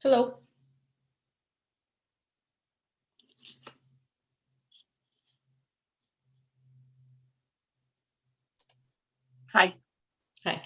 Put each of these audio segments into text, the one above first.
Hello. Hi. Hi.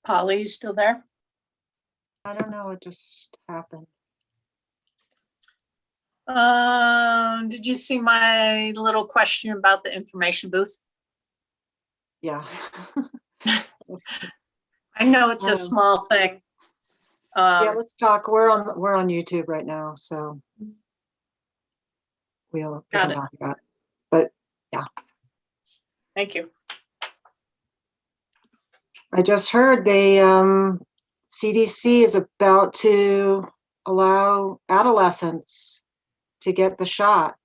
Polly, you still there? I don't know, it just happened. Did you see my little question about the information booth? Yeah. I know it's a Um, small thing. Yeah, let's talk. We're on YouTube right now, so we Got can it. talk about it. But Thank you. I just heard CDC is about to allow adolescents to get the shot.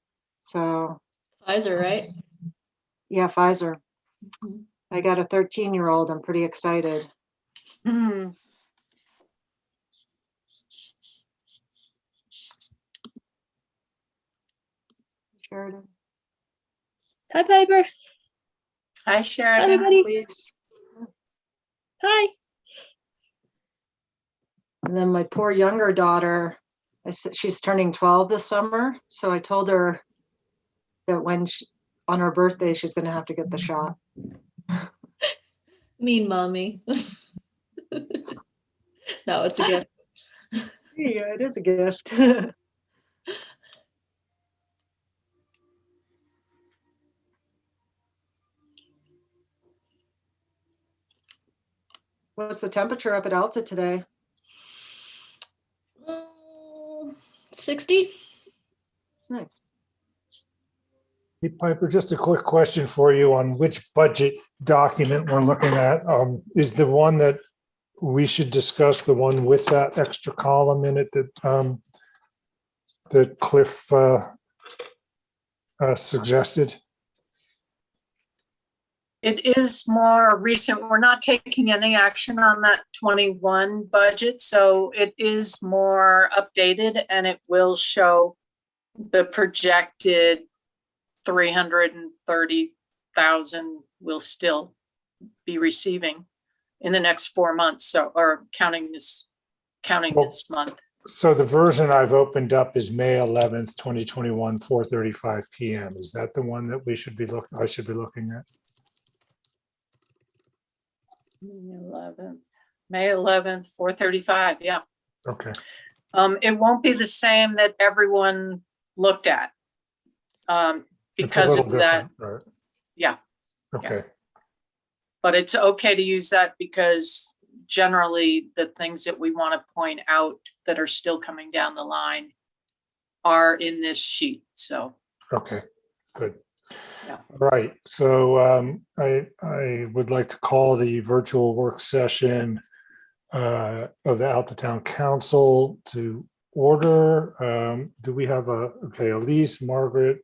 So Pfizer, right? yeah, Pfizer. Mhm. I got a 13-year-old. I'm pretty excited. Hmm. Sheridan, Hi, Piper. Hi, Sheridan. Everybody. please. Hi. And then my poor younger daughter, she's turning 12 this summer. So I told her that on her birthday, she's going to have to get the shot. Mean mommy. No, it's a gift. Yeah, it is a gift. What's the temperature up at Alta today? 60? Nice. Hey, Piper, just a quick question for you on which budget document we're looking at. Is the one that we should discuss the one with that extra column in it that Cliff suggested? It is more recent. We're not taking any action on that 21 budget, so it is more updated and it will show the projected 330,000 we'll still be receiving in the next 4 months. So, or counting this month. So the version I've opened up is May 11th, 2021, 4:35 PM. Is that the one that I should be looking at? May 11th, 4:35. Yeah. Okay. It won't be the same that everyone looked at. It's a Because little of that, different, right? yeah. Okay. But it's okay to use that because generally the things that we want to point out that are still coming down the line are in this sheet. So, Okay, good. Yeah. Right, so I would like to call the virtual work session of the Alta Town Council to order. Do we have okay, Elise, Margaret,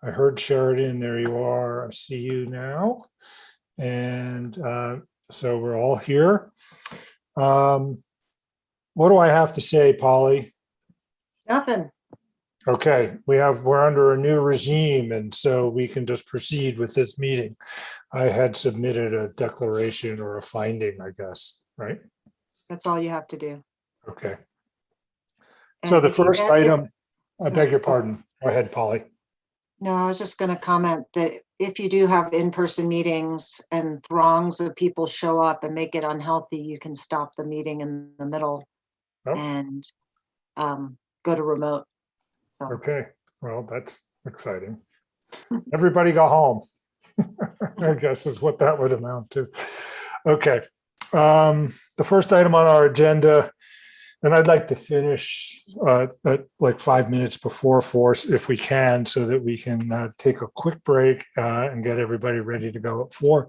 I heard Sheridan, there you are, I see you now. And so we're all here. What do I have to say, Polly? Nothing. Okay, we're under a new regime, and so we can just proceed with this meeting. I had submitted a declaration or a finding, I guess, right? That's all you have to do. Okay. So And the if you first get- item, I beg your No. pardon. Go ahead, Polly. No, I was just going to comment that if you do have in-person meetings and throngs of people show up and make it unhealthy, you can stop the meeting in the middle Oh. and go to remote. So, Okay, well, that's exciting. Everybody go home. I guess is what that would amount to. Okay. The first item on our agenda, and I'd like to finish at like 5 minutes before 4 if we can, so that we can take a quick break and get everybody ready to go at 4.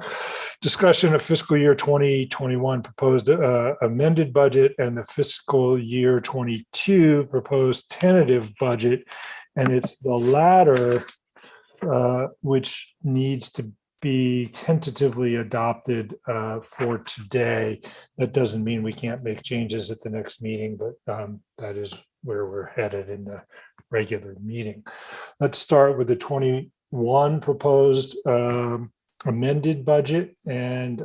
Discussion of fiscal year 2021 proposed amended budget and the fiscal year 22 proposed tentative budget And it's the latter which needs to be tentatively adopted for today. That doesn't mean we can't make changes at the next meeting, but that is where we're headed in the regular meeting. Let's start with the 21 proposed amended budget, and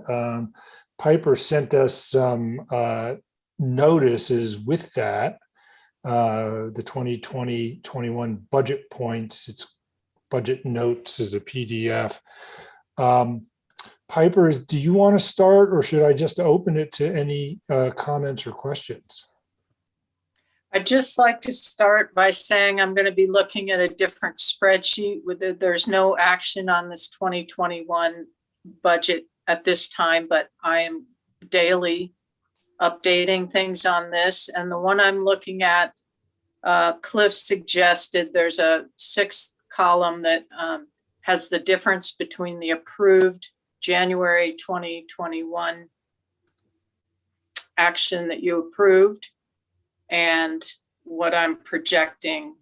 Piper sent us some notices with that. The 2020-21 budget points, it's budget notes is a PDF. Piper, do you want to start, or should I just open it to any comments or questions? I'd just like to start by saying I'm going to be looking at a different spreadsheet with there's no action on this 2021 budget at this time, but I am daily updating things on this. And the one I'm looking at, Cliff suggested there's a 6th column that has the difference between the approved January 2021 action that you approved and what I'm projecting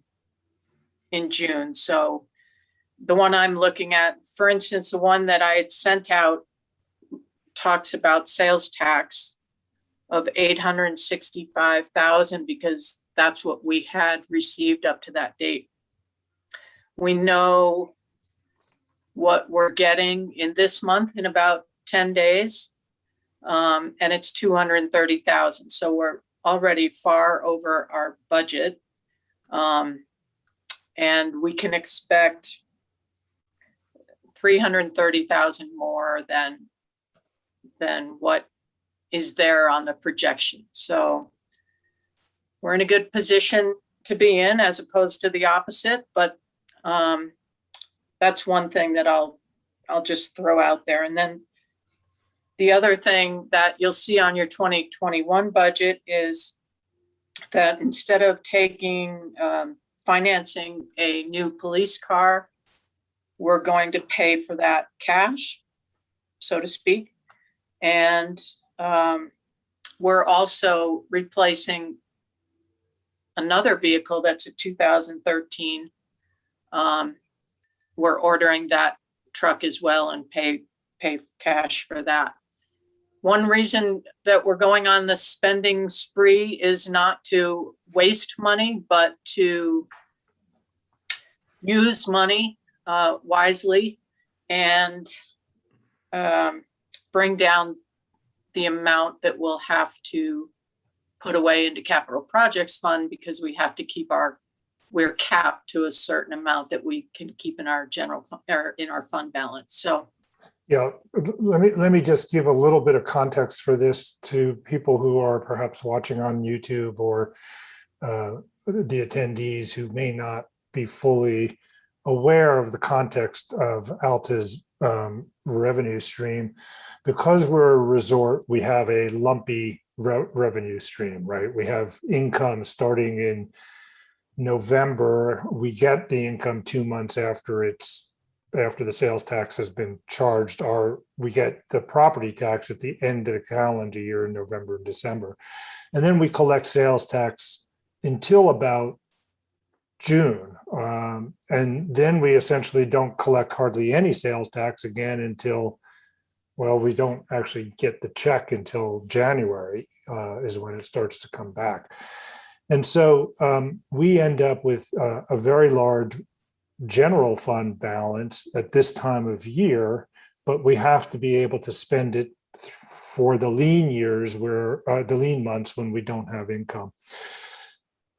in June. So the one I'm looking at, for instance, the one that I had sent out talks about sales tax of 865,000 because that's what we had received up to that date. We know what we're getting in this month in about 10 days, and it's 230,000. So we're already far over our budget, and we can expect 330,000 more than what is there on the projection. So we're in a good position to be in as opposed to the opposite, but that's one thing that I'll just throw out there. And then the other thing that you'll see on your 2021 budget is that instead of financing a new police car, we're going to pay for that cash, so to speak. And we're also replacing another vehicle that's a 2013. We're ordering that truck as well and pay cash for that. One reason that we're going on the spending spree is not to waste money, but to use money wisely and bring down the amount that we'll have to put away into capital projects fund because we have to keep we're capped to a certain amount that we can keep in our general or in our fund balance. So yeah, let me just give a little bit of context for this to people who are perhaps watching on YouTube or the attendees who may not be fully aware of the context of Alta's revenue stream. Because we're a resort, we have a lumpy revenue stream, right? We have income starting in November. We get the income 2 months after the sales tax has been charged, or we get the property tax at the end of the calendar year in November and December. And then we collect sales tax until about June. And then we essentially don't collect hardly any sales tax again until, well, we don't actually get the check until January is when it starts to come back. And so we end up with a very large general fund balance at this time of year, but we have to be able to spend it for the lean years the lean months when we don't have income.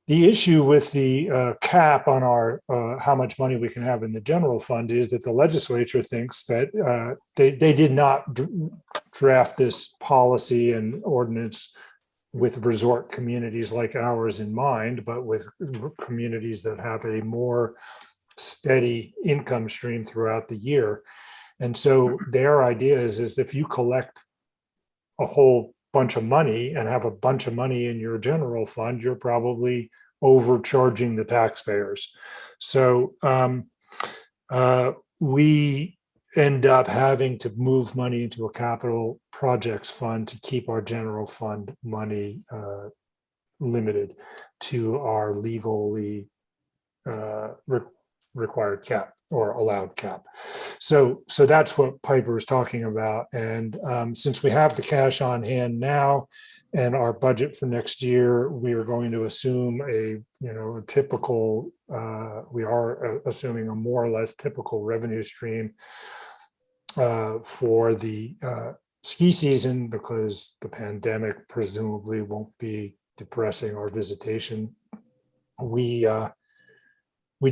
The issue with the cap on our how much money we can have in the general fund is that the legislature thinks that they did not draft this policy and ordinance with resort communities like ours in mind, but with communities that have a more steady income stream throughout the year. And so their idea is if you collect a whole bunch of money and have a bunch of money in your general fund, you're probably overcharging the taxpayers. So we end up having to move money into a capital projects fund to keep our general fund money limited to our legally required cap or allowed cap. So that's what Piper is talking about. And since we have the cash on hand now and our budget for next year, we are going to assume a typical, we are assuming a more or less typical revenue stream for the ski season, because the pandemic presumably won't be depressing our visitation. We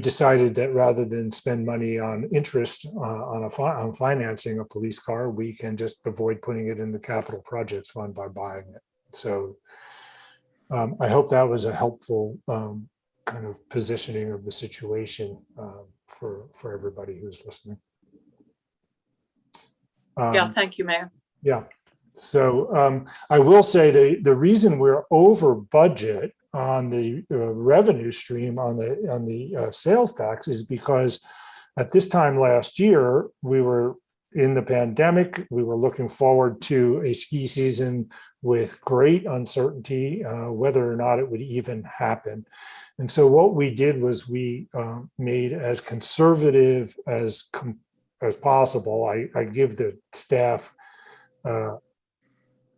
decided that rather than spend money on interest on financing a police car, we can just avoid putting it in the capital projects fund by buying it. So I hope that was a helpful kind of positioning of the situation for everybody who's listening. Yeah, thank you, Mayor. Yeah. So I will say the reason we're over budget on the revenue stream on the sales tax is because at this time last year, we were in the pandemic. We were looking forward to a ski season with great uncertainty whether or not it would even happen. And so what we did was we made as conservative as possible. I give the staff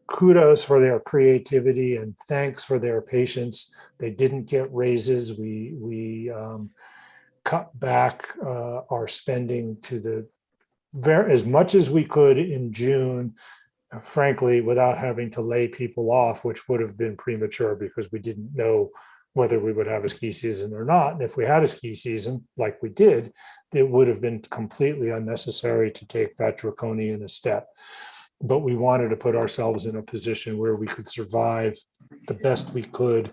kudos for their creativity and thanks for their patience. They didn't get raises. We cut back our spending to as much as we could in June, frankly, without having to lay people off, which would have been premature because we didn't know whether we would have a ski season or not. And if we had a ski season like we did, it would have been completely unnecessary to take that draconian a step. But we wanted to put ourselves in a position where we could survive the best we could,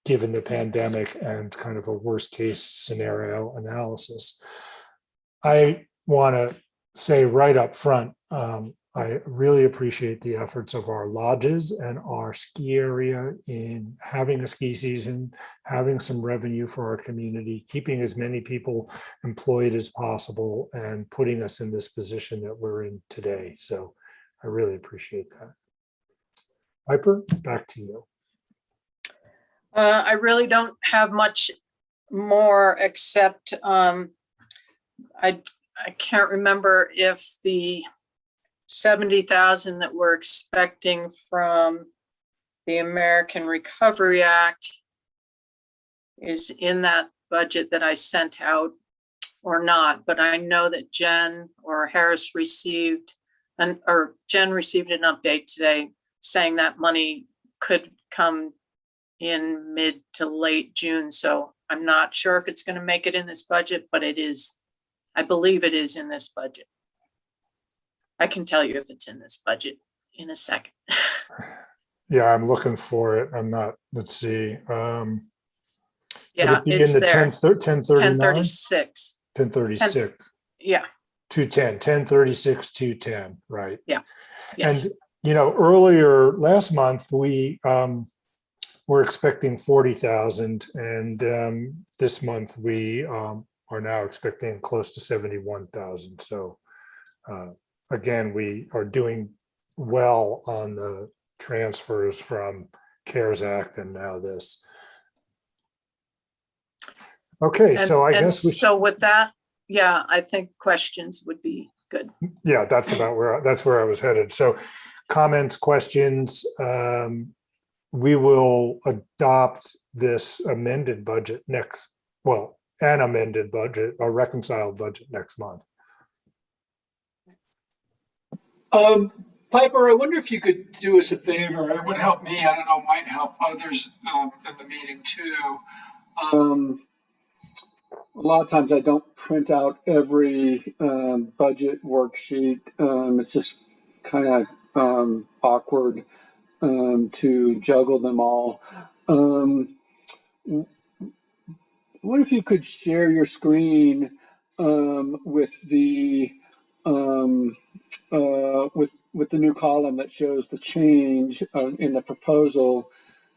given the pandemic and kind of a worst case scenario analysis. I want to say right up front, I really appreciate the efforts of our lodges and our ski area in having a ski season, having some revenue for our community, keeping as many people employed as possible, and putting us in this position that we're in today. So I really appreciate that. Piper, back to you. I really don't have much more except I can't remember if the 70,000 that we're expecting from the American Recovery Act is in that budget that I sent out or not, but I know that Jen or Harris received Jen received an update today saying that money could come in mid to late June. So I'm not sure if it's going to make it in this budget, but it is, I believe it is in this budget. I can tell you if it's in this budget in a second. Yeah, I'm looking for it. I'm not, let's see. Yeah, it's in the there. 1039? 1036. 1036. Yeah. 210, 1036, 210, right? Yeah. Yes. And, earlier last month, we were expecting 40,000. And this month we are now expecting close to 71,000. So again, we are doing well on the transfers from CARES Act and now this. Okay, so I guess so with that, yeah, I think questions would be good. Yeah, that's where I was headed. So comments, questions, we will adopt this amended budget an amended budget, a reconciled budget next month. Piper, I wonder if you could do us a favor. It would help me. I don't know, might help others in the meeting too. A lot of times I don't print out every budget worksheet. It's just kind of awkward to juggle them all. What if you could share your screen with the with the new column that shows the change in the proposal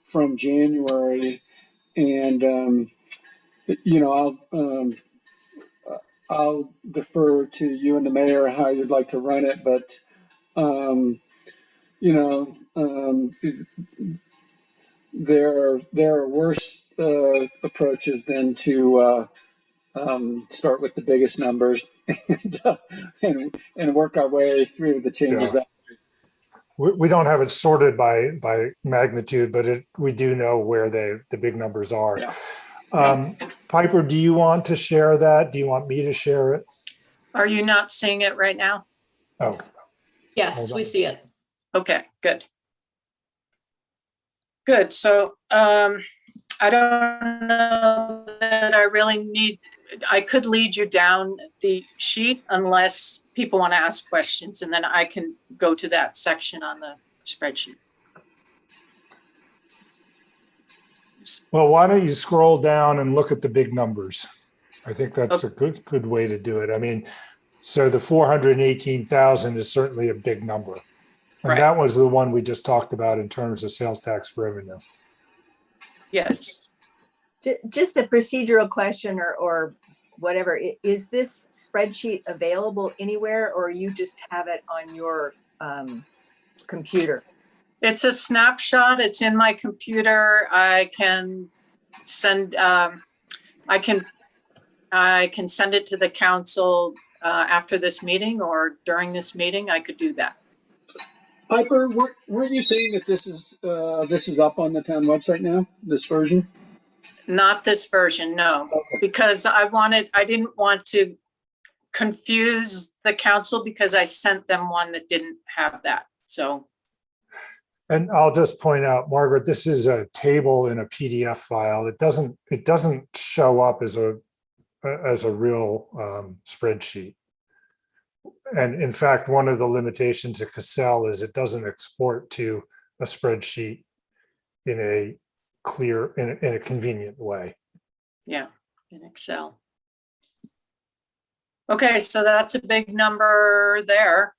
from January, and I'll defer to you and the mayor how you'd like to run it, but there are worse approaches than to start with the biggest numbers and work our way through the changes. Yeah. We don't have it sorted by magnitude, but we do know where the big numbers are. Yeah. Piper, do you want to share that? Do you want me to share it? Are you not seeing it right now? Oh, Yes, Hold we on. see it. Okay, good. Good, so I don't know that I really need, I could lead you down the sheet unless people want to ask questions, and then I can go to that section on the spreadsheet. well, why don't you scroll down and look at the big numbers? I think that's a good way to do it. I mean, so the 418,000 is certainly a big number. And Right. that was the one we just talked about in terms of sales tax revenue. Yes, Just a procedural question or whatever. Is this spreadsheet available anywhere or you just have it on your computer? it's a snapshot. It's in my computer. I can send, I can send it to the council after this meeting or during this meeting. I could do that. Piper, weren't you saying that this is up on the town website now, this version? Not this version, no, Okay. because I didn't want to confuse the council because I sent them one that didn't have that. So, And I'll just point out, Margaret, this is a table in a PDF file. It doesn't show up as a real spreadsheet. And in fact, one of the limitations of Cassell is it doesn't export to a spreadsheet in a clear, in a convenient way. yeah, in Excel. Okay, so that's a big number there.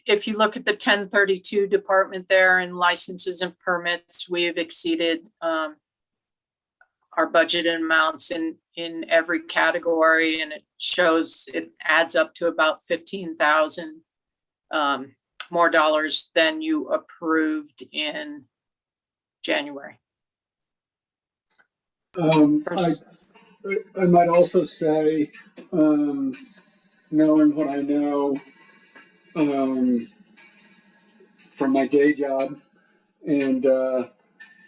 If you look at the 1032 department there and licenses and permits, we have exceeded our budgeted amounts in every category, and it adds up to about 15,000 more dollars than you approved in January. I might also say, knowing what I know from my day job, and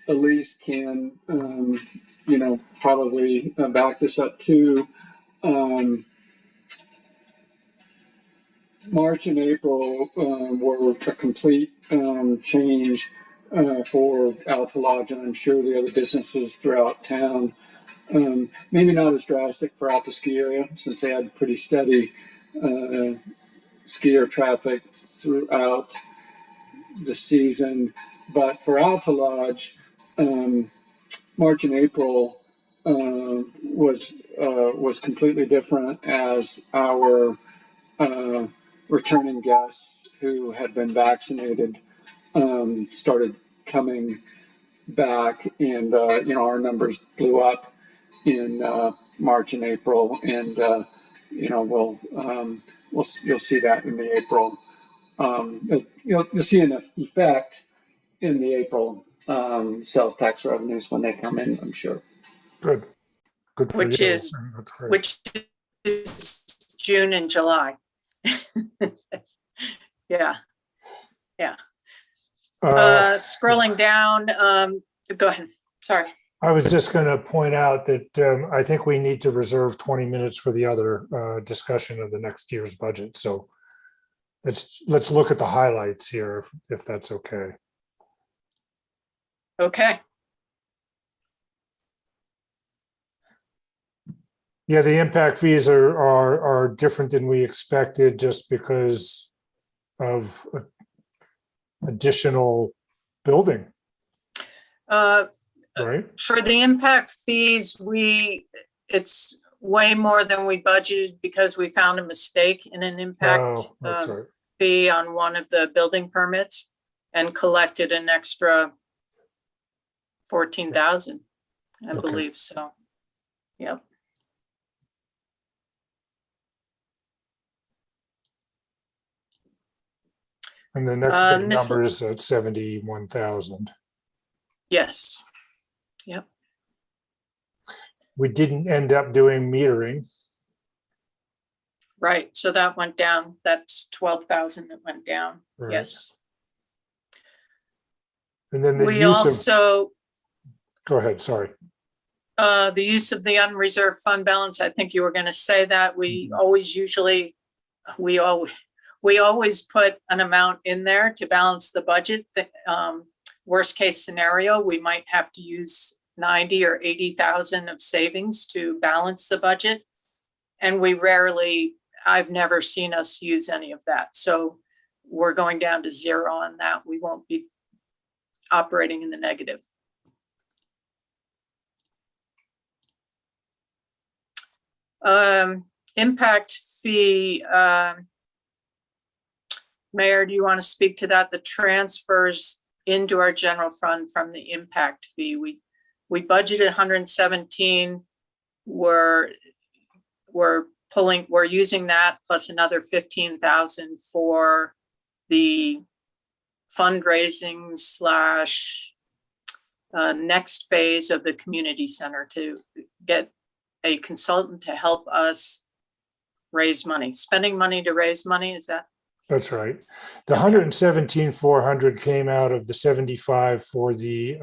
Elise can, probably back this up too. March and April were a complete change for Alta Lodge, and I'm sure the other businesses throughout town. Maybe not as drastic for Alta Ski Area, since they had pretty steady skier traffic throughout the season. But for Alta Lodge, March and April was completely different, as our returning guests who had been vaccinated started coming back, and our numbers blew up in March and April, and you'll see that in the April. You'll see an effect in the April sales tax revenues when they come in, I'm sure. Good for Which you. is- That's great. Which is June and July. Yeah. Scrolling down, go ahead. Sorry. I was just going to point out that I think we need to reserve 20 minutes for the other discussion of the next year's budget. So let's look at the highlights here, if that's okay. Okay. Yeah, the impact fees are different than we expected just because of additional building, right? For the impact fees, it's way more than we budgeted because we found a mistake in an impact Oh, that's right. fee on one of the building permits and collected an extra 14,000, I Okay. believe. So, yep. And the next big Miss- number is at 71,000. Yes. Yep. We didn't end up doing metering. Right, so that went down. That's 12,000 that went down. Right. Yes. And then the We use of, also, go ahead, sorry. the use of the unreserved fund balance, I think you were gonna say that. We always usually, we always put an amount in there to balance the budget. Worst case scenario, we might have to use 90 or 80,000 of savings to balance the budget. And we rarely, I've never seen us use any of that. So we're going down to zero on that. We won't be operating in the negative. Impact fee, Mayor, do you want to speak to that? The transfers into our general fund from the impact fee. We budgeted 117. We're using that plus another 15,000 for the fundraising / next phase of the community center to get a consultant to help us raise money. Spending money to raise money, is that? That's right. The 117,400 came out of the 75 for the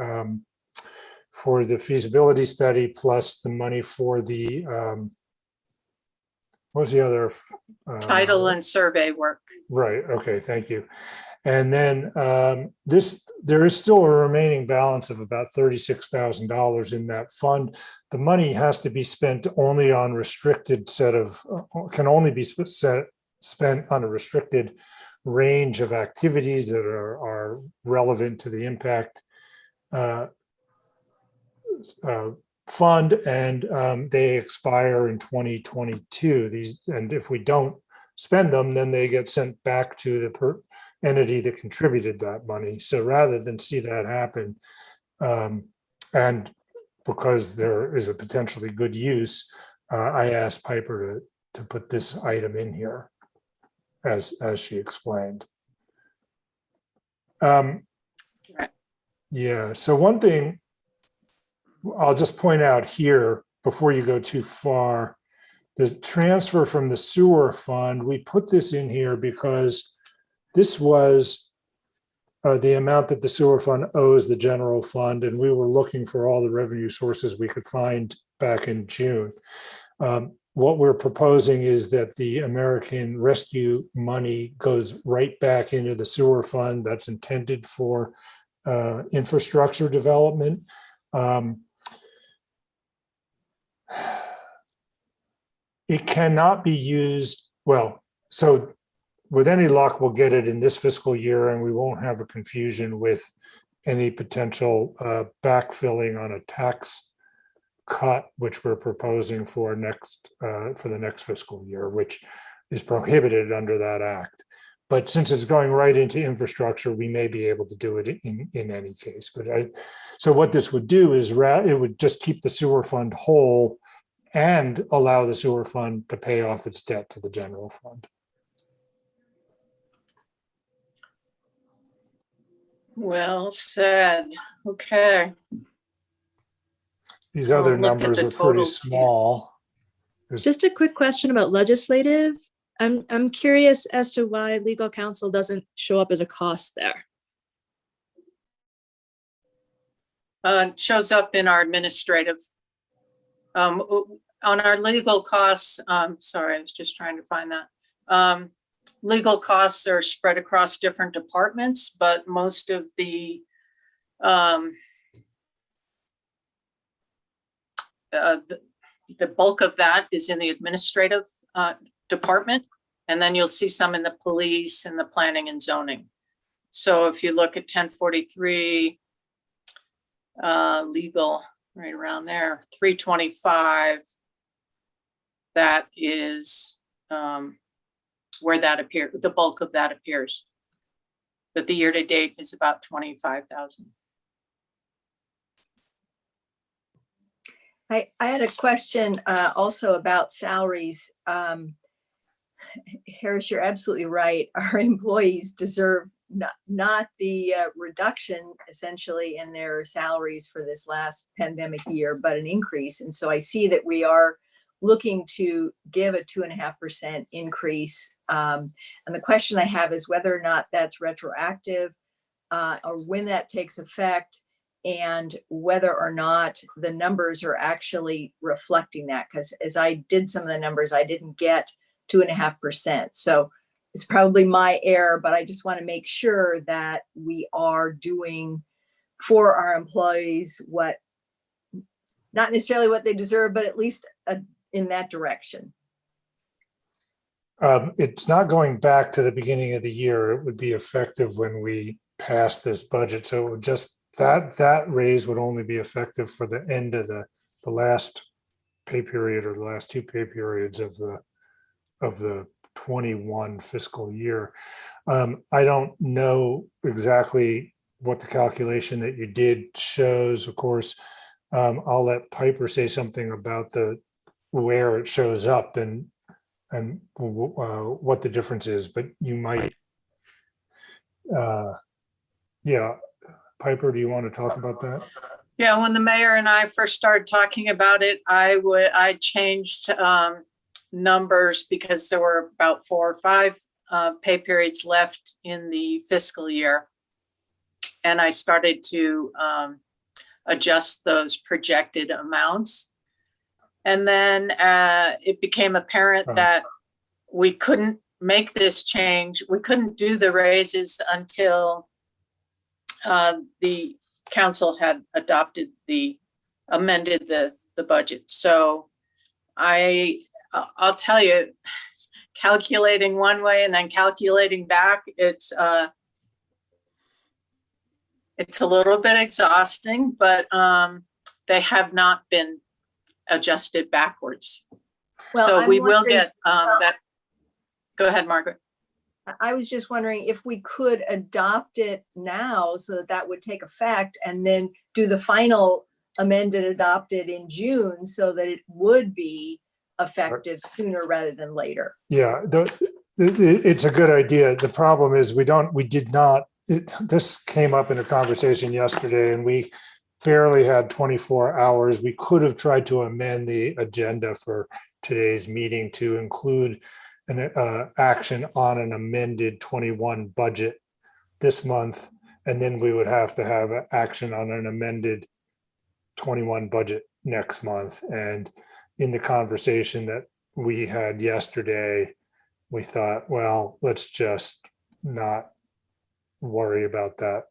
feasibility study plus the money for the what was the other? Title and survey work. Right. Okay. Thank you. And then there is still a remaining balance of about $36,000 in that fund. The money has to be spent only on restricted set of, can only be spent on a restricted range of activities that are relevant to the impact fund, and they expire in 2022. And if we don't spend them, then they get sent back to the entity that contributed that money. So rather than see that happen, and because there is a potentially good use, I asked Piper to put this item in here, as she explained. Right. Yeah. So one thing I'll just point out here before you go too far, the transfer from the sewer fund, we put this in here because this was the amount that the sewer fund owes the general fund, and we were looking for all the revenue sources we could find back in June. What we're proposing is that the American Rescue money goes right back into the sewer fund that's intended for infrastructure development. It cannot be used, well, so with any luck, we'll get it in this fiscal year and we won't have a confusion with any potential backfilling on a tax cut, which we're proposing for the next fiscal year, which is prohibited under that act. But since it's going right into infrastructure, we may be able to do it in any case. But so what this would do is it would just keep the sewer fund whole and allow the sewer fund to pay off its debt to the general fund. Well said. Okay. These other I'll look at numbers the are pretty totals here. small. Just a quick question about legislative. I'm curious as to why legal counsel doesn't show up as a cost there. It shows up in our administrative. On our legal costs, sorry, I was just trying to find that. Legal costs are spread across different departments, but most of the bulk of that is in the administrative department. And then you'll see some in the police and the planning and zoning. So if you look at 1043, legal, right around there, 325, that is where that appears, the bulk of that appears. But the year-to-date is about 25,000. I had a question also about salaries. Harris, you're absolutely right. Our employees deserve not the reduction essentially in their salaries for this last pandemic year, but an increase. And so I see that we are looking to give a 2.5% increase. And the question I have is whether or not that's retroactive or when that takes effect, and whether or not the numbers are actually reflecting that. Because as I did some of the numbers, I didn't get 2.5%. So it's probably my error, but I just want to make sure that we are doing for our employees what, not necessarily what they deserve, but at least in that direction. It's not going back to the beginning of the year. It would be effective when we pass this budget. So it would just, that raise would only be effective for the end of the last pay period, or the last two pay periods of the 21 fiscal year. I don't know exactly what the calculation that you did shows. Of course, I'll let Piper say something about where it shows up and what the difference is, but you might, yeah. Piper, do you want to talk about that? Yeah, when the mayor and I first started talking about it, I changed numbers because there were about 4 or 5 pay periods left in the fiscal year. And I started to adjust those projected amounts. And then it became apparent that we couldn't make this change. We couldn't do the raises until the council had amended the budget. So I'll tell you, calculating one way and then calculating back, it's a little bit exhausting, but they have not been adjusted backwards. Well, So I'm we will wondering- get that. Go ahead, Margaret. I was just wondering if we could adopt it now so that that would take effect, and then do the final amended adopted in June so that it would be effective sooner rather than later. Yeah, it's a good idea. The problem is this came up in a conversation yesterday, and we barely had 24 hours. We could have tried to amend the agenda for today's meeting to include an action on an amended 21 budget this month, and then we would have to have action on an amended 21 budget next month. And in the conversation that we had yesterday, we thought, well, let's just not worry about that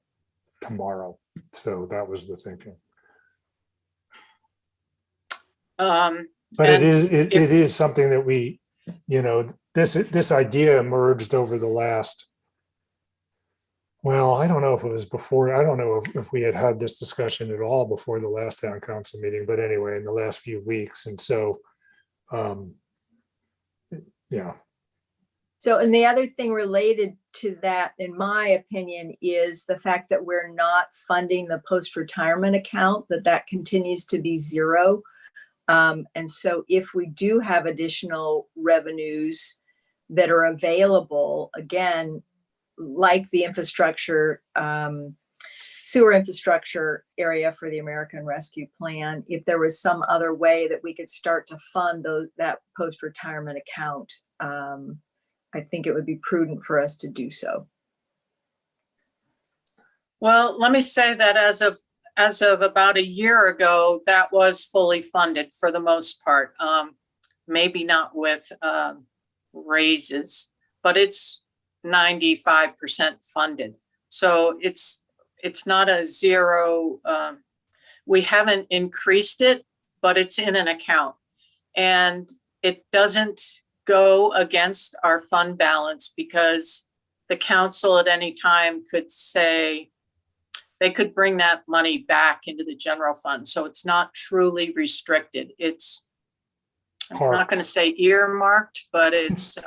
tomorrow. So that was the thinking. But it is something that we, this idea emerged over the last, well, I don't know if it was before, I don't know if we had this discussion at all before the last town council meeting, but anyway, in the last few weeks. And so, yeah. So, and the other thing related to that, in my opinion, is the fact that we're not funding the post-retirement account, that continues to be zero. And so if we do have additional revenues that are available, again, like the infrastructure, sewer infrastructure area for the American Rescue Plan, if there was some other way that we could start to fund that post-retirement account, I think it would be prudent for us to do so. Well, let me say that as of about a year ago, that was fully funded for the most part. Maybe not with raises, but it's 95% funded. So it's not a zero. We haven't increased it, but it's in an account, and it doesn't go against our fund balance, because the council at any time could say they could bring that money back into the general fund. So it's not truly restricted. It's, I'm not going to say earmarked, but it's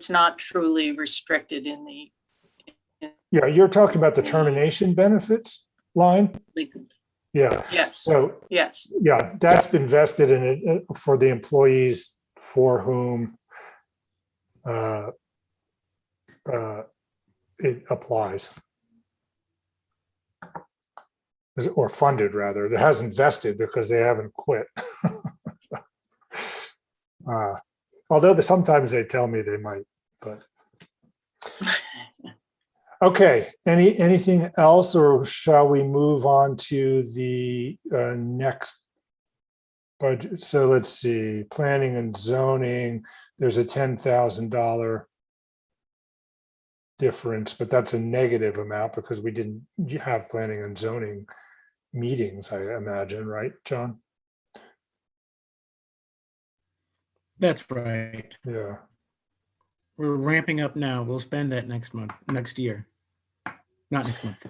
not truly restricted in the. Yeah, you're talking about the termination benefits line? Legal. Yeah. Yes. So, yes. yeah, that's been vested in it for the employees for whom it applies. Or funded rather, it hasn't vested because they haven't quit. Although sometimes they tell me they might, but. Okay, anything else, or shall we move on to the next budget? So let's see, planning and zoning, there's a $10,000 difference, but that's a negative amount because we didn't have planning and zoning meetings, I imagine, right, John? That's right. Yeah, We're ramping up now. We'll spend that next month, next year. Not next month.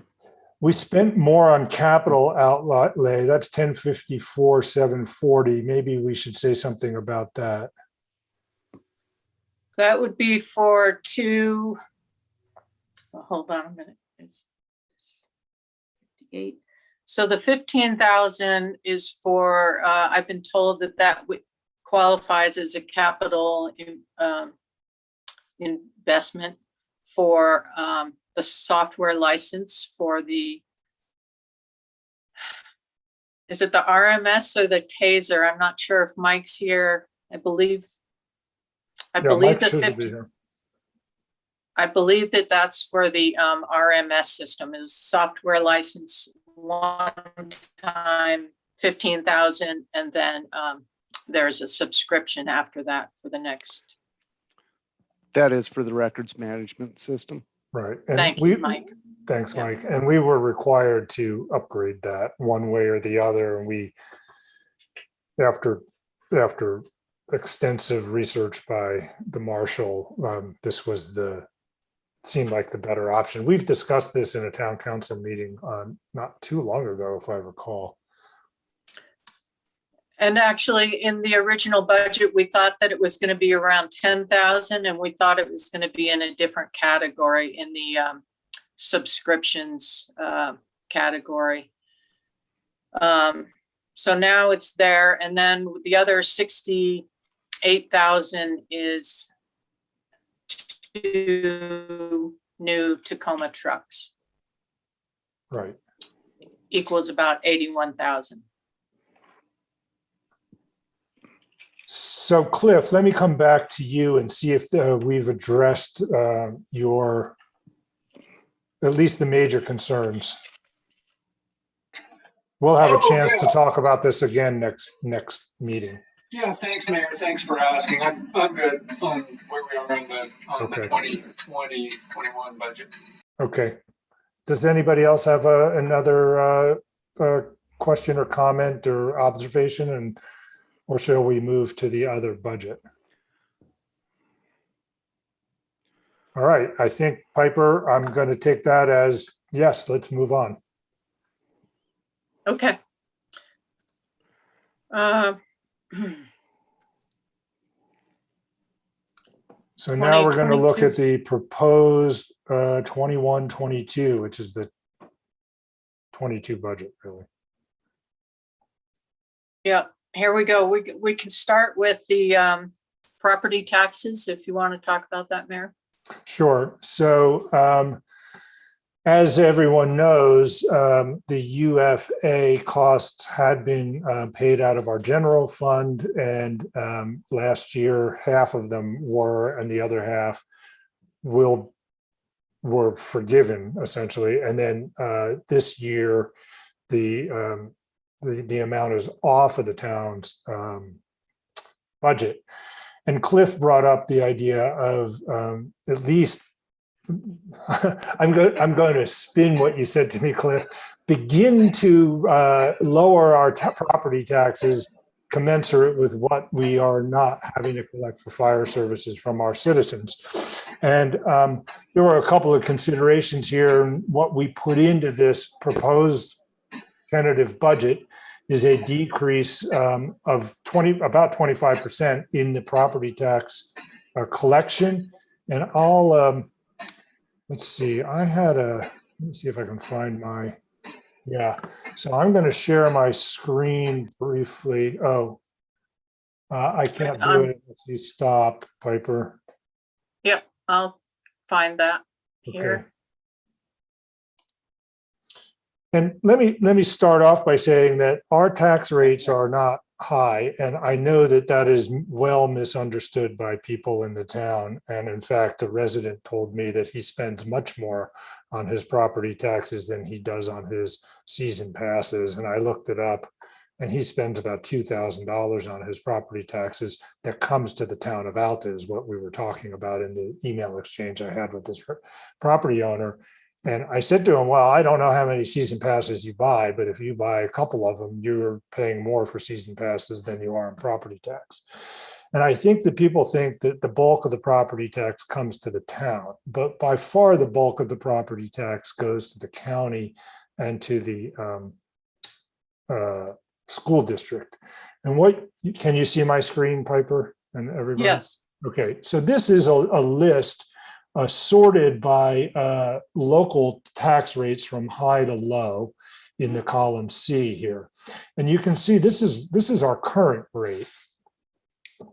we spent more on capital outlay. That's 1054, 740. Maybe we should say something about that. That would be for two, well, hold on a minute. It's 58. So the 15,000 is for, I've been told that qualifies as a capital investment for the software license for the, is it the RMS or the TASER? I'm not sure if Mike's here. I believe Yeah, the Mike should be 50, here. I believe that that's for the RMS system. It was software license one time, 15,000, and then there's a subscription after that for the next. That is for the records management system. Right. And Thank you, Mike. Thanks, Yeah. Mike. And we were required to upgrade that one way or the other. And we, after extensive research by the marshal, this was seemed like the better option. We've discussed this in a town council meeting not too long ago, if I recall. And actually, in the original budget, we thought that it was going to be around 10,000, and we thought it was going to be in a different category in the subscriptions category. So now it's there, and then the other 68,000 is two new Tacoma trucks, Right. equals about 81,000. So Cliff, let me come back to you and see if we've addressed at least the major concerns. We'll have a Oh, chance to yeah. talk about this again next meeting. Yeah, thanks, Mayor. Thanks for asking. I'm good on where we are on Okay. the 2020-21 budget. Okay. Does anybody else have another question or comment or observation, or shall we move to the other budget? All right, I think Piper, I'm going to take that as yes, let's move on. Okay. So now we're going to look 2022. at the proposed 21-22, which is the 22 budget, really. Yeah, here we go. We can start with the property taxes, if you want to talk about that, Mayor. Sure. So as everyone knows, the UFA costs had been paid out of our general fund, and last year half of them were, and the other half were forgiven essentially. And then this year, the amount is off of the town's budget. And Cliff brought up the idea of at least, I'm going to spin what you said to me, Cliff, begin to lower our property taxes commensurate with what we are not having to collect for fire services from our citizens. And there were a couple of considerations here. What we put into this proposed tentative budget is a decrease of about 25% in the property tax collection. And I'll, let's see, let me see if I can find so I'm going to share my screen briefly. Oh, I can't do it unless you stop, Piper. Yep, I'll find that here. And let me start off by saying that our tax rates are not high, and I know that that is well misunderstood by people in the town. And in fact, a resident told me that he spends much more on his property taxes than he does on his season passes. And I looked it up, and he spends about $2,000 on his property taxes that comes to the town of Alta, is what we were talking about in the email exchange I had with this property owner. And I said to him, well, I don't know how many season passes you buy, but if you buy a couple of them, you're paying more for season passes than you are in property tax. And I think that people think that the bulk of the property tax comes to the town, but by far the bulk of the property tax goes to the county and to the school district. And what, can you see my screen, Piper, and everybody? Yes. Okay, so this is a list sorted by local tax rates from high to low in the column C here. And you can see this is our current rate,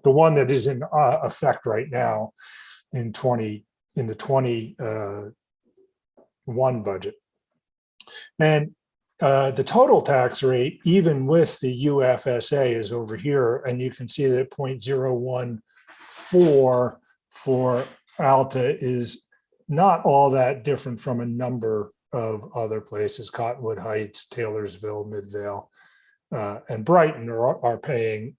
the one that is in effect right now in the 21 budget. And the total tax rate, even with the UFSA, is over here, and you can see that 0.014 for Alta is not all that different from a number of other places. Cottonwood Heights, Taylorsville, Midvale, and Brighton are paying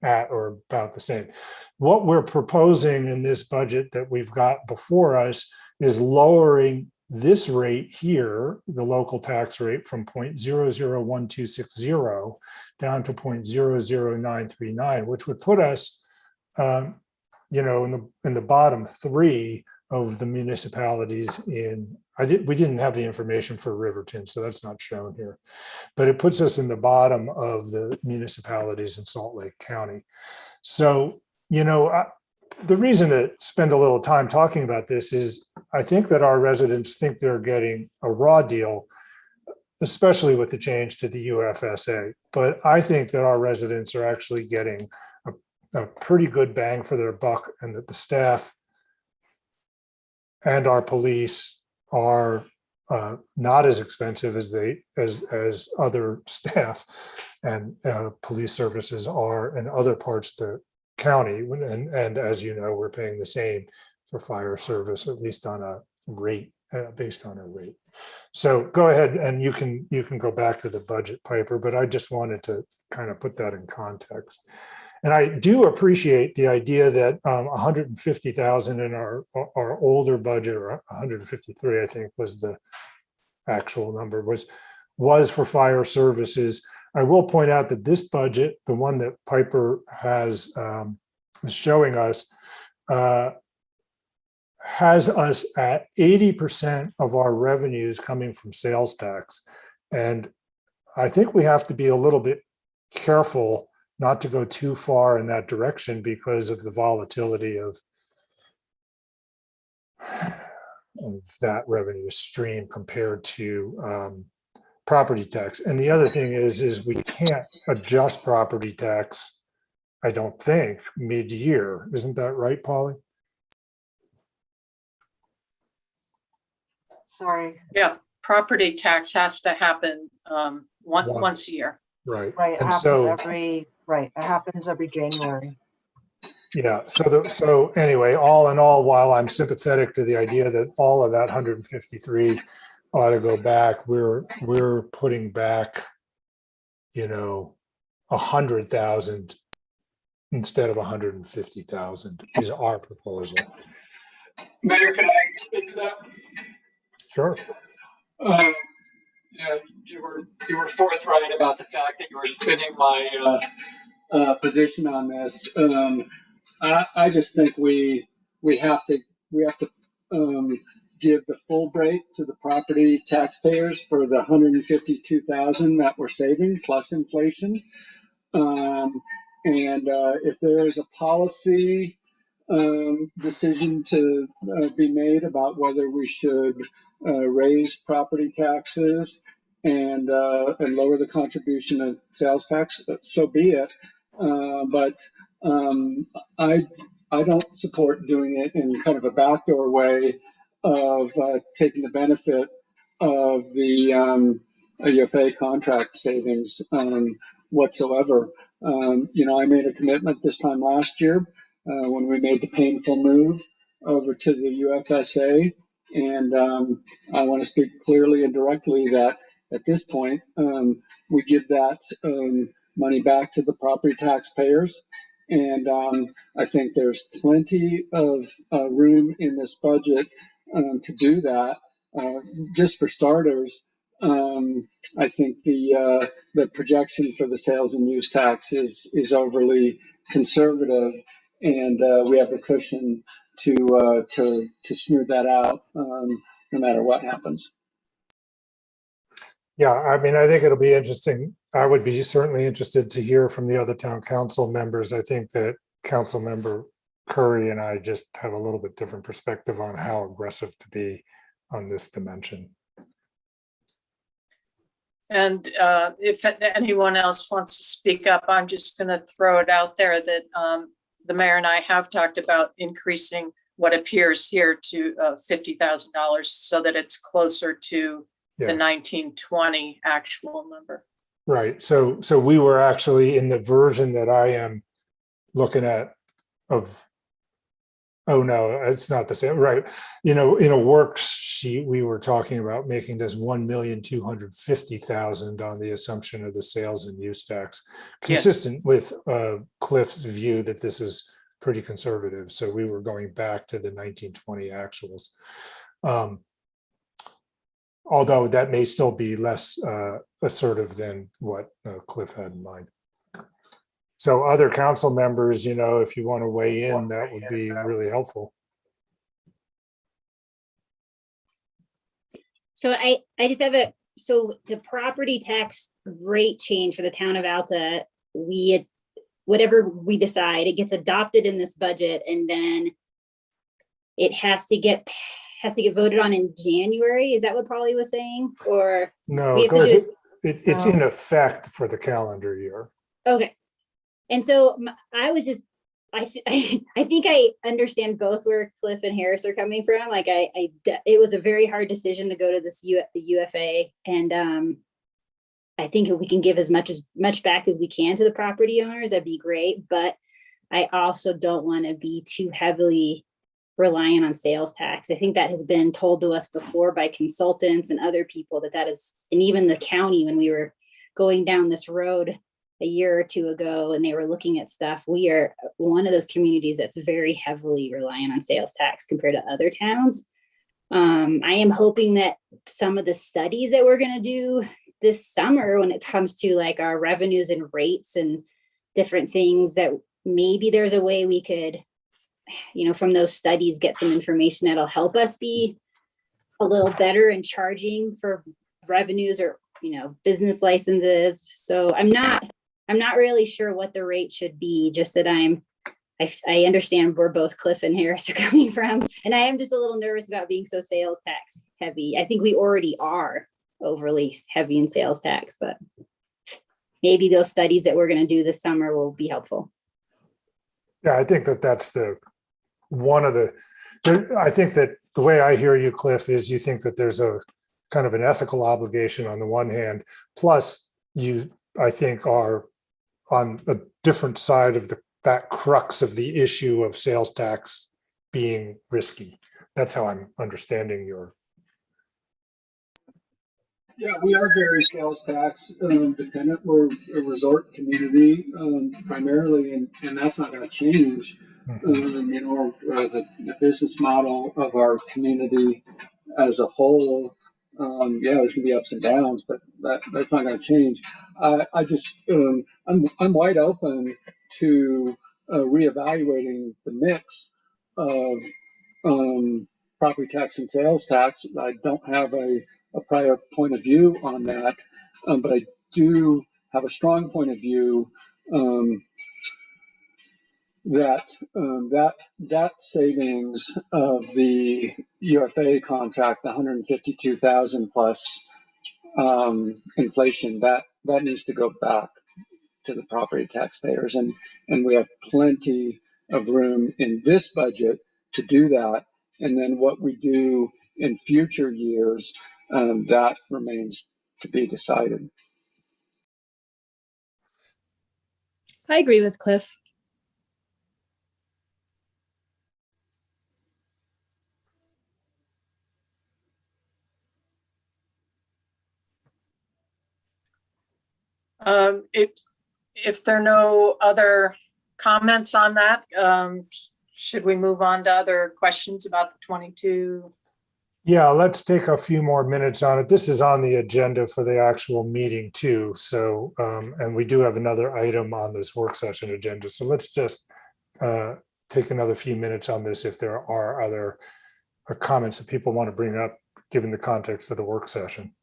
at or about the same. What we're proposing in this budget that we've got before us is lowering this rate here, the local tax rate, from 0.001260 down to 0.00939, which would put us in the bottom three of the municipalities in, we didn't have the information for Riverton, so that's not shown here, but it puts us in the bottom of the municipalities in Salt Lake County. So, the reason to spend a little time talking about this is I think that our residents think they're getting a raw deal, especially with the change to the UFSA. But I think that our residents are actually getting a pretty good bang for their buck, and that the staff and our police are not as expensive as other staff and police services are in other parts of the county. And as you know, we're paying the same for fire service, at least on a rate, based on a rate. So go ahead and you can go back to the budget, Piper, but I just wanted to kind of put that in context. And I do appreciate the idea that 150,000 in our older budget, or 153, I think was the actual number, was for fire services. I will point out that this budget, the one that Piper has is showing us, has us at 80% of our revenues coming from sales tax. And I think we have to be a little bit careful not to go too far in that direction because of the volatility of that revenue stream compared to property tax. And the other thing is we can't adjust property tax, I don't think, mid-year. Isn't that right, Polly? Sorry. Yeah, property tax has to happen once a year. Right. Right, it And happens so, it happens every January. yeah, so anyway, all in all, while I'm sympathetic to the idea that all of that 153 ought to go back, we're putting back, 100,000 instead of 150,000 is our proposal. Mayor, can I speak to that? Sure. Yeah, you were forthright about the fact that you were spinning my position on this. I just think we have to give the full break to the property taxpayers for the 152,000 that we're saving plus inflation. And if there is a policy decision to be made about whether we should raise property taxes and lower the contribution of sales tax, so be it. But I don't support doing it in kind of a backdoor way of taking the benefit of the UFA contract savings whatsoever. I made a commitment this time last year when we made the painful move over to the UFSA. And I want to speak clearly and directly that at this point, we give that money back to the property taxpayers. And I think there's plenty of room in this budget to do that. Just for starters, I think the projection for the sales and use tax is overly conservative, and we have the cushion to smooth that out no matter what happens. Yeah, I mean, I think it'll be interesting. I would be certainly interested to hear from the other town council members. I think that Council Member Curry and I just have a little bit different perspective on how aggressive to be on this dimension. And if anyone else wants to speak up, I'm just going to throw it out there that the mayor and I have talked about increasing what appears here to $50,000 so that it's closer to the Yes. 1920 actual number. Right. So we were actually in the version that I am looking at of, oh no, it's not the same. Right. In a worksheet, we were talking about making this 1,250,000 on the assumption of the sales and use tax, consistent with Cliff's view that this is pretty conservative. So we were going back to the 1920 actuals. Although that may still be less assertive than what Cliff had in mind. So other council members, if you want to weigh in, that would be really helpful. So I just have so the property tax rate change for the town of Alta, whatever we decide, it gets adopted in this budget, and then it has to get voted on in January. Is that what Polly was saying? Or No, we it have to goes, do it's in effect for the calendar year. Okay. And so I was just, I think I understand both where Cliff and Harris are coming from. Like it was a very hard decision to go to the UFA. And I think if we can give as much back as we can to the property owners, that'd be great. But I also don't want to be too heavily reliant on sales tax. I think that has been told to us before by consultants and other people that is, and even the county, when we were going down this road a year or two ago and they were looking at stuff, we are one of those communities that's very heavily reliant on sales tax compared to other towns. I am hoping that some of the studies that we're going to do this summer when it comes to like our revenues and rates and different things, that maybe there's a way we could, from those studies, get some information that'll help us be a little better in charging for revenues or, business licenses. So I'm not really sure what the rate should be, just that I understand where both Cliff and Harris are coming from. And I am just a little nervous about being so sales tax heavy. I think we already are overly heavy in sales tax, but maybe those studies that we're going to do this summer will be helpful. Yeah, I think that's I think that the way I hear you, Cliff, is you think that there's a kind of an ethical obligation on the one hand, plus you, I think, are on a different side of that crux of the issue of sales tax being risky. That's how I'm understanding your. Yeah, we are very sales tax dependent. We're a resort community primarily, and that's not going to change. The business model of our community as a whole, there's going to be ups and downs, but that's not going to change. I'm wide open to reevaluating the mix of property tax and sales tax. I don't have a prior point of view on that, but I do have a strong point of view that savings of the UFA contract, the 152,000 plus inflation, that needs to go back to the property taxpayers, and we have plenty of room in this budget to do that. And then what we do in future years that remains to be decided. I agree with Cliff. If there are no other comments on that, should we move on to other questions about the 22? Yeah, let's take a few more minutes on it. This is on the agenda for the actual meeting too. So, and we do have another item on this work session agenda. So let's just take another few minutes on this if there are other comments that people want to bring up, given the context of the work session.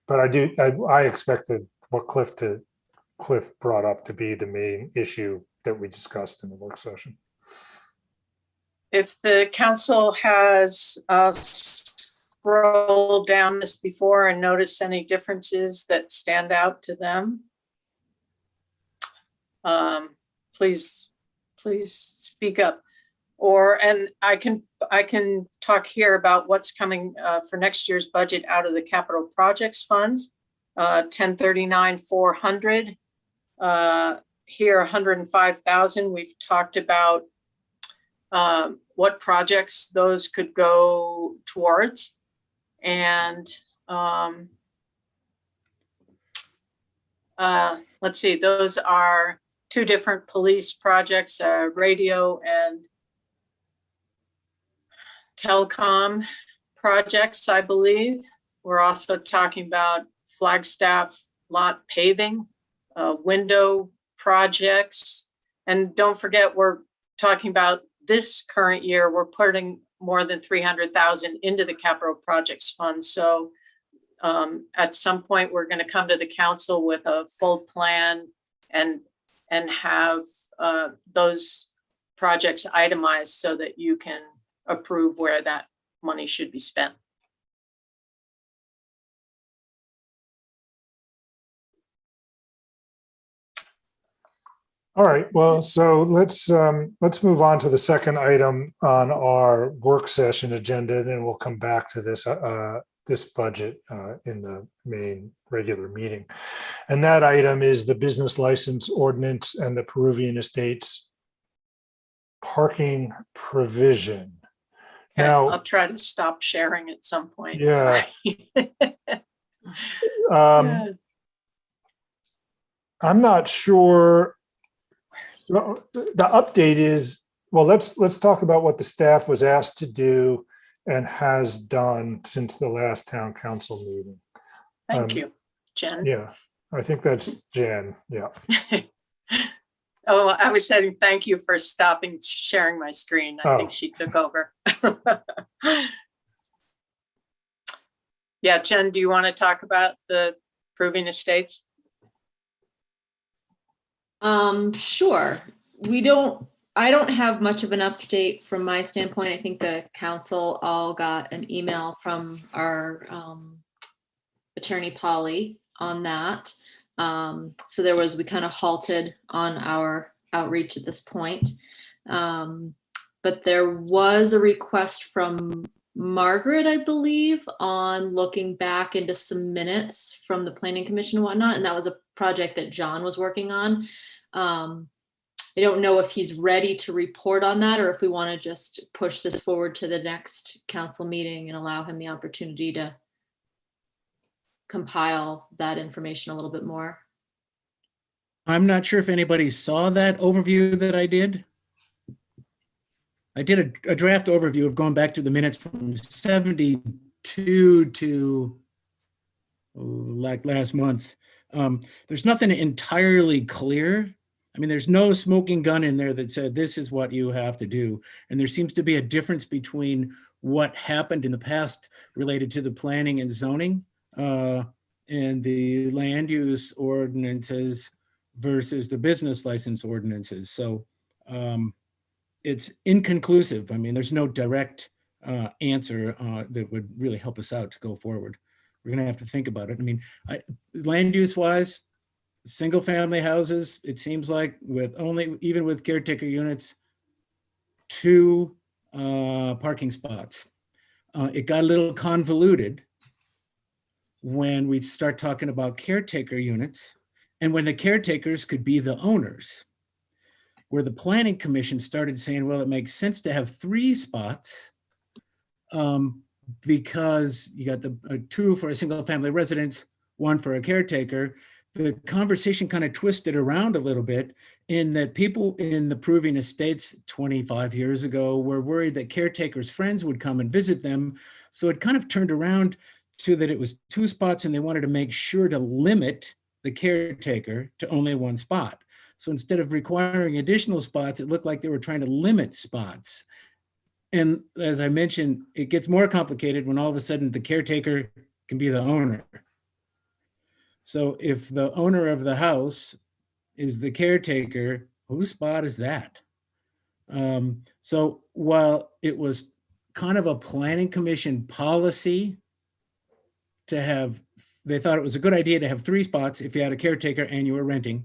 But I expected what Cliff brought up to be the main issue that we discussed in the work session. If the council has scrolled down this before and noticed any differences that stand out to them, please speak up. And I can talk here about what's coming for next year's budget out of the capital projects funds. 1039,400. Here 105,000. We've talked about what projects those could go towards. And let's see, those are two different police projects, radio and telecom projects, I believe. We're also talking about Flagstaff lot paving, window projects. And don't forget, we're talking about this current year, we're putting more than 300,000 into the capital projects fund. So at some point, we're going to come to the council with a full plan and have those projects itemized so that you can approve where that money should be spent. All right, well, so let's move on to the second item on our work session agenda, then we'll come back to this this budget in the main regular meeting. And that item is the business license ordinance and the Peruvian Estates parking provision. Okay, Now, I'll try to stop sharing at some point. Yeah. Sorry. I'm not sure. So the update is, well, let's talk about what the staff was asked to do and has done since the last town council meeting. Thank you, Jen. Yeah, I think that's Jan. Yeah. Oh, I was saying thank you for stopping sharing my screen. I think Oh. she took over. Yeah, Jen, do you want to talk about the Peruvian Estates? Sure. I don't have much of an update from my standpoint. I think the council all got an email from our attorney Polly on that. So we kind of halted on our outreach at this point. But there was a request from Margaret, I believe, on looking back into some minutes from the planning commission and whatnot. And that was a project that John was working on. I don't know if he's ready to report on that or if we want to just push this forward to the next council meeting and allow him the opportunity to compile that information a little bit more. I'm not sure if anybody saw that overview that I did. I did a draft overview of going back to the minutes from 72 to like last month. There's nothing entirely clear. I mean, there's no smoking gun in there that said, this is what you have to do. And there seems to be a difference between what happened in the past related to the planning and zoning and the land use ordinances versus the business license ordinances. So it's inconclusive. I mean, there's no direct answer that would really help us out to go forward. We're gonna have to think about it. I mean, land use wise, single family houses, it seems like even with caretaker units, 2 parking spots. It got a little convoluted when we start talking about caretaker units and when the caretakers could be the owners, where the planning commission started saying, well, it makes sense to have 3 spots because you got the 2 for a single family residence, 1 for a caretaker. The conversation kind of twisted around a little bit in that people in the Peruvian estates 25 years ago were worried that caretakers' friends would come and visit them. So it kind of turned around to that it was 2 spots and they wanted to make sure to limit the caretaker to only 1 spot. So instead of requiring additional spots, it looked like they were trying to limit spots. And as I mentioned, it gets more complicated when all of a sudden the caretaker can be the owner. So if the owner of the house is the caretaker, whose spot is that? So while it was kind of a planning commission policy to have, they thought it was a good idea to have 3 spots if you had a caretaker and you were renting.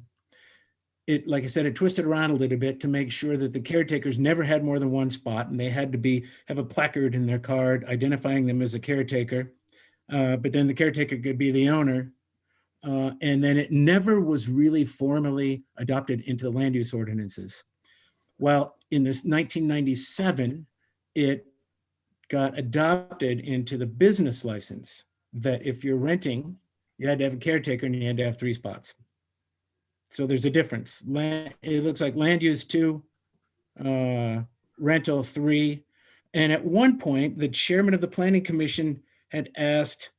It, like I said, it twisted around a little bit to make sure that the caretakers never had more than 1 spot, and they had to have a placard in their card identifying them as a caretaker. But then the caretaker could be the owner. And then it never was really formally adopted into the land use ordinances. Well, in this 1997, it got adopted into the business license that if you're renting, you had to have a caretaker and you had to have 3 spots. So there's a difference. It looks like land use 2, rental 3. And at one point, the chairman of the planning commission had asked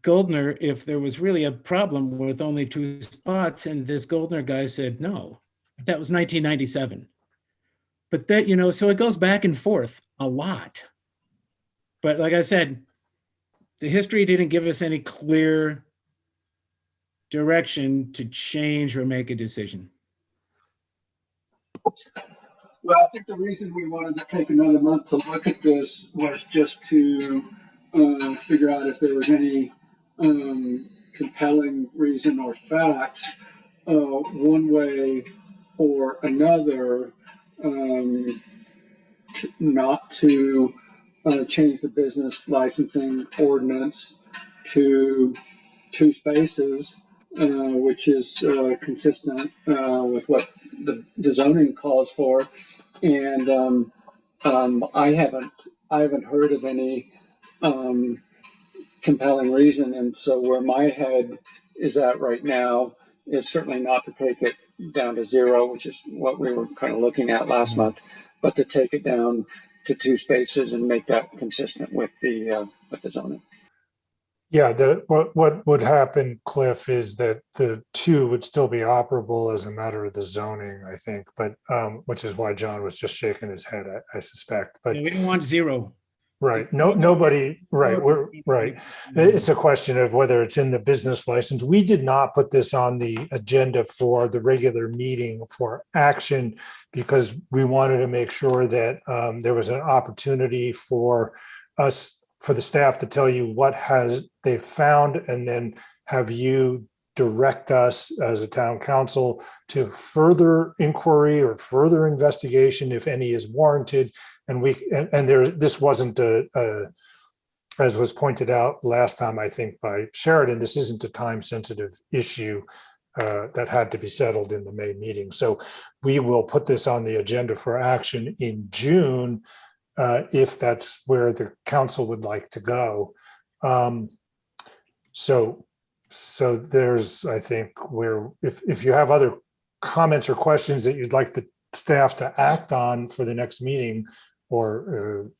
Goldner if there was really a problem with only 2 spots. And this Goldner guy said, no, that was 1997. But that, so it goes back and forth a lot. But like I said, the history didn't give us any clear direction to change or make a decision. Well, I think the reason we wanted to take another month to look at this was just to figure out if there was any compelling reason or facts one way or another not to change the business licensing ordinance to 2 spaces, which is consistent with what the zoning calls for. And I haven't heard of any compelling reason. And so where my head is at right now is certainly not to take it down to 0, which is what we were kind of looking at last month, but to take it down to 2 spaces and make that consistent with the zoning. Yeah, what would happen, Cliff, is that the 2 would still be operable as a matter of the zoning, I think, but which is why John was just shaking his head, I suspect. But Yeah, we don't want 0. right, nobody, right, we're right. It's a question of whether it's in the business license. We did not put this on the agenda for the regular meeting for action because we wanted to make sure that there was an opportunity for us, for the staff to tell you what they found, and then have you direct us as a town council to further inquiry or further investigation if any is warranted. And this wasn't as was pointed out last time, I think by Sheridan, this isn't a time sensitive issue that had to be settled in the May meeting. So we will put this on the agenda for action in June if that's where the council would like to go. So there's, I think, where if you have other comments or questions that you'd like the staff to act on for the next meeting, or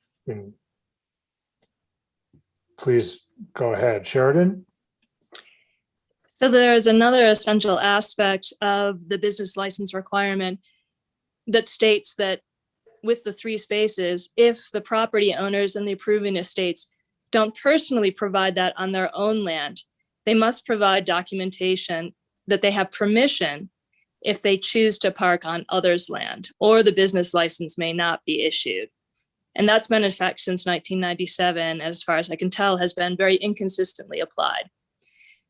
please go ahead. Sheridan? So there is another essential aspect of the business license requirement that states that with the 3 spaces, if the property owners and the approving estates don't personally provide that on their own land, they must provide documentation that they have permission if they choose to park on others' land, or the business license may not be issued. And that's been in effect since 1997, as far as I can tell, has been very inconsistently applied.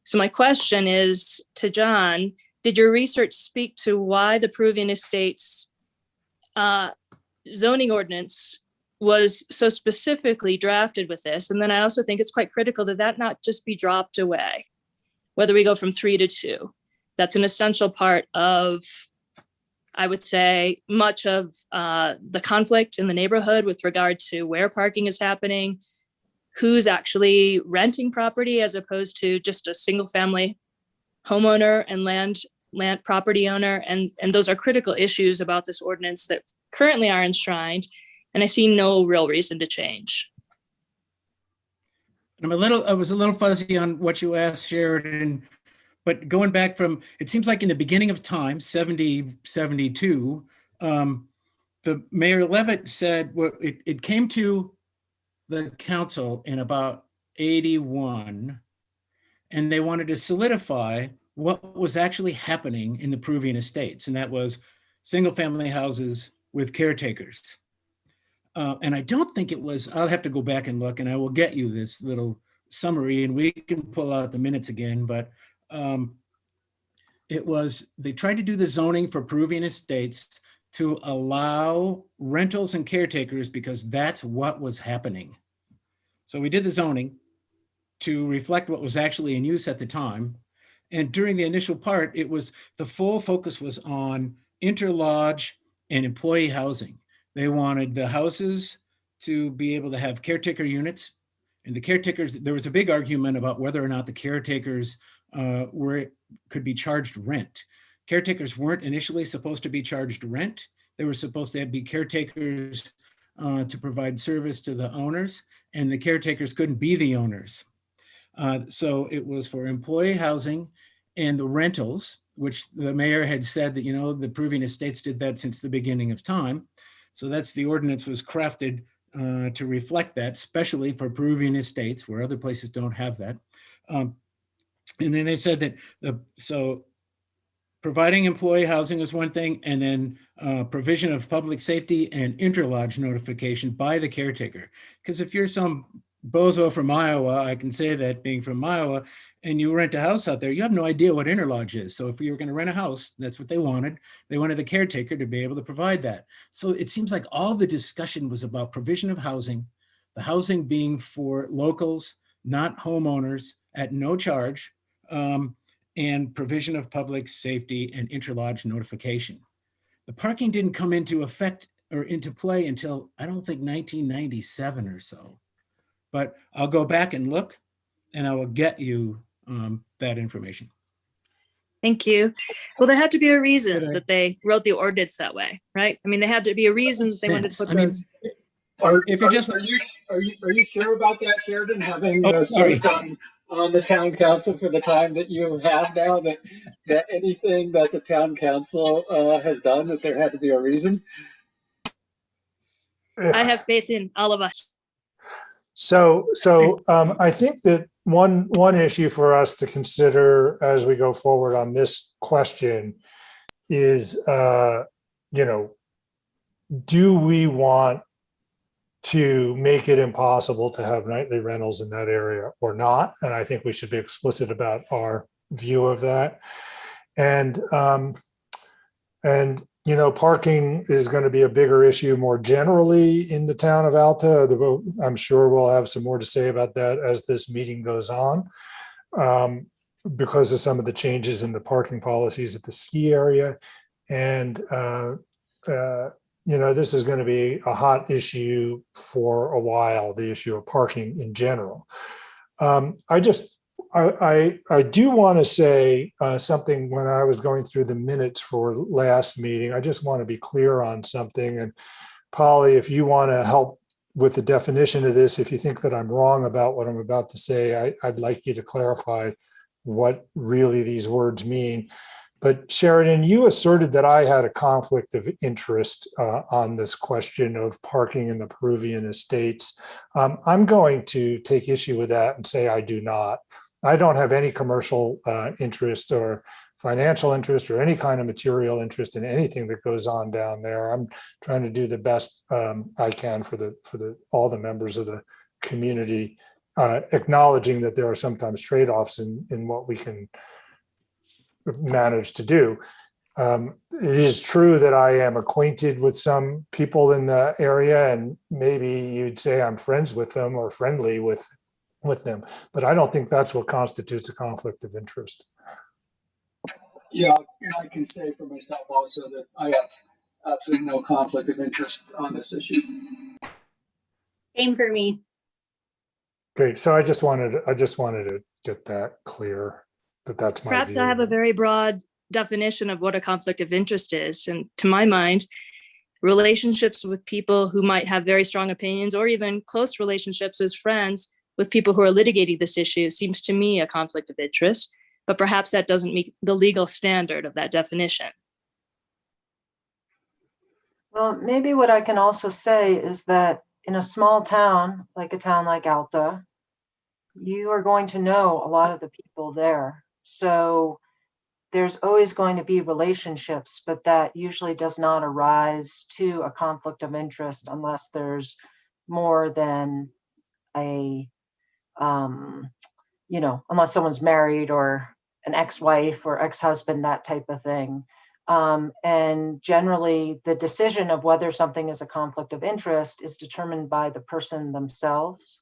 So my question is to John, did your research speak to why the Peruvian estates zoning ordinance was so specifically drafted with this. And then I also think it's quite critical that that not just be dropped away, whether we go from 3 to 2. That's an essential part of, I would say, much of the conflict in the neighborhood with regard to where parking is happening, who's actually renting property as opposed to just a single family homeowner and land property owner. And those are critical issues about this ordinance that currently are enshrined. And I see no real reason to change. I was a little fuzzy on what you asked, Sheridan, but going back from, it seems like in the beginning of time, 72, the Mayor Levitt said, well, it came to the council in about 81, and they wanted to solidify what was actually happening in the Peruvian estates, and that was single-family houses with caretakers. And I don't think it was, I'll have to go back and look, and I will get you this little summary, and we can pull out the minutes again, but it was, they tried to do the zoning for Peruvian estates to allow rentals and caretakers because that's what was happening. So we did the zoning to reflect what was actually in use at the time. And during the initial part, it was, the full focus was on interlodge and employee housing. They wanted the houses to be able to have caretaker units, and the caretakers, there was a big argument about whether or not the caretakers could be charged rent. Caretakers weren't initially supposed to be charged rent. They were supposed to be caretakers to provide service to the owners, and the caretakers couldn't be the owners. So it was for employee housing and the rentals, which the mayor had said that, the Peruvian estates did that since the beginning of time. So that's, the ordinance was crafted to reflect that, especially for Peruvian estates where other places don't have that. And then they said that so providing employee housing is one thing, and then provision of public safety and interlodge notification by the caretaker. Because if you're some bozo from Iowa, I can say that being from Iowa, and you rent a house out there, you have no idea what interlodge is. So if you were going to rent a house, that's what they wanted. They wanted the caretaker to be able to provide that. So it seems like all the discussion was about provision of housing, the housing being for locals, not homeowners, at no charge, and provision of public safety and interlodge notification. The parking didn't come into effect or into play until, I don't think, 1997 or so. But I'll go back and look, and I will get you that information. Thank you. Well, there had to be a reason Good eye. that they wrote the ordinance that way, right? I mean, there had to be a reason that they wanted to Sense. put I mean, those. if you're just- Are you sure about that, Sheridan, having Oh, sorry. served on the town council for the time that you have now, that anything that the town council has done, that there had to be a reason? I have faith in all of us. So I think that one issue for us to consider as we go forward on this question is, do we want to make it impossible to have nightly rentals in that area or not? And I think we should be explicit about our view of that. And parking is going to be a bigger issue more generally in the town of Alta. I'm sure we'll have some more to say about that as this meeting goes on, because of some of the changes in the parking policies at the ski area. And, this is going to be a hot issue for a while, the issue of parking in general. I do want to say something when I was going through the minutes for last meeting. I just want to be clear on something. And Polly, if you want to help with the definition of this, if you think that I'm wrong about what I'm about to say, I'd like you to clarify what really these words mean. But Sheridan, you asserted that I had a conflict of interest on this question of parking in the Peruvian estates. I'm going to take issue with that and say I do not. I don't have any commercial interest or financial interest or any kind of material interest in anything that goes on down there. I'm trying to do the best I can for all the members of the community, acknowledging that there are sometimes trade-offs in what we can manage to do. It is true that I am acquainted with some people in the area, and maybe you'd say I'm friends with them or friendly with them, but I don't think that's what constitutes a conflict of interest. Yeah, and I can say for myself also that I have absolutely no conflict of interest on this issue. Same for me. Great. So I just wanted to get that clear, that that's my Perhaps view. I have a very broad definition of what a conflict of interest is. And to my mind, relationships with people who might have very strong opinions, or even close relationships as friends with people who are litigating this issue, seems to me a conflict of interest. But perhaps that doesn't meet the legal standard of that definition. Well, maybe what I can also say is that in a small town, like a town like Alta, you are going to know a lot of the people there. So there's always going to be relationships, but that usually does not arise to a conflict of interest unless there's more than a, unless someone's married or an ex-wife or ex-husband, that type of thing. And generally, the decision of whether something is a conflict of interest is determined by the person themselves,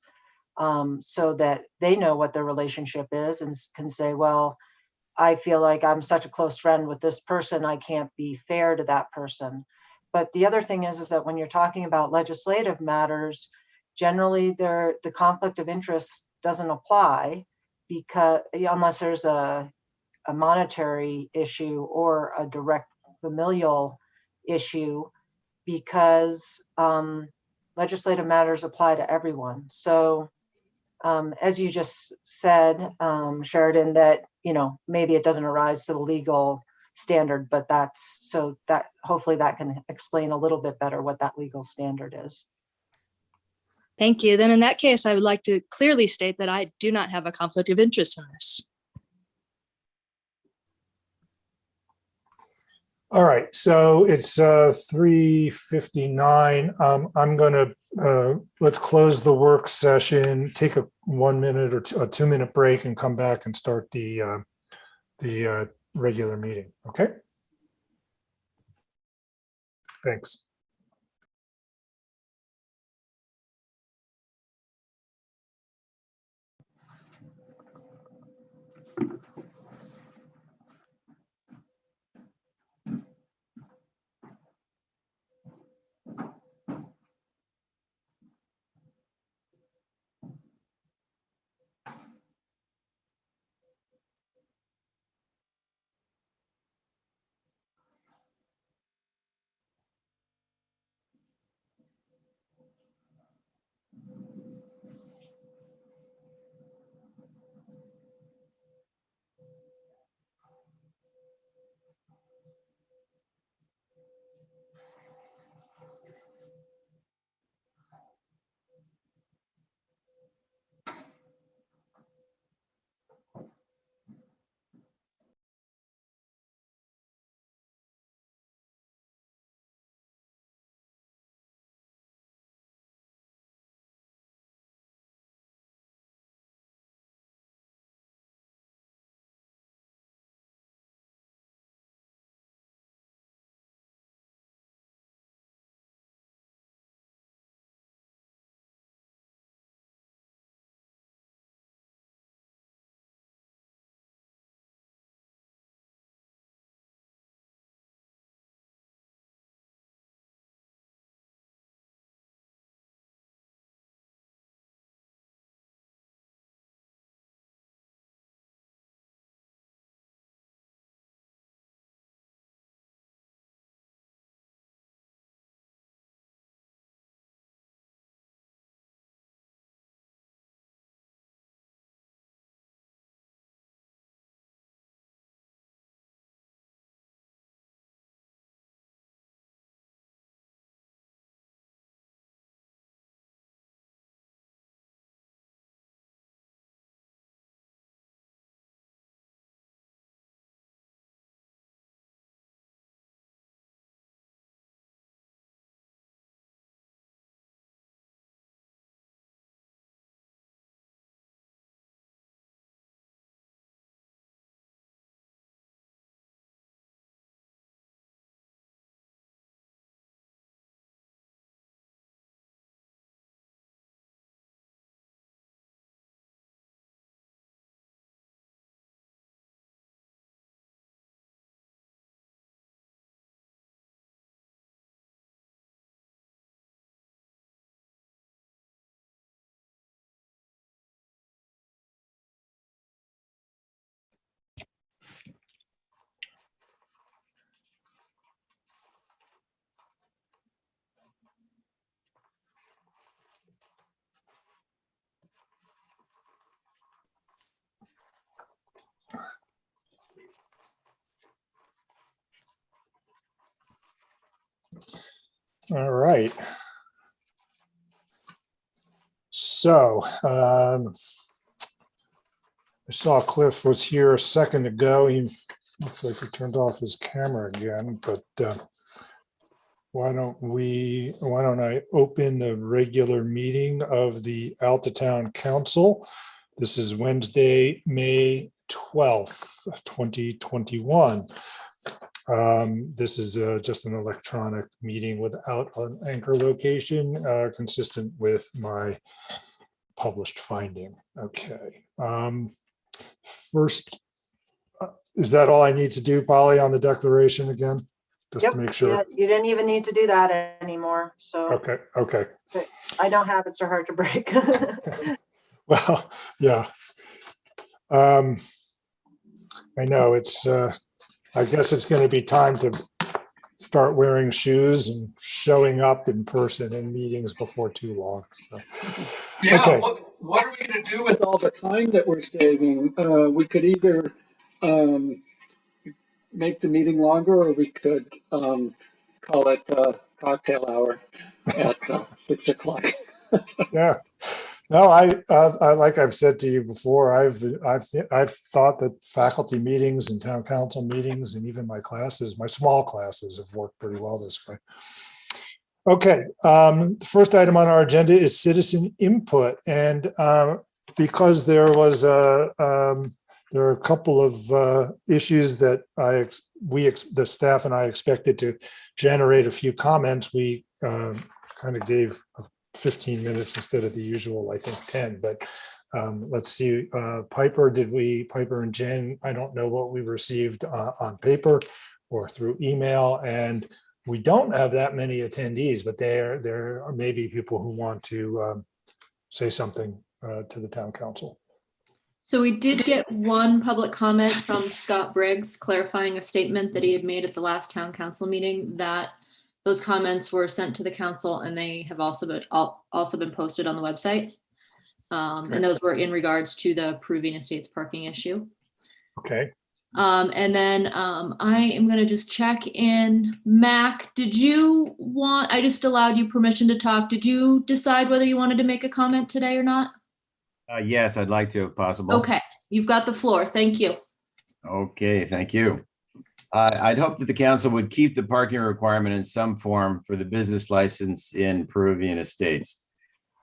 so that they know what their relationship is and can say, well, I feel like I'm such a close friend with this person, I can't be fair to that person. But the other thing is that when you're talking about legislative matters, generally the conflict of interest doesn't apply, because unless there's a monetary issue or a direct familial issue, because legislative matters apply to everyone. So as you just said, Sheridan, that, maybe it doesn't arise to the legal standard, but hopefully that can explain a little bit better what that legal standard is. Thank you. Then in that case, I would like to clearly state that I do not have a conflict of interest in this. All right, so it's 3:59. I'm gonna let's close the work session, take a 1 minute or a 2-minute break, and come back and start the regular meeting. Okay. Thanks. All right. So I saw Cliff was here a second ago. He looks like he turned off his camera again, but why don't I open the regular meeting of the Alta Town Council? This is Wednesday, May 12th, 2021. This is just an electronic meeting without an anchor location, consistent with my published finding. Okay. First, is that all I need to do, Polly, on the declaration again? Just Yep, to make sure. yeah, you didn't even need to do that anymore. So Okay. I know habits are hard to break. Well, yeah. I know it's, I guess it's going to be time to start wearing shoes and showing up in person in meetings before too long. So. Yeah, Okay. what are we going to do with all the time that we're saving? We could either make the meeting longer, or we could call it cocktail hour at 6 o'clock. Yeah. No, I like I've said to you before, I've thought that faculty meetings and town council meetings and even my classes, my small classes, have worked pretty well this way. Okay, the first item on our agenda is citizen input, and because there was there are a couple of issues that the staff and I expected to generate a few comments. We kind of gave 15 minutes instead of the usual, I think, 10, but let's see, Piper and Jen, I don't know what we received on paper or through email, and we don't have that many attendees, but there are maybe people who want to say something to the town council. So we did get one public comment from Scott Briggs clarifying a statement that he had made at the last town council meeting, that those comments were sent to the council and they have also been posted on the website. And those were in regards to the Peruvian Estates parking issue. Okay. And then I am going to just check in. Mac, I just allowed you permission to talk. Did you decide whether you wanted to make a comment today or not? Yes, I'd like to, if possible. Okay, you've got the floor. Thank you. Okay, thank you. I'd hope that the council would keep the parking requirement in some form for the business license in Peruvian Estates.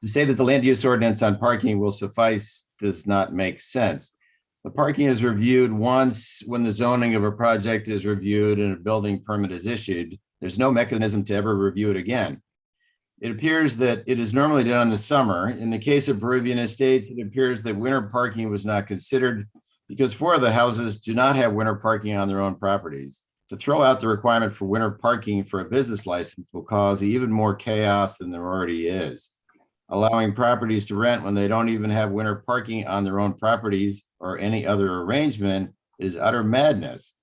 To say that the land use ordinance on parking will suffice does not make sense. The parking is reviewed once when the zoning of a project is reviewed and a building permit is issued. There's no mechanism to ever review it again. It appears that it is normally done in the summer. In the case of Peruvian Estates, it appears that winter parking was not considered because 4 of the houses do not have winter parking on their own properties. To throw out the requirement for winter parking for a business license will cause even more chaos than there already is. Allowing properties to rent when they don't even have winter parking on their own properties or any other arrangement is utter madness.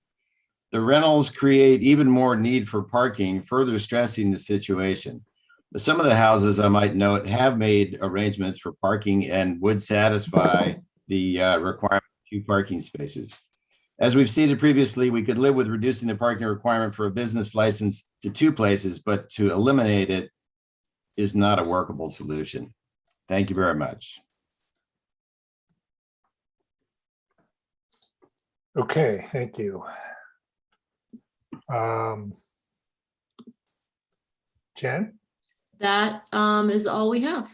The rentals create even more need for parking, further stressing the situation. Some of the houses, I might note, have made arrangements for parking and would satisfy the requirement of 2 parking spaces. As we've stated previously, we could live with reducing the parking requirement for a business license to 2 places, but to eliminate it is not a workable solution. Thank you very much. Okay, thank you. Jen? That is all we have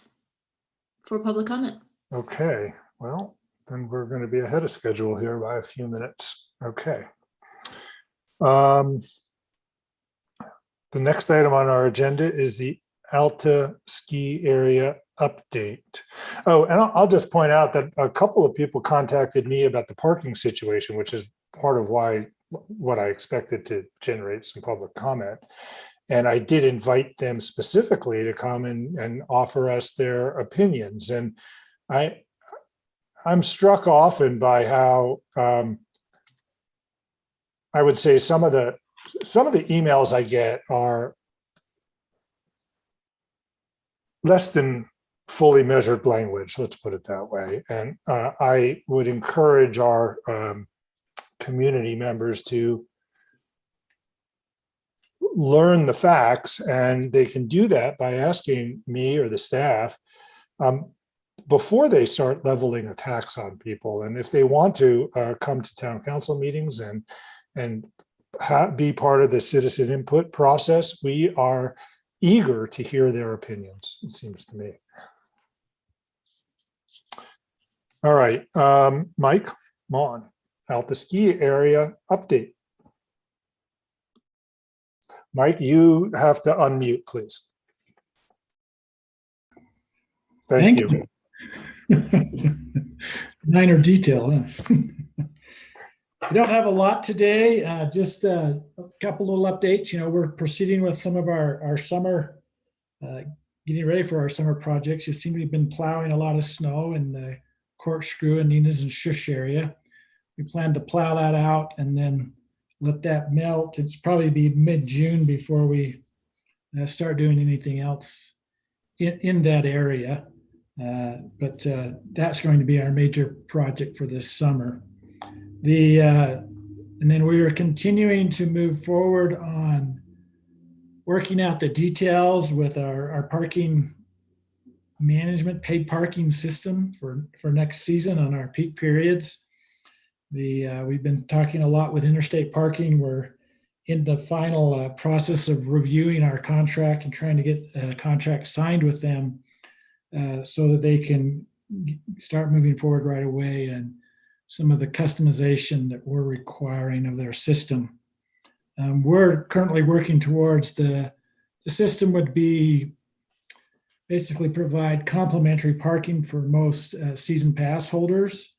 for public comment. Okay, well, then we're going to be ahead of schedule here by a few minutes. Okay. The next item on our agenda is the Alta ski area update. Oh, and I'll just point out that a couple of people contacted me about the parking situation, which is part of what I expected to generate some public comment. And I did invite them specifically to come and offer us their opinions. And I'm struck often by how I would say some of the emails I get are less than fully measured language, let's put it that way. And I would encourage our community members to learn the facts, and they can do that by asking me or the staff before they start leveling a tax on people. And if they want to come to town council meetings and be part of the citizen input process, we are eager to hear their opinions, it seems to me. All right, Mike Mon, Alta Ski Area update. Mike, you have to unmute, please. Thank you. Minor detail. Huh? I don't have a lot today, just a couple little updates. You know, we're proceeding with some of our summer, getting ready for our summer projects. You seem to have been plowing a lot of snow in the Corkscrew and Nina's and Shush area. We plan to plow that out and then let that melt. It's probably be mid-June before we start doing anything else in that area. But that's going to be our major project for this summer. And then we are continuing to move forward on working out the details with our parking management, paid parking system for next season on our peak periods. We've been talking a lot with Interstate Parking. We're in the final process of reviewing our contract and trying to get a contract signed with them so that they can start moving forward right away and some of the customization that we're requiring of their system. We're currently working towards the system would be basically provide complimentary parking for most season pass holders,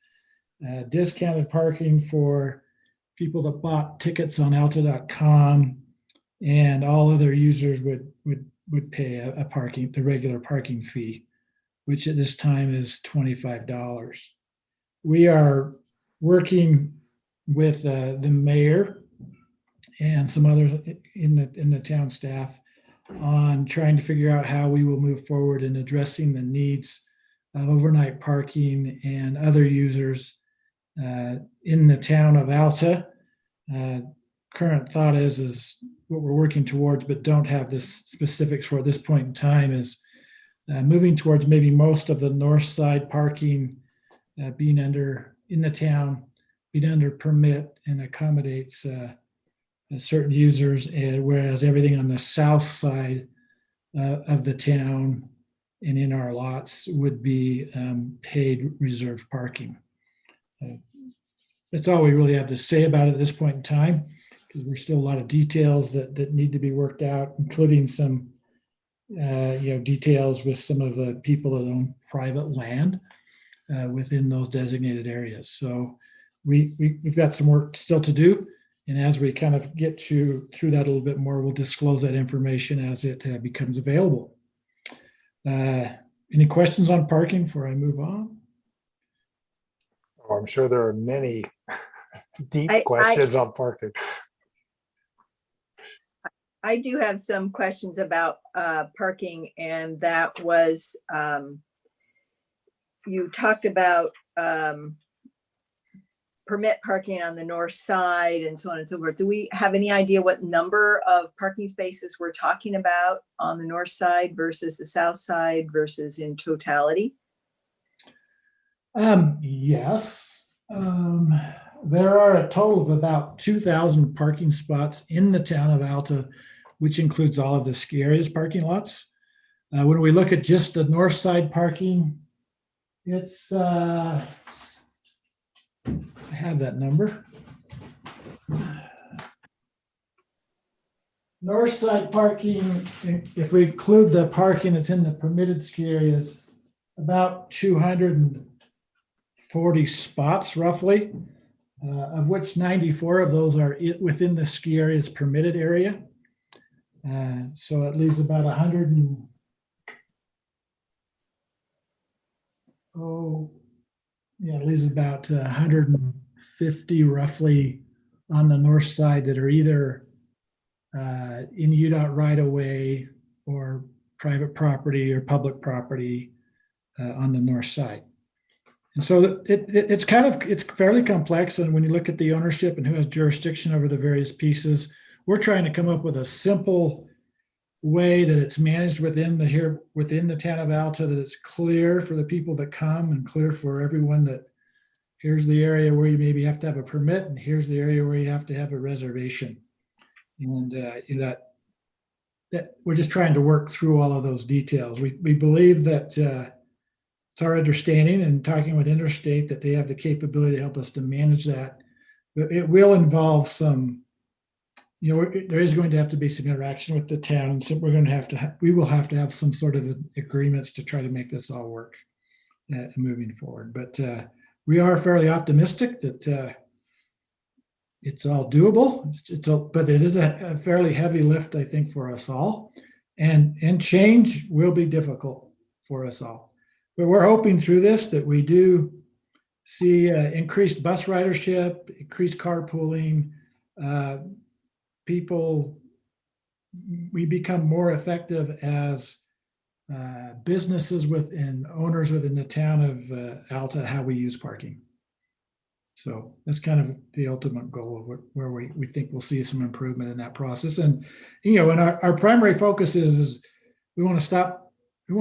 discounted parking for people that bought tickets on alta.com, and all other users would pay the regular parking fee, which at this time is $25. We are working with the mayor and some others in the town staff on trying to figure out how we will move forward in addressing the needs of overnight parking and other users in the town of Alta. Current thought is what we're working towards, but don't have the specifics for at this point in time, is moving towards maybe most of the north side parking being in the town, being under permit and accommodates certain users, whereas everything on the south side of the town and in our lots would be paid reserved parking. That's all we really have to say about it at this point in time, because there's still a lot of details that need to be worked out, including some details with some of the people that own private land within those designated areas. So we've got some work still to do. And as we kind of get through that a little bit more, we'll disclose that information as it becomes available. Any questions on parking before I move on? Oh, I'm sure there are many deep questions on parking. I do have some questions about parking, and that was, you talked about permit parking on the north side and so on and so forth. Do we have any idea what number of parking spaces we're talking about on the north side versus the south side versus in totality? Yes. There are a total of about 2,000 parking spots in the town of Alta, which includes all of the ski areas parking lots. When we look at just the north side parking, it's, I have that number. North side parking, if we include the parking that's in the permitted ski areas, about 240 spots roughly, of which 94 of those are within the ski area's permitted area. So it leaves about 100 and, it leaves about 150 roughly on the north side that are either in UDOT right of way or private property or public property on the north side. And so it's fairly complex. And when you look at the ownership and who has jurisdiction over the various pieces, we're trying to come up with a simple way that it's managed within the town of Alta, that it's clear for the people that come and clear for everyone that here's the area where you maybe have to have a permit and here's the area where you have to have a reservation. And that we're just trying to work through all of those details. We believe that it's our understanding and talking with Interstate that they have the capability to help us to manage that. But it will involve some, there is going to have to be some interaction with the town. And so we're going to we will have to have some sort of agreements to try to make this all work moving forward. But we are fairly optimistic that it's all doable. But it is a fairly heavy lift, I think, for us all. And change will be difficult for us all. But we're hoping through this that we do see increased bus ridership, increased carpooling, we become more effective as businesses and owners within the town of Alta, how we use parking. So that's kind of the ultimate goal of where we think we'll see some improvement in that process. And, and our primary focus is we want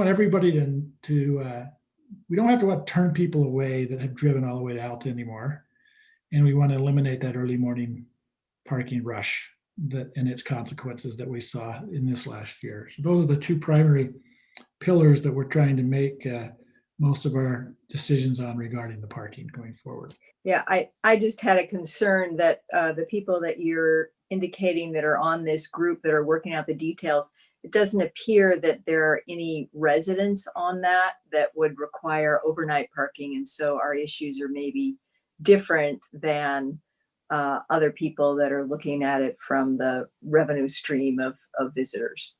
everybody to we don't have to turn people away that have driven all the way to Alta anymore. And we want to eliminate that early morning parking rush and its consequences that we saw in this last year. So those are the two primary pillars that we're trying to make most of our decisions on regarding the parking going forward. Yeah, I just had a concern that the people that you're indicating that are on this group that are working out the details, it doesn't appear that there are any residents on that would require overnight parking. And so our issues are maybe different than other people that are looking at it from the revenue stream of visitors.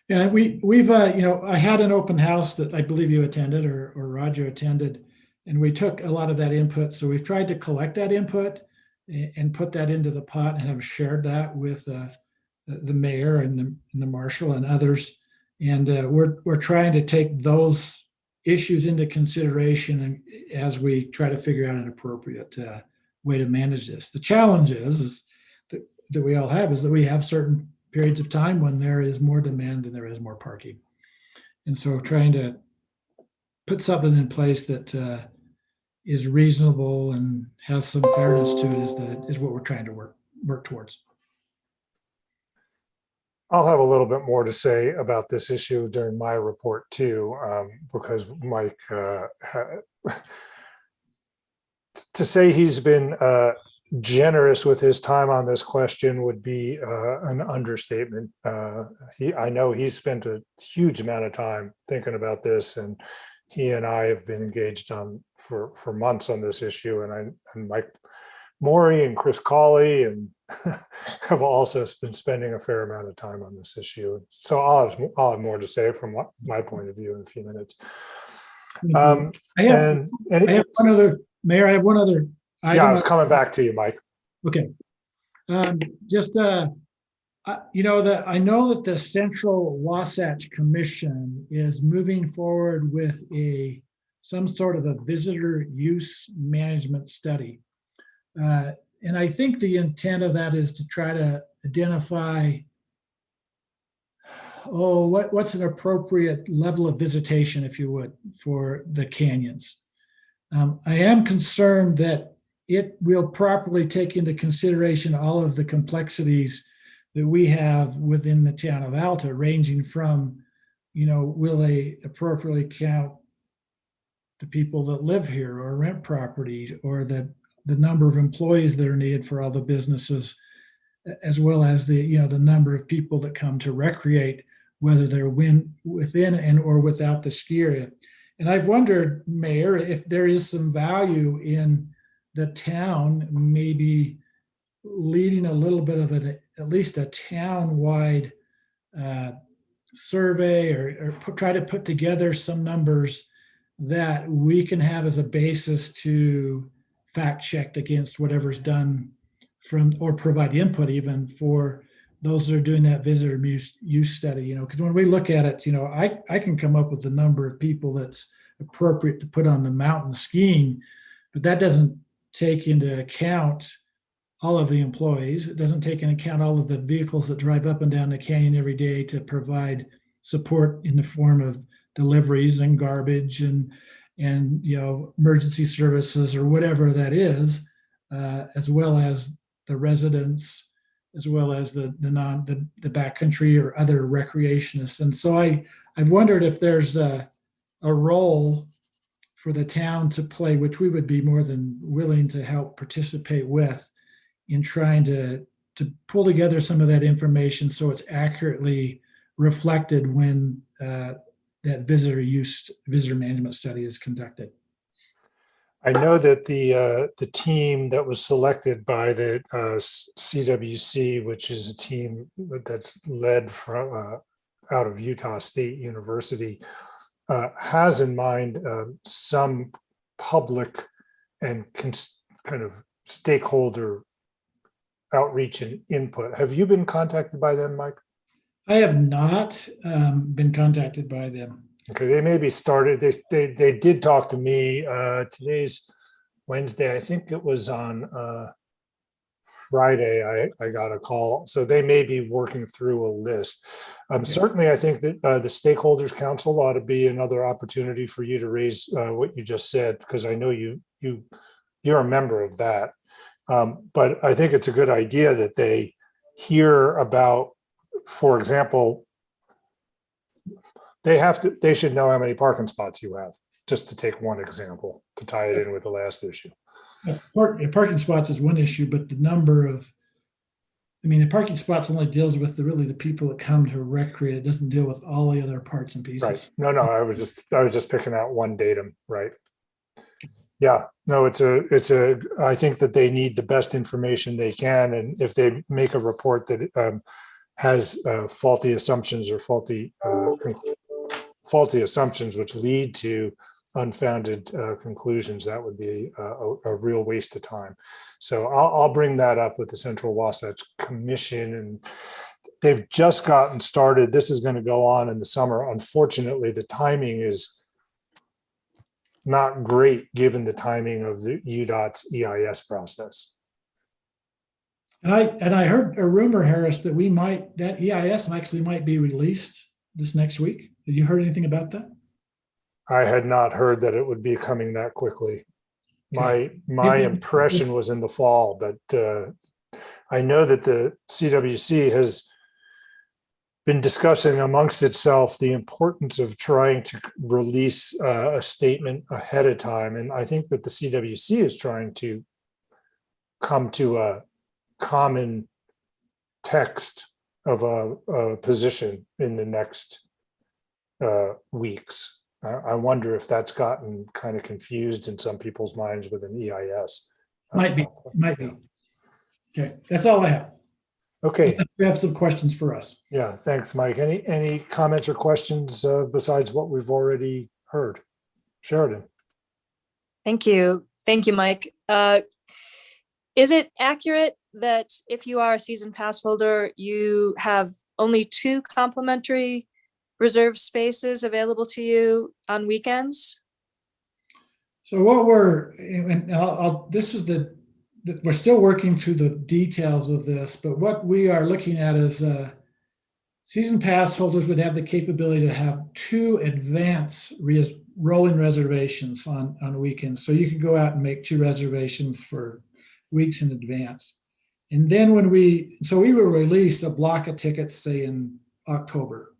Yeah, we've I had an open house that I believe you attended or Roger attended, and we took a lot of that input. So we've tried to collect that input and put that into the pot and have shared that with the mayor and the marshal and others. And we're trying to take those issues into consideration as we try to figure out an appropriate way to manage this. The challenge is that we all have is that we have certain periods of time when there is more demand than there is more parking. And so trying to put something in place that is reasonable and has some fairness to it is what we're trying to work towards. I'll have a little bit more to say about this issue during my report too, because Mike, to say he's been generous with his time on this question would be an understatement. I know he's spent a huge amount of time thinking about this, and he and I have been engaged for months on this issue, and Mike Morey and Chris Cawley and have also been spending a fair amount of time on this issue. So I'll have more to say from my point of view in a few minutes. I have one other, Mayor, I have one other item. Yeah, I was coming back to you, Mike. Okay. I know that the Central Wasatch Commission is moving forward with some sort of a visitor use management study. And I think the intent of that is to try to identify, what's an appropriate level of visitation, if you would, for the canyons. I am concerned that it will properly take into consideration all of the complexities that we have within the town of Alta, ranging from, will they appropriately count the people that live here or rent properties, or the number of employees that are needed for all the businesses, as well as the number of people that come to recreate, whether they're within and or without the ski area. And I've wondered, Mayor, if there is some value in the town maybe leading a little bit of at least a town-wide survey or try to put together some numbers that we can have as a basis to fact checked against whatever's done or provide input even for those that are doing that visitor use study, because when we look at it, I can come up with the number of people that's appropriate to put on the mountain skiing, but that doesn't take into account all of the employees. It doesn't take into account all of the vehicles that drive up and down the canyon every day to provide support in the form of deliveries and garbage and emergency services or whatever that is, as well as the residents, as well as the backcountry or other recreationists. And so I've wondered if there's a role for the town to play, which we would be more than willing to help participate with, in trying to pull together some of that information so it's accurately reflected when that visitor management study is conducted. I know that the team that was selected by the CWC, which is a team that's led from out of Utah State University, has in mind some public and kind of stakeholder outreach and input. Have you been contacted by them, Mike? I have not been contacted by them. Okay, they maybe started, they did talk to me. Today's Wednesday. I think it was on Friday, I got a call. So they may be working through a list. Certainly, I think that the Stakeholders Council ought to be another opportunity for you to raise what you just said, because I know you're a member of that. But I think it's a good idea that they hear about, for example, they should know how many parking spots you have, just to take one example, to tie it in with the last issue. Parking spots is one issue, but the number of, the parking spots only deals with the people that come to recreate. It doesn't deal with all the other parts and pieces. Right. No, I was just picking out one datum, right? Yeah, no, I think that they need the best information they can. And if they make a report that has faulty assumptions or faulty assumptions which lead to unfounded conclusions, that would be a real waste of time. So I'll bring that up with the Central Wasatch Commission, and they've just gotten started. This is going to go on in the summer. Unfortunately, the timing is not great given the timing of the UDOT's EIS process. And I heard a rumor, Harris, that that EIS actually might be released this next week. Have you heard anything about that? I had not heard that it would be coming that quickly. My impression was in the fall, but I know that the CWC has been discussing amongst itself the importance of trying to release a statement ahead of time. And I think that the CWC is trying to come to a common text of a position in the next weeks. I wonder if that's gotten kind of confused in some people's minds with an EIS. Might be. Okay, that's all I have. Okay. You have some questions for us. Yeah, thanks, Mike. Any comments or questions besides what we've already heard? Sheridan. Thank you, Mike. Is it accurate that if you are a season pass holder, you have only 2 complimentary reserved spaces available to you on weekends? So what we're still working through the details of this, but what we are looking at is season pass holders would have the capability to have 2 advance rolling reservations on weekends. So you could go out and make 2 reservations for weeks in advance. And then we will release a block of tickets, say in October,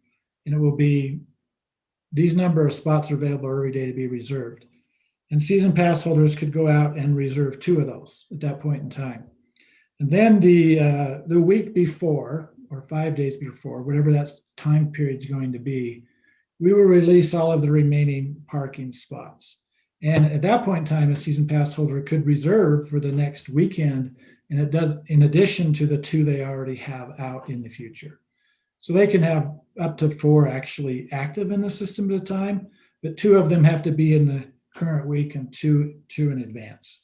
and it will be these number of spots are available every day to be reserved. And season pass holders could go out and reserve 2 of those at that point in time. And then the week before, or 5 days before, whatever that time period is going to be, we will release all of the remaining parking spots. And at that point in time, a season pass holder could reserve for the next weekend, and it does in addition to the 2 they already have out in the future. So they can have up to 4 actually active in the system at a time, but 2 of them have to be in the current week and 2 in advance.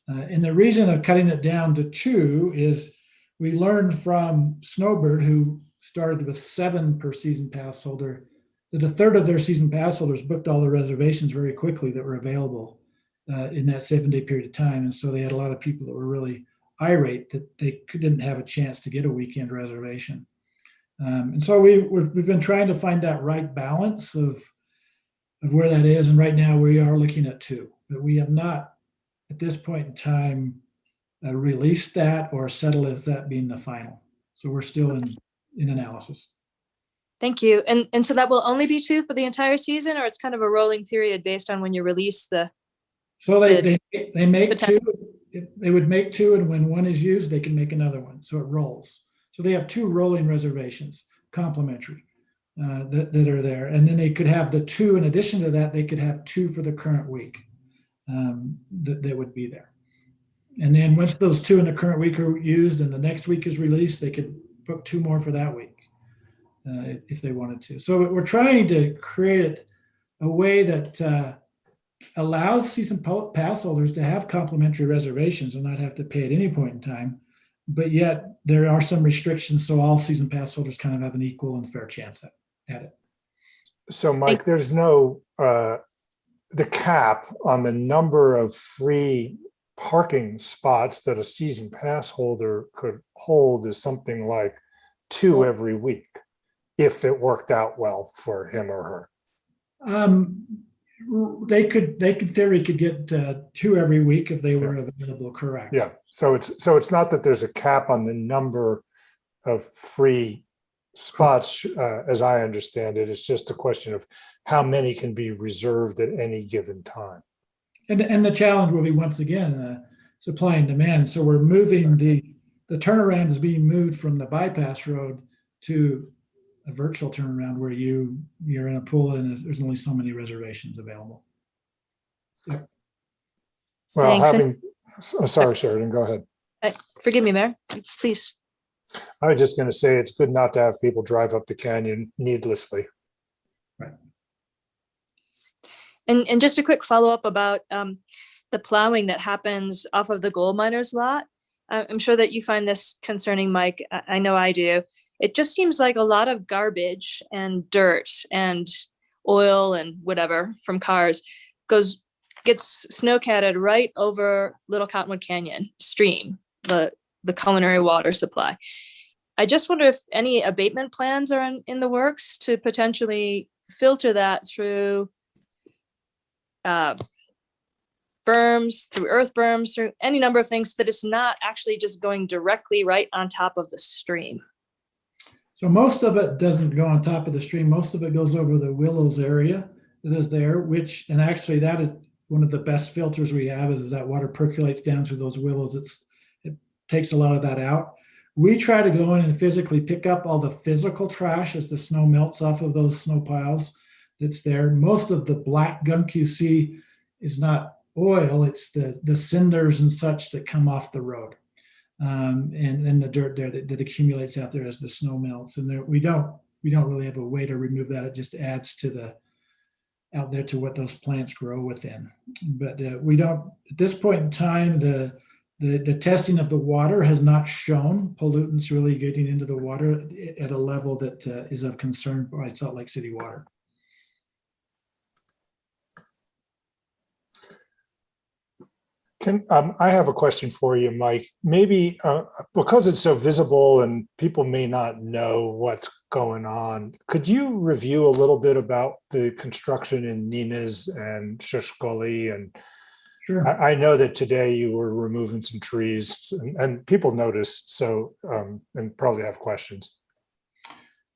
And the reason of cutting it down to 2 is we learned from Snowbird, who started with 7 per season pass holder, that a third of their season pass holders booked all the reservations very quickly that were available in that 7-day period of time. And so they had a lot of people that were really irate that they didn't have a chance to get a weekend reservation. And so we've been trying to find that right balance of where that is. And right now we are looking at 2, but we have not at this point in time released that or settled as that being the final. So we're still in analysis. Thank you. And so that will only be 2 for the entire season, or it's kind of a rolling period based on when you release the. So they make the 2. If they would make 2, and when 1 is used, they can make another one. So it rolls. So they have 2 rolling reservations, complimentary, that are there. And then they could have the 2 in addition to that. They could have 2 for the current week that would be there. And then once those 2 in the current week are used and the next week is released, they could book 2 more for that week if they wanted to. So we're trying to create a way that allows season pass holders to have complimentary reservations and not have to pay at any point in time. But yet there are some restrictions, so all season pass holders kind of have an equal and fair chance at it. So Mike, there's no, the cap on the number of free parking spots that a season pass holder could hold is something like 2 every week, if it worked out well for him or her. They could in theory could get 2 every week if they were available, correct? Yeah, so it's not that there's a cap on the number of free spots, as I understand it. It's just a question of how many can be reserved at any given time. And the challenge will be, once again, supply and demand. So we're moving the turnaround is being moved from the bypass road to a virtual turnaround where you're in a pool and there's only so many reservations available. Well, Thanks. Sorry, Sheridan, go ahead. Forgive me, Mayor, please. I was just going to say it's good not to have people drive up the canyon needlessly. Right. And just a quick follow-up about the plowing that happens off of the gold miners lot. I'm sure that you find this concerning, Mike. I know I do. It just seems like a lot of garbage and dirt and oil and whatever from cars gets snowcatted right over Little Cottonwood Canyon stream, the culinary water supply. I just wonder if any abatement plans are in the works to potentially filter that through berms, through earth berms, through any number of things, that it's not actually just going directly right on top of the stream. So most of it doesn't go on top of the stream. Most of it goes over the Willows area that is there, and actually that is one of the best filters we have, is that water percolates down through those willows. It takes a lot of that out. We try to go in and physically pick up all the physical trash as the snow melts off of those snow piles that's there. Most of the black gunk you see is not oil, it's the cinders and such that come off the road. And the dirt there that accumulates out there as the snow melts. And we don't really have a way to remove that. It just adds to out there to what those plants grow within. But we don't, at this point in time, the testing of the water has not shown pollutants really getting into the water at a level that is of concern by Salt Lake City Water. I have a question for you, Mike. Maybe because it's so visible and people may not know what's going on, could you review a little bit about the construction in Nina's and Shush Gully? And Sure. I know that today you were removing some trees and people noticed, so and probably have questions.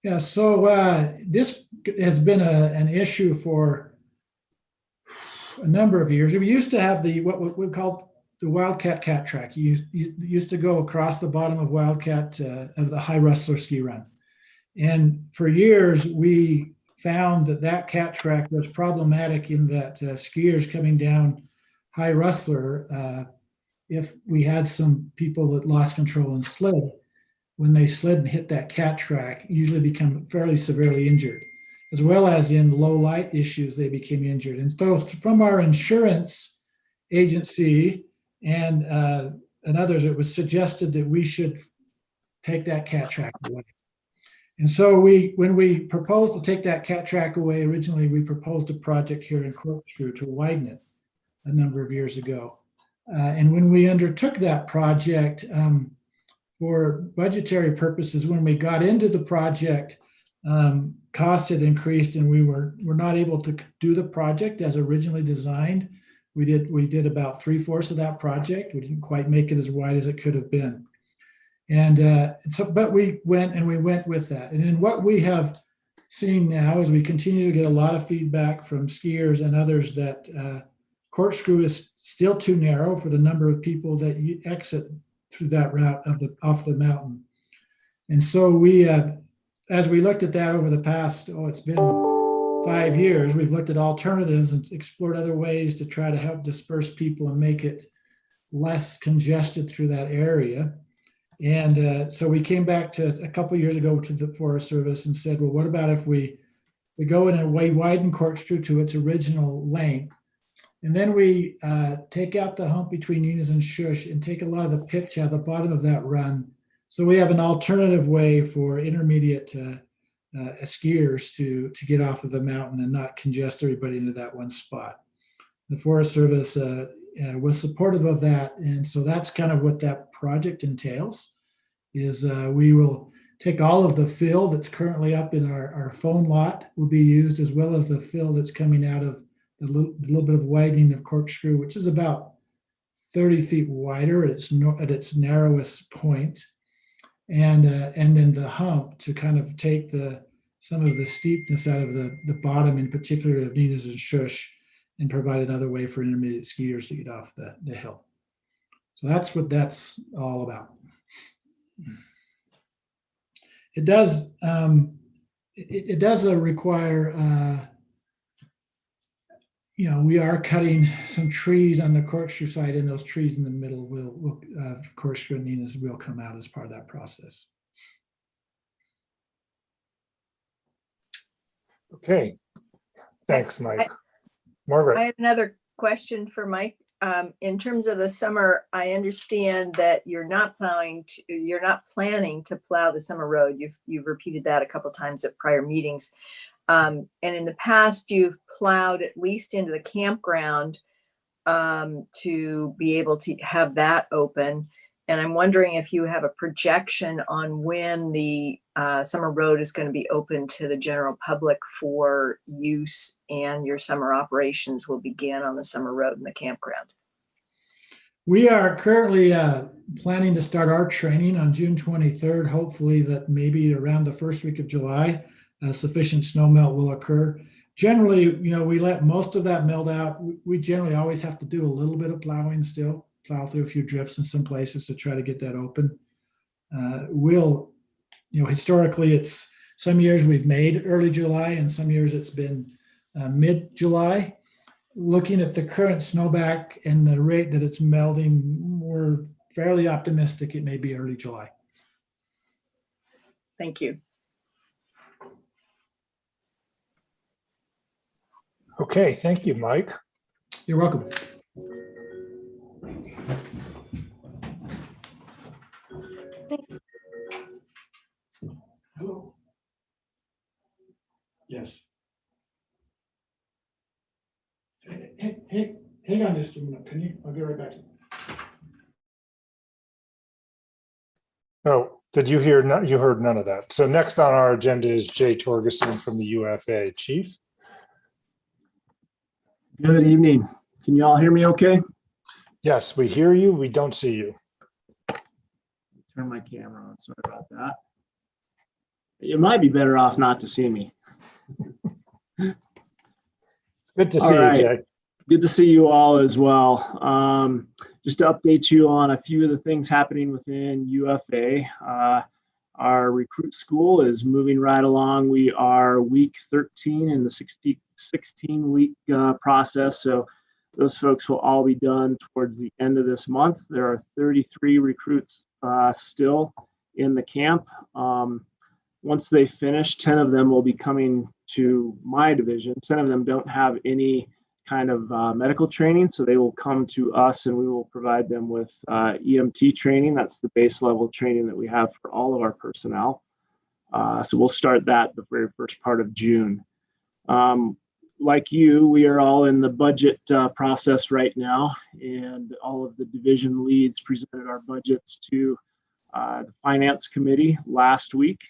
Yeah, so this has been an issue for a number of years. We used to have what we call the Wildcat Cat Track. You used to go across the bottom of Wildcat of the High Rustler ski run. And for years, we found that cat track was problematic in that skiers coming down High Rustler, if we had some people that lost control and slid, when they slid and hit that cat track, usually become fairly severely injured. As well as in low light issues, they became injured. And so from our insurance agency and others, it was suggested that we should take that cat track away. And so when we proposed to take that cat track away, originally we proposed a project here in Corkscrew to widen it a number of years ago. And when we undertook that project, for budgetary purposes, when we got into the project, cost had increased and we were not able to do the project as originally designed. We did about 3/4 of that project. We didn't quite make it as wide as it could have been. And but we went with that. And then what we have seen now is we continue to get a lot of feedback from skiers and others that Corkscrew is still too narrow for the number of people that you exit through that route off the mountain. And so we, as we looked at that over the past, it's been 5 years, we've looked at alternatives and explored other ways to try to help disperse people and make it less congested through that area. And so we came back to a couple of years ago to the Forest Service and said, well, what about if we go in a way widen Corkscrew to its original length, and then we take out the hump between Neenahs and Shush and take a lot of the pitch out the bottom of that run. So we have an alternative way for intermediate skiers to get off of the mountain and not congest everybody into that one spot. The Forest Service was supportive of that. And so that's kind of what that project entails, is we will take all of the fill that's currently up in our phone lot will be used, as well as the fill that's coming out of the little bit of widening of Corkscrew, which is about 30 feet wider at its narrowest point. And then the hump to kind of take some of the steepness out of the bottom, in particular of Neenahs and Shush, and provide another way for intermediate skiers to get off the hill. So that's what that's all about. It does require, we are cutting some trees on the Corkscrew side, and those trees in the middle will Corkscrew and Neenahs will come out as part of that process. Okay, thanks, Mike. Margaret. I have another question for Mike. In terms of the summer, I understand that you're not planning to plow the summer road. You've repeated that a couple times at prior meetings. And in the past, you've plowed at least into the campground to be able to have that open. And I'm wondering if you have a projection on when the summer road is going to be open to the general public for use, and your summer operations will begin on the summer road in the campground. We are currently planning to start our training on June 23rd. Hopefully that maybe around the first week of July, sufficient snow melt will occur. Generally, we let most of that melt out. We generally always have to do a little bit of plowing still, plow through a few drifts in some places to try to get that open. Historically, it's some years we've made early July and some years it's been mid-July. Looking at the current snowpack and the rate that it's melting, we're fairly optimistic it may be early July. Thank you. Okay, thank you, Mike. You're welcome. Hello. Yes. Hang on just a minute, can you? I'll be right back. Oh, did you hear? You heard none of that. So next on our agenda is Jay Torgerson from the UFA. Chief. Good evening. Can you all hear me okay? Yes, we hear you. We don't see you. Turn my camera on. Sorry about that. You might be better off not to see me. It's good to see you, Jay. Good to see you all as well. Just to update you on a few of the things happening within UFA. Our recruit school is moving right along. We are week 13 in the 16-week process. So those folks will all be done towards the end of this month. There are 33 recruits still in the camp. Once they finish, 10 of them will be coming to my division. 10 of them don't have any kind of medical training, so they will come to us and we will provide them with EMT training. That's the base level training that we have for all of our personnel. So we'll start that the very first part of June. like you, we are all in the budget process right now, and all of the division leads presented our budgets to the Finance Committee last week.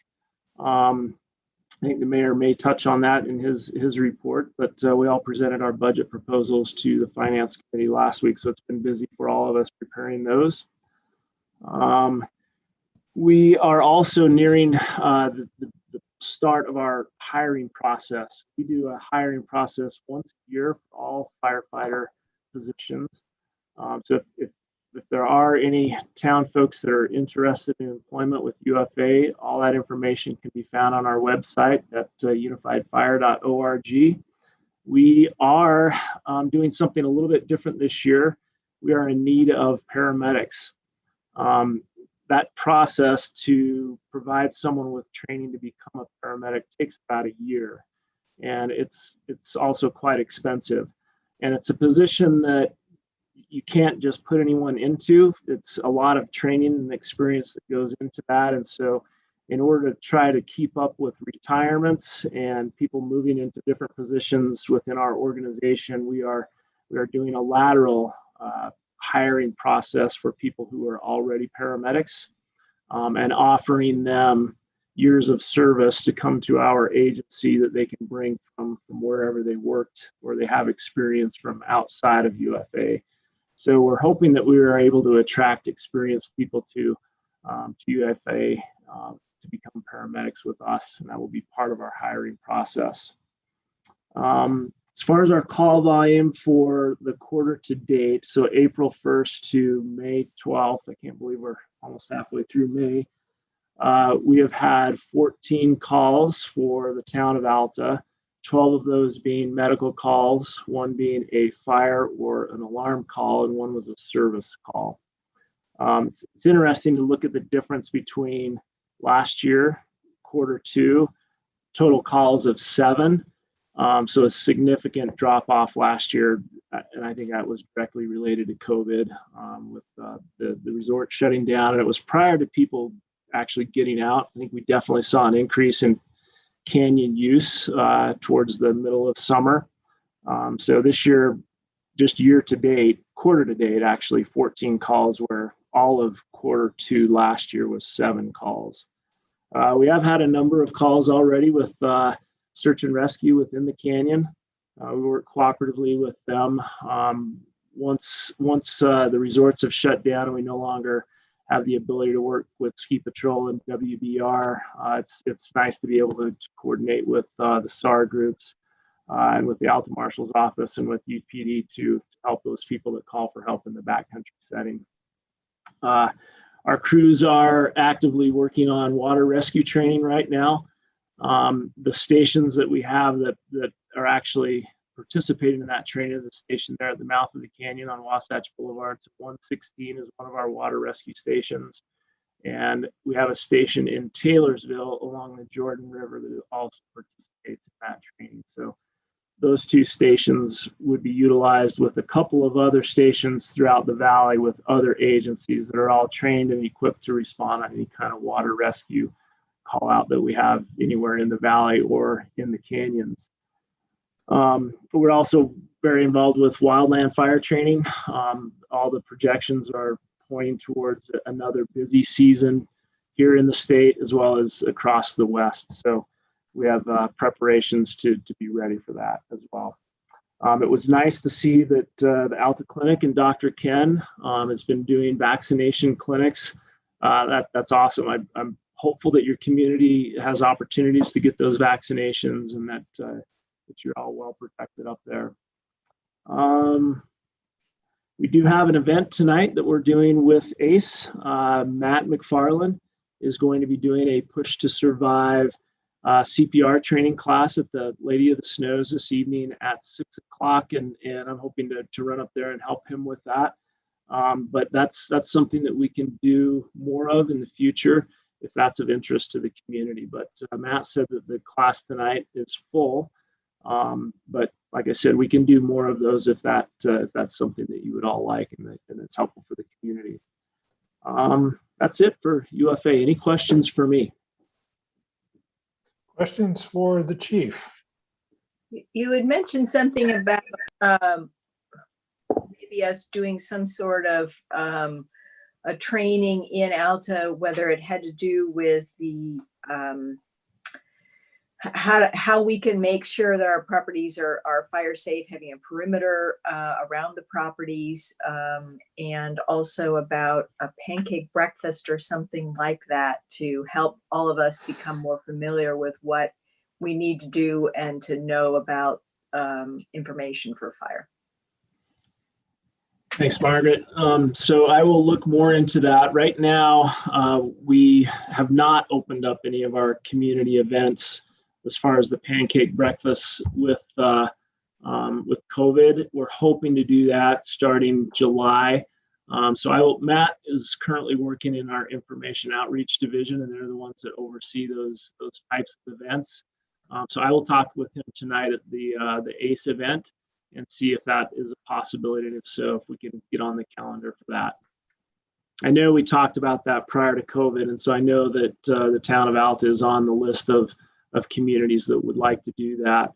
I think the mayor may touch on that in his report, but we all presented our budget proposals to the Finance Committee last week, so it's been busy for all of us preparing those. We are also nearing the start of our hiring process. We do a hiring process once a year for all firefighter positions. So if there are any town folks that are interested in employment with UFA, all that information can be found on our website at unifiedfire.org. We are doing something a little bit different this year. We are in need of paramedics. That process to provide someone with training to become a paramedic takes about a year, and it's also quite expensive. And it's a position that you can't just put anyone into. It's a lot of training and experience that goes into that. And so in order to try to keep up with retirements and people moving into different positions within our organization, we are doing a lateral hiring process for people who are already paramedics, and offering them years of service to come to our agency that they can bring from wherever they worked or they have experience from outside of UFA. So we're hoping that we are able to attract experienced people to UFA to become paramedics with us, and that will be part of our hiring process. As far as our call volume for the quarter to date, so April 1st to May 12th, I can't believe we're almost halfway through May, we have had 14 calls for the town of Alta, 12 of those being medical calls, one being a fire or an alarm call, and one was a service call. It's interesting to look at the difference between last year, quarter two, total calls of 7. So a significant drop off last year, and I think that was directly related to COVID, with the resort shutting down, and it was prior to people actually getting out. I think we definitely saw an increase in canyon use towards the middle of summer. So this year, just year to date, quarter to date, actually 14 calls, where all of quarter two last year was 7 calls. We have had a number of calls already with search and rescue within the canyon. We work cooperatively with them. Once the resorts have shut down and we no longer have the ability to work with Ski Patrol and WBR, it's nice to be able to coordinate with the SAR groups and with the Alta Marshal's office and with UPD to help those people that call for help in the backcountry setting. Our crews are actively working on water rescue training right now. The stations that we have that are actually participating in that training is a station there at the mouth of the canyon on Wasatch Boulevard. So 116 is one of our water rescue stations. And we have a station in Taylorsville along the Jordan River that also participates in that training. So those 2 stations would be utilized with a couple of other stations throughout the valley with other agencies that are all trained and equipped to respond on any kind of water rescue call out that we have anywhere in the valley or in the canyons. We're also very involved with wildland fire training. All the projections are pointing towards another busy season here in the state as well as across the West. So we have preparations to be ready for that as well. It was nice to see that the Alta Clinic and Dr. Ken has been doing vaccination clinics. That's awesome. I'm hopeful that your community has opportunities to get those vaccinations and that you're all well protected up there. We do have an event tonight that we're doing with ACE. Matt McFarland is going to be doing a Push to Survive CPR training class at the Lady of the Snows this evening at 6 o'clock, and I'm hoping to run up there and help him with that. But that's something that we can do more of in the future if that's of interest to the community. But Matt said that the class tonight is full. But like I said, we can do more of those if that's something that you would all like and it's helpful for the community. That's it for UFA. Any questions for me? Questions for the chief? You had mentioned something about maybe us doing some sort of a training in Alta, whether it had to do with the how we can make sure that our properties are fire safe, having a perimeter around the properties, and also about a pancake breakfast or something like that to help all of us become more familiar with what we need to do and to know about information for fire. Thanks, Margaret. So I will look more into that. Right now, we have not opened up any of our community events as far as the pancake breakfast with COVID. We're hoping to do that starting July. Matt is currently working in our information outreach division, and they're the ones that oversee those types of events. So I will talk with him tonight at the ACE event and see if that is a possibility. And if so, if we can get on the calendar for that. I know we talked about that prior to COVID, and so I know that the town of Alta is on the list of communities that would like to do that.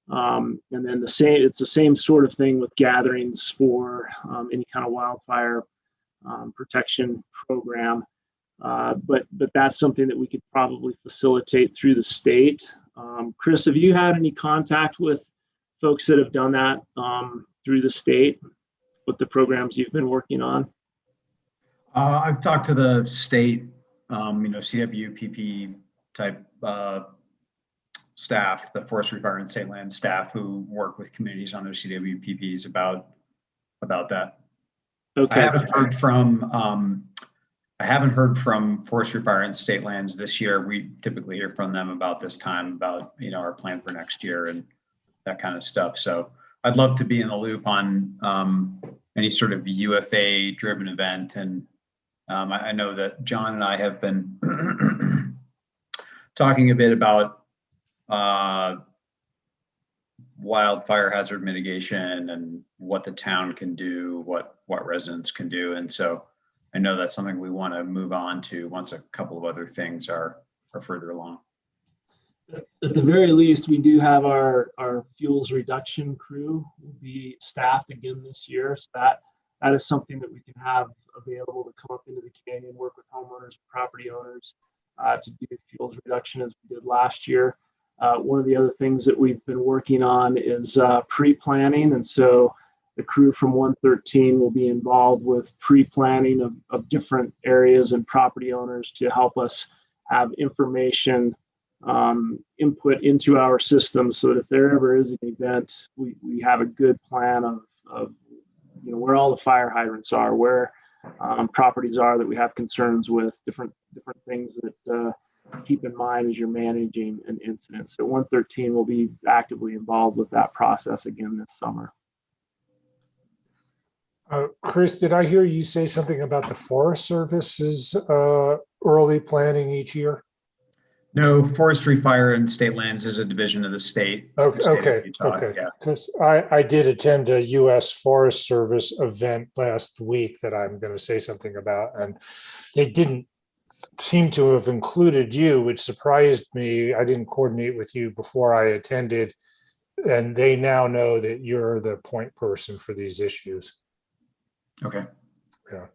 And then it's the same sort of thing with gatherings for any kind of wildfire protection program. But that's something that we could probably facilitate through the state. Chris, have you had any contact with folks that have done that through the state with the programs you've been working on? I've talked to the state, CWPP type staff, the Forestry, Fire, and State Land staff who work with communities on their CWPPs about that. Okay. I haven't heard from Forestry, Fire, and State Lands this year. We typically hear from them about this time, about our plan for next year and that kind of stuff. So I'd love to be in the loop on any sort of UFA driven event. And I know that John and I have been talking a bit about wildfire hazard mitigation and what the town can do, what residents can do. And so I know that's something we want to move on to once a couple of other things are further along. At the very least, we do have our fuels reduction crew will be staffed again this year. So that is something that we can have available to come up into the canyon, work with homeowners, property owners to do fuels reduction as we did last year. One of the other things that we've been working on is pre-planning. And so the crew from 113 will be involved with pre-planning of different areas and property owners to help us have information input into our system so that if there ever is an event, we have a good plan of where all the fire hydrants are, where properties are that we have concerns with, different things that keep in mind as you're managing an incident. So 113 will be actively involved with that process again this summer. Chris, did I hear you say something about the Forest Service's early planning each year? No, Forestry, Fire, and State Lands is a division of the state. Okay. Yeah. Because I did attend a U.S. Forest Service event last week that I'm going to say something about, and they didn't seem to have included you, which surprised me. I didn't coordinate with you before I attended, and they now know that you're the point person for these issues. Okay. Yeah.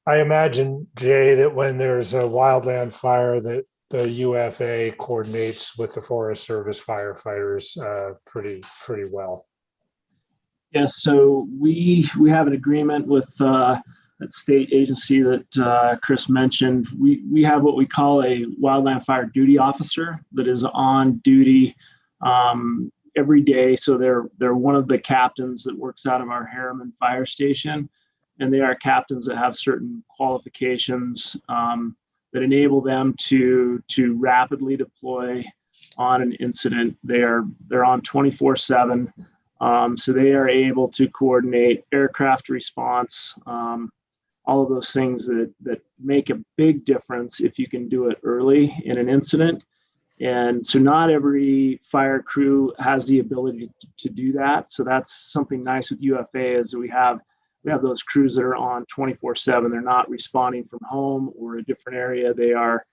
I imagine, Jay, that when there's a wildland fire, that the UFA coordinates with the Forest Service firefighters pretty well. Yes, so we have an agreement with that state agency that Chris mentioned. We have what we call a wildland fire duty officer that is on duty every day. So they're one of the captains that works out of our Harriman Fire Station. And they are captains that have certain qualifications that enable them to rapidly deploy on an incident. They're on 24/7, so they are able to coordinate aircraft response, all of those things that make a big difference if you can do it early in an incident. And so not every fire crew has the ability to do that. So that's something nice with UFA is we have those crews that are on 24/7. They're not responding from home or a different area. They are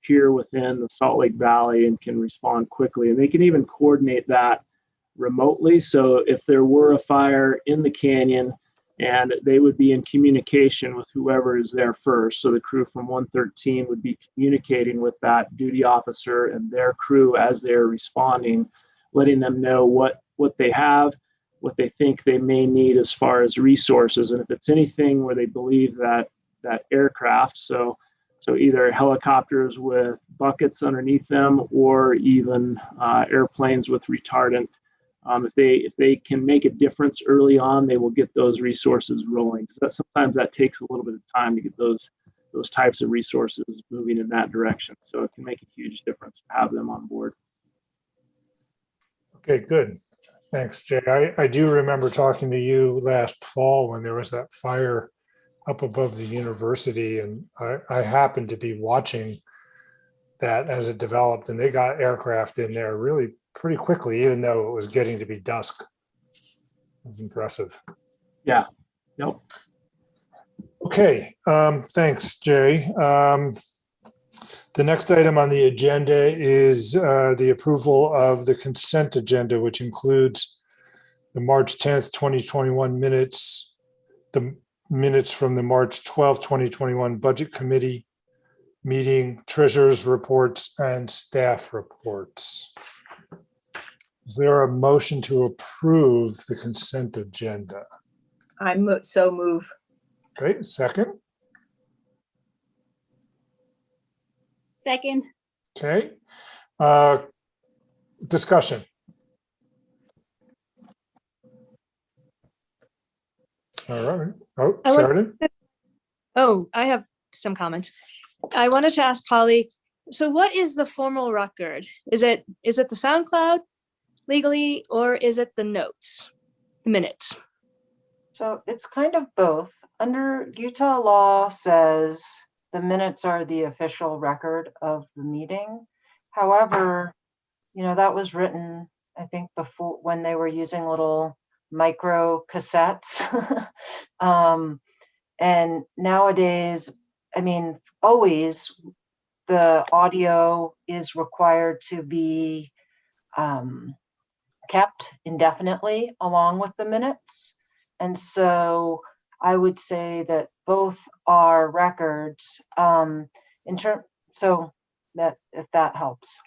here within the Salt Lake Valley and can respond quickly. And they can even coordinate that remotely. So if there were a fire in the canyon, and they would be in communication with whoever is there first. So the crew from 113 would be communicating with that duty officer and their crew as they're responding, letting them know what they have, what they think they may need as far as resources. And if it's anything where they believe that aircraft, so either helicopters with buckets underneath them or even airplanes with retardant, if they can make a difference early on, they will get those resources rolling. So sometimes that takes a little bit of time to get those types of resources moving in that direction. So it can make a huge difference to have them on board. Okay, good. Thanks, Jay. I do remember talking to you last fall when there was that fire up above the university, and I happened to be watching that as it developed, and they got aircraft in there really pretty quickly, even though it was getting to be dusk. It was impressive. Yeah. Yep. Okay, thanks, Jay. The next item on the agenda is the approval of the consent agenda, which includes the March 10th, 2021 minutes, the minutes from the March 12th, 2021 Budget Committee meeting, treasurer's reports, and staff reports. Is there a motion to approve the consent agenda? So move. Great, second. Second. Okay. Discussion. All right. Oh, Sheridan? Oh, I have some comments. I wanted to ask Polly, so what is the formal record? Is it the SoundCloud legally, or is it the notes, the minutes? So it's kind of both. Under Utah law says the minutes are the official record of the meeting. However, that was written, I think, before, when they were using little micro cassettes. And nowadays, always the audio is required to be kept indefinitely along with the minutes. And so I would say that both are records so that if that helps.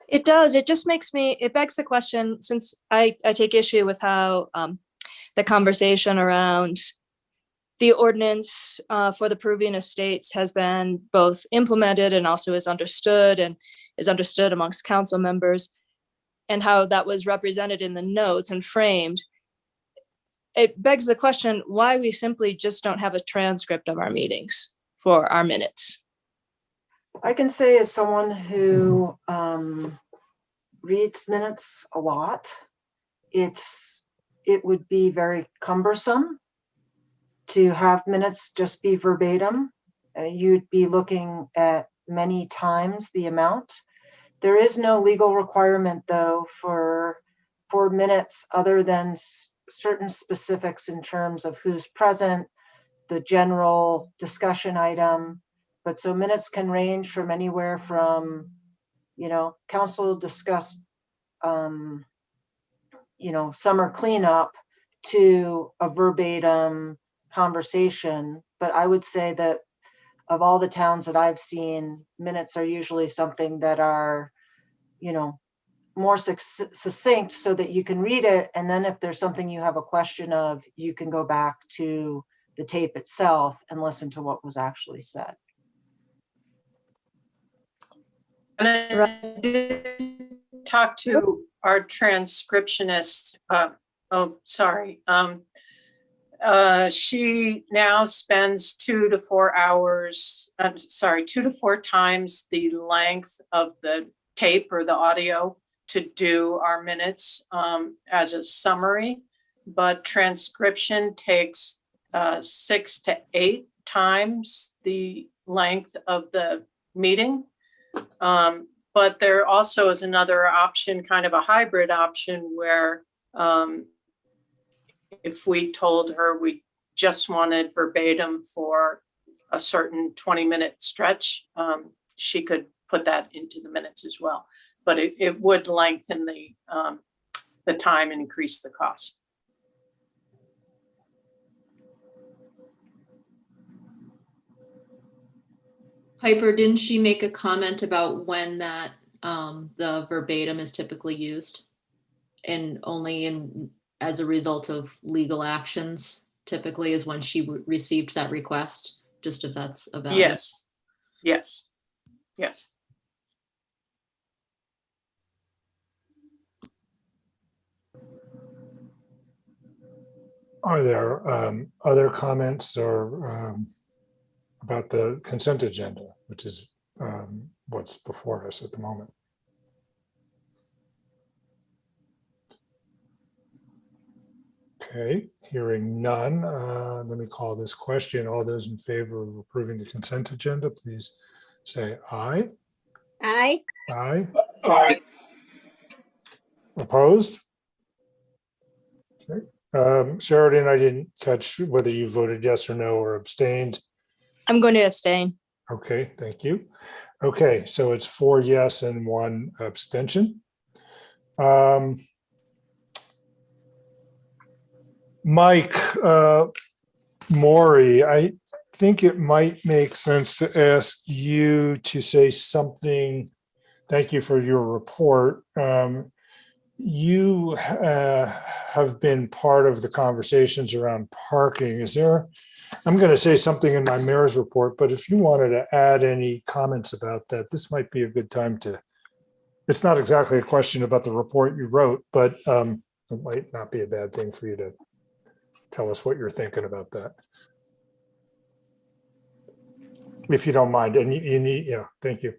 It does. It just it begs the question, since I take issue with how the conversation around the ordinance for the Peruvian estates has been both implemented and also is understood amongst council members, and how that was represented in the notes and framed. It begs the question why we simply just don't have a transcript of our meetings for our minutes. I can say, as someone who reads minutes a lot, it would be very cumbersome to have minutes just be verbatim. You'd be looking at many times the amount. There is no legal requirement, though, for minutes other than certain specifics in terms of who's present, the general discussion item. But so minutes can range from anywhere from, council discussed, summer cleanup to a verbatim conversation. But I would say that of all the towns that I've seen, minutes are usually something that are, more succinct so that you can read it. And then if there's something you have a question of, you can go back to the tape itself and listen to what was actually said. And I did talk to our transcriptionist. She now spends 2 to 4 hours, 2 to 4 times the length of the tape or the audio to do our minutes as a summary, but transcription takes 6 to 8 times the length of the meeting. But there also is another option, kind of a hybrid option, where if we told her we just wanted verbatim for a certain 20-minute stretch, she could put that into the minutes as well. But it would lengthen the time and increase the cost. Piper, didn't she make a comment about when that, the verbatim is typically used? And only as a result of legal actions typically is when she received that request, just if that's about. Yes, yes, yes. Are there other comments or about the consent agenda, which is what's before us at the moment? Okay, hearing none, let me call this question. All those in favor of approving the consent agenda, please say aye. Aye. Aye. Aye. Opposed? Okay. Sheridan, I didn't catch whether you voted yes or no or abstained. I'm going to abstain. Okay, thank you. Okay, so it's 4 yes and 1 abstention. Mike Maury, I think it might make sense to ask you to say something. Thank you for your report. You have been part of the conversations around parking. Is there, I'm going to say something in my mayor's report, but if you wanted to add any comments about that, this might be a good time to, it's not exactly a question about the report you wrote, but it might not be a bad thing for you to tell us what you're thinking about that. If you don't mind, and you need, yeah, thank you.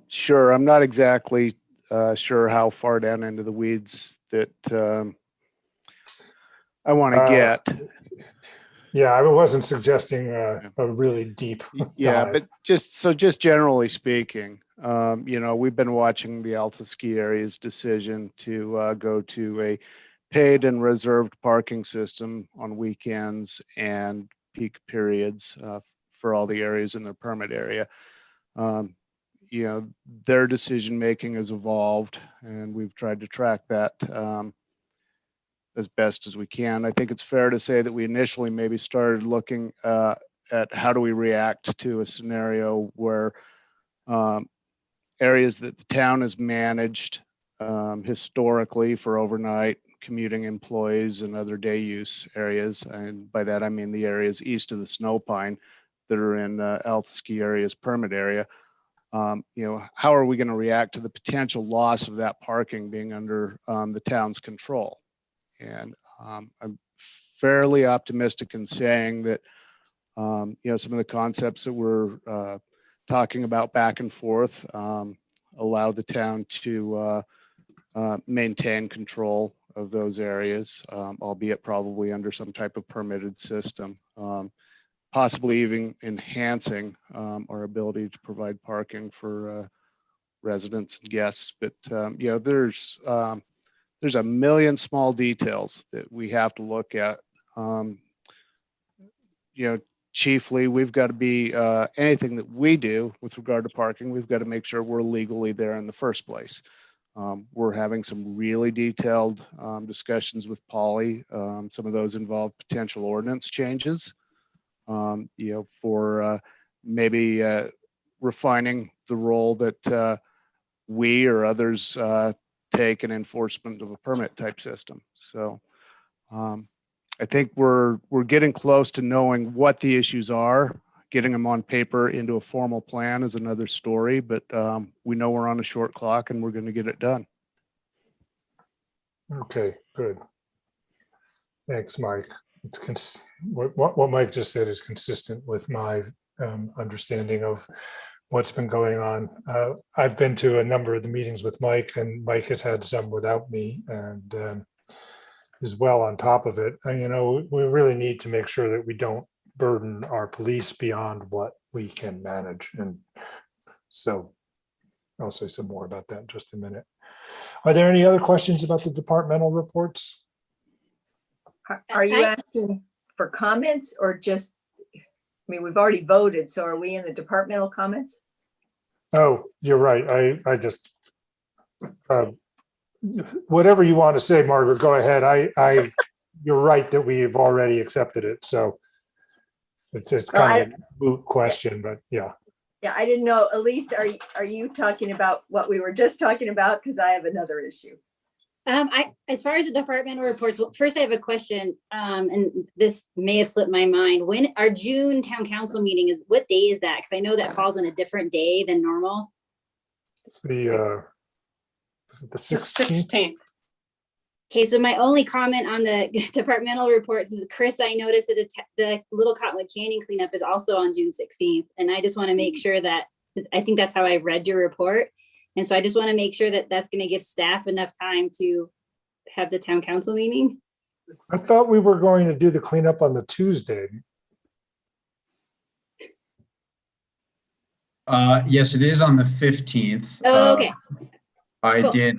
Sure. I'm not exactly sure how far down into the weeds that I want to get. Yeah, I wasn't suggesting a really deep Yeah, dive. but just generally speaking, we've been watching the Alta Ski Area's decision to go to a paid and reserved parking system on weekends and peak periods for all the areas in their permit area. Their decision making has evolved, and we've tried to track that as best as we can. I think it's fair to say that we initially maybe started looking at how do we react to a scenario where areas that the town has managed historically for overnight commuting employees and other day use areas, and by that I mean the areas east of the Snow Pine that are in Alta Ski Area's permit area. How are we going to react to the potential loss of that parking being under the town's control? And I'm fairly optimistic in saying that, some of the concepts that we're talking about back and forth allow the town to maintain control of those areas, albeit probably under some type of permitted system, possibly even enhancing our ability to provide parking for residents and guests. But there's a million small details that we have to look at. Chiefly, we've got to be anything that we do with regard to parking, we've got to make sure we're legally there in the first place. We're having some really detailed discussions with Polly. Some of those involve potential ordinance changes, for maybe refining the role that we or others take in enforcement of a permit type system. So I think we're getting close to knowing what the issues are. Getting them on paper into a formal plan is another story, but we know we're on a short clock and we're going to get it done. Okay, good. Thanks, Mike. What Mike just said is consistent with my understanding of what's been going on. I've been to a number of the meetings with Mike, and Mike has had some without me, and is well on top of it. And, we really need to make sure that we don't burden our police beyond what we can manage. And so I'll say some more about that in just a minute. Are there any other questions about the departmental reports? Are you I- asking for comments or just mean, we've already voted, so are we in the departmental comments? Oh, you're right. I just, whatever you want to say, Margaret, go ahead. You're right that we've already accepted it. So it's kind of a moot question, but yeah. Yeah, I didn't know. Elise, are you talking about what we were just talking about? Because I have another issue. As far as the departmental reports, well, first I have a question, and this may have slipped my mind. When our June town council meeting is, what day is that? Because I know that falls on a different day than normal. It's the, is it the 16th? 16th. Okay, so my only comment on the departmental reports is, Chris, I noticed that the Little Cottonwood Canyon cleanup is also on June 16th. And I just want to make sure that, I think that's how I read your report. And so I just want to make sure that that's going to give staff enough time to have the town council meeting. I thought we were going to do the cleanup on the Tuesday. Yes, it is on the 15th. Oh, okay. I Cool. did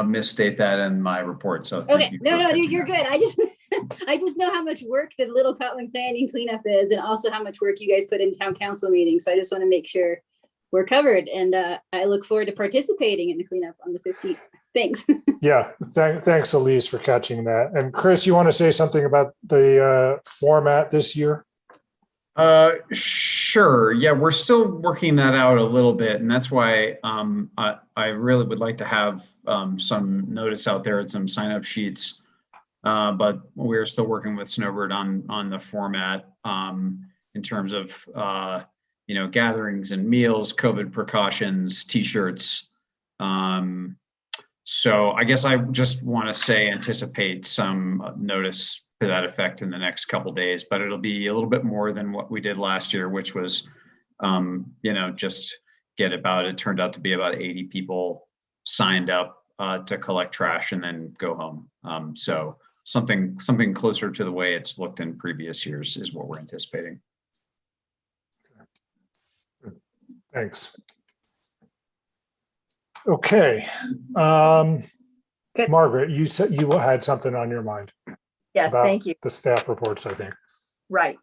misstate that in my report, so thank Okay, you no, for no, catching you're that. good. I just know how much work the Little Cottonwood Canyon cleanup is, and also how much work you guys put in town council meetings. So I just want to make sure we're covered, and I look forward to participating in the cleanup on the 15th. Thanks. Yeah, thanks, Elise, for catching that. And Chris, you want to say something about the format this year? Sure. Yeah, we're still working that out a little bit, and that's why I really would like to have some notice out there and some sign-up sheets. But we're still working with Snowbird on the format in terms of gatherings and meals, COVID precautions, T-shirts. So I guess I just want to say anticipate some notice to that effect in the next couple days, but it'll be a little bit more than what we did last year, which was, just it turned out to be about 80 people signed up to collect trash and then go home. So something closer to the way it's looked in previous years is what we're anticipating. Thanks. Okay. Margaret, you said you had something on your mind. Yes, about thank you. The staff reports, I think. Right.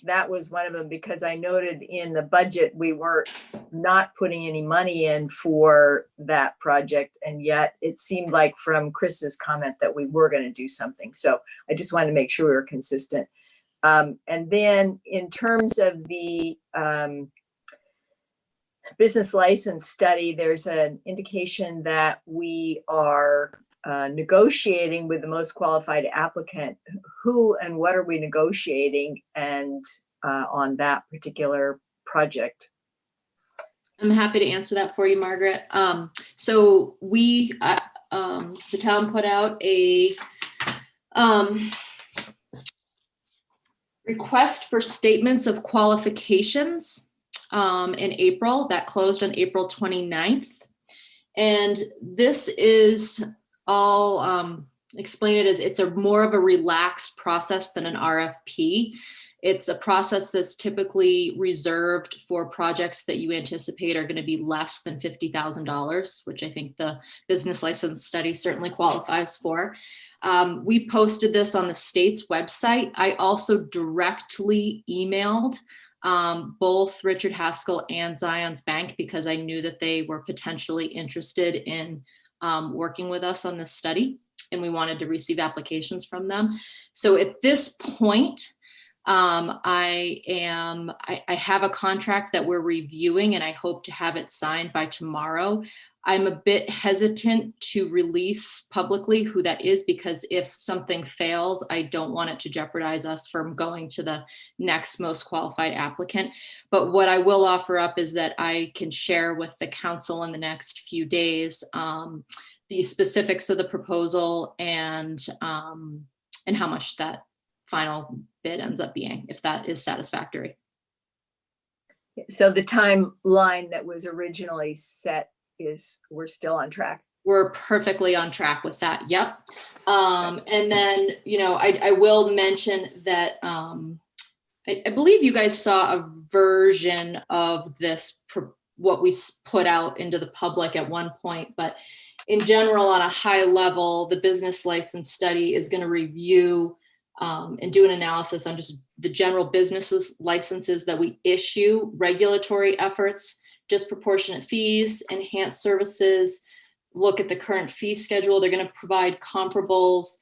That was one of them, because I noted in the budget, we were not putting any money in for that project. And yet it seemed like from Chris's comment that we were going to do something. So I just wanted to make sure we were consistent. And then in terms of the business license study, there's an indication that we are negotiating with the most qualified applicant. Who and what are we negotiating and on that particular project? I'm happy to answer that for you, Margaret. So we, the town put out a request for statements of qualifications in April, that closed on April 29th. And this is, I'll explain it as it's more of a relaxed process than an RFP. It's a process that's typically reserved for projects that you anticipate are going to be less than $50,000, which I think the business license study certainly qualifies for. We posted this on the state's website. I also directly emailed both Richard Haskell and Zions Bank because I knew that they were potentially interested in working with us on this study, and we wanted to receive applications from them. So at this point, I have a contract that we're reviewing, and I hope to have it signed by tomorrow. I'm a bit hesitant to release publicly who that is, because if something fails, I don't want it to jeopardize us from going to the next most qualified applicant. But what I will offer up is that I can share with the council in the next few days the specifics of the proposal and how much that final bid ends up being, if that is satisfactory. So the timeline that was originally set we're still on track. We're perfectly on track with that. Yep. And then, I will mention that I believe you guys saw a version of this, what we put out into the public at one point, but in general, on a high level, the business license study is going to review and do an analysis on just the general businesses licenses that we issue, regulatory efforts, disproportionate fees, enhanced services, look at the current fee schedule. They're going to provide comparables.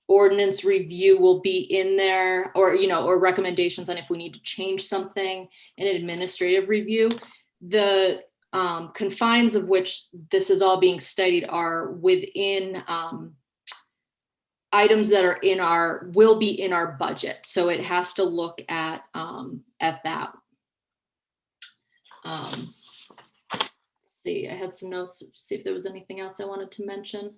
Ordinance review will be in there, or, or recommendations on if we need to change something, and an administrative review. The confines of which this is all being studied are within items that will be in our budget. So it has to look at that. See, I had some notes, see if there was anything else I wanted to mention.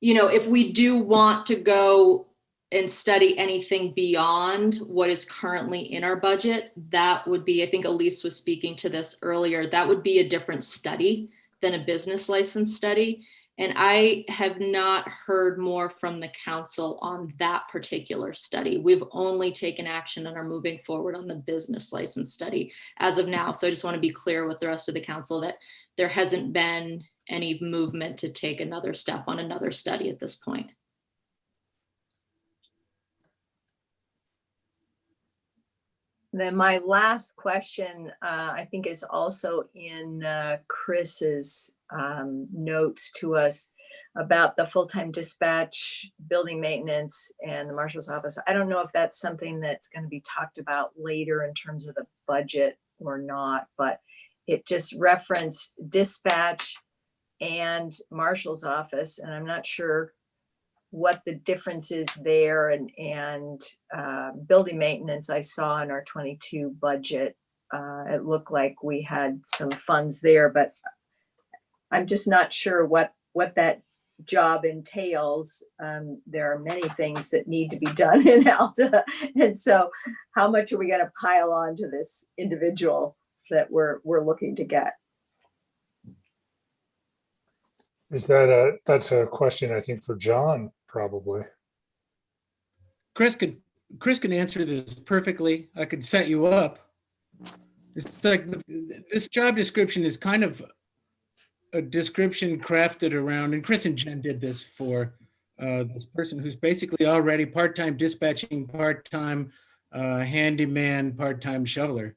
If we do want to go and study anything beyond what is currently in our budget, that would be, I think Elise was speaking to this earlier, that would be a different study than a business license study. And I have not heard more from the council on that particular study. We've only taken action and are moving forward on the business license study as of now. So I just want to be clear with the rest of the council that there hasn't been any movement to take another step on another study at this point. Then my last question, I think, is also in Chris's notes to us about the full-time dispatch, building maintenance, and the marshal's office. I don't know if that's something that's going to be talked about later in terms of the budget or not, but it just referenced dispatch and marshal's office, and I'm not sure what the difference is there. And building maintenance, I saw in our 22 budget, it looked like we had some funds there, but I'm just not sure what that job entails. There are many things that need to be done in Alta, and so how much are we going to pile on to this individual that we're looking to get? That's a question, I think, for John, probably. Chris can answer this perfectly. I could set you up. It's like this job description is kind of a description crafted around, and Chris and Jen did this for this person who's basically already part-time dispatching, part-time handyman, part-time shoveler.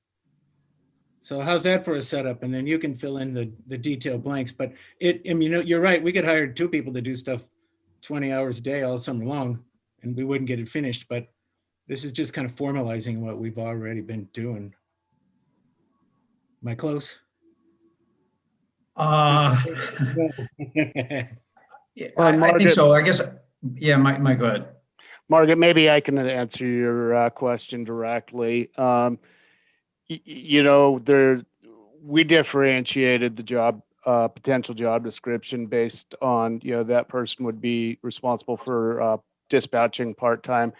So how's that for a setup? And then you can fill in the detailed blanks. But you're right. We could hire 2 people to do stuff 20 hours a day all summer long, and we wouldn't get it finished. But this is just kind of formalizing what we've already been doing. Am I close? I think so. I guess, yeah, Mike, go ahead. Margaret, maybe I can answer your question directly. We differentiated the job, potential job description based on, that person would be responsible for dispatching part-time,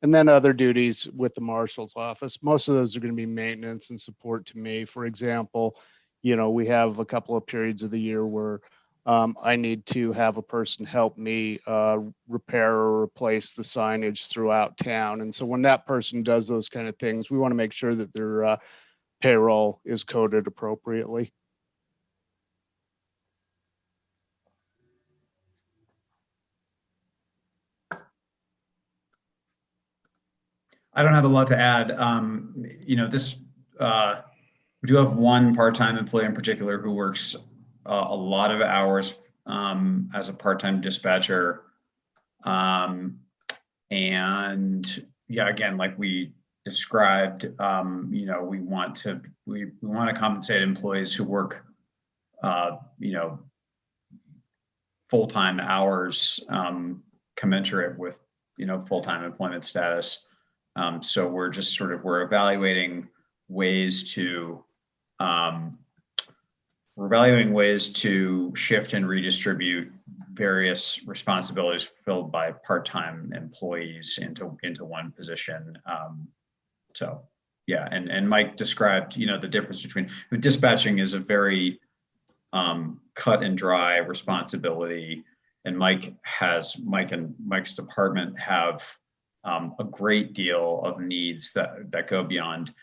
and then other duties with the marshal's office. Most of those are going to be maintenance and support to me. For example, we have a couple of periods of the year where I need to have a person help me repair or replace the signage throughout town. And so when that person does those kind of things, we want to make sure that their payroll is coded appropriately. I don't have a lot to add. We do have one part-time employee in particular who works a lot of hours as a part-time dispatcher. And yeah, again, like we described, we want to compensate employees who work, full-time hours commensurate with, full-time employment status. So we're evaluating ways to shift and redistribute various responsibilities fulfilled by part-time employees into one position. So yeah, and Mike described, the difference between dispatching is a very cut and dry responsibility, and Mike and Mike's department have a great deal of needs that go beyond,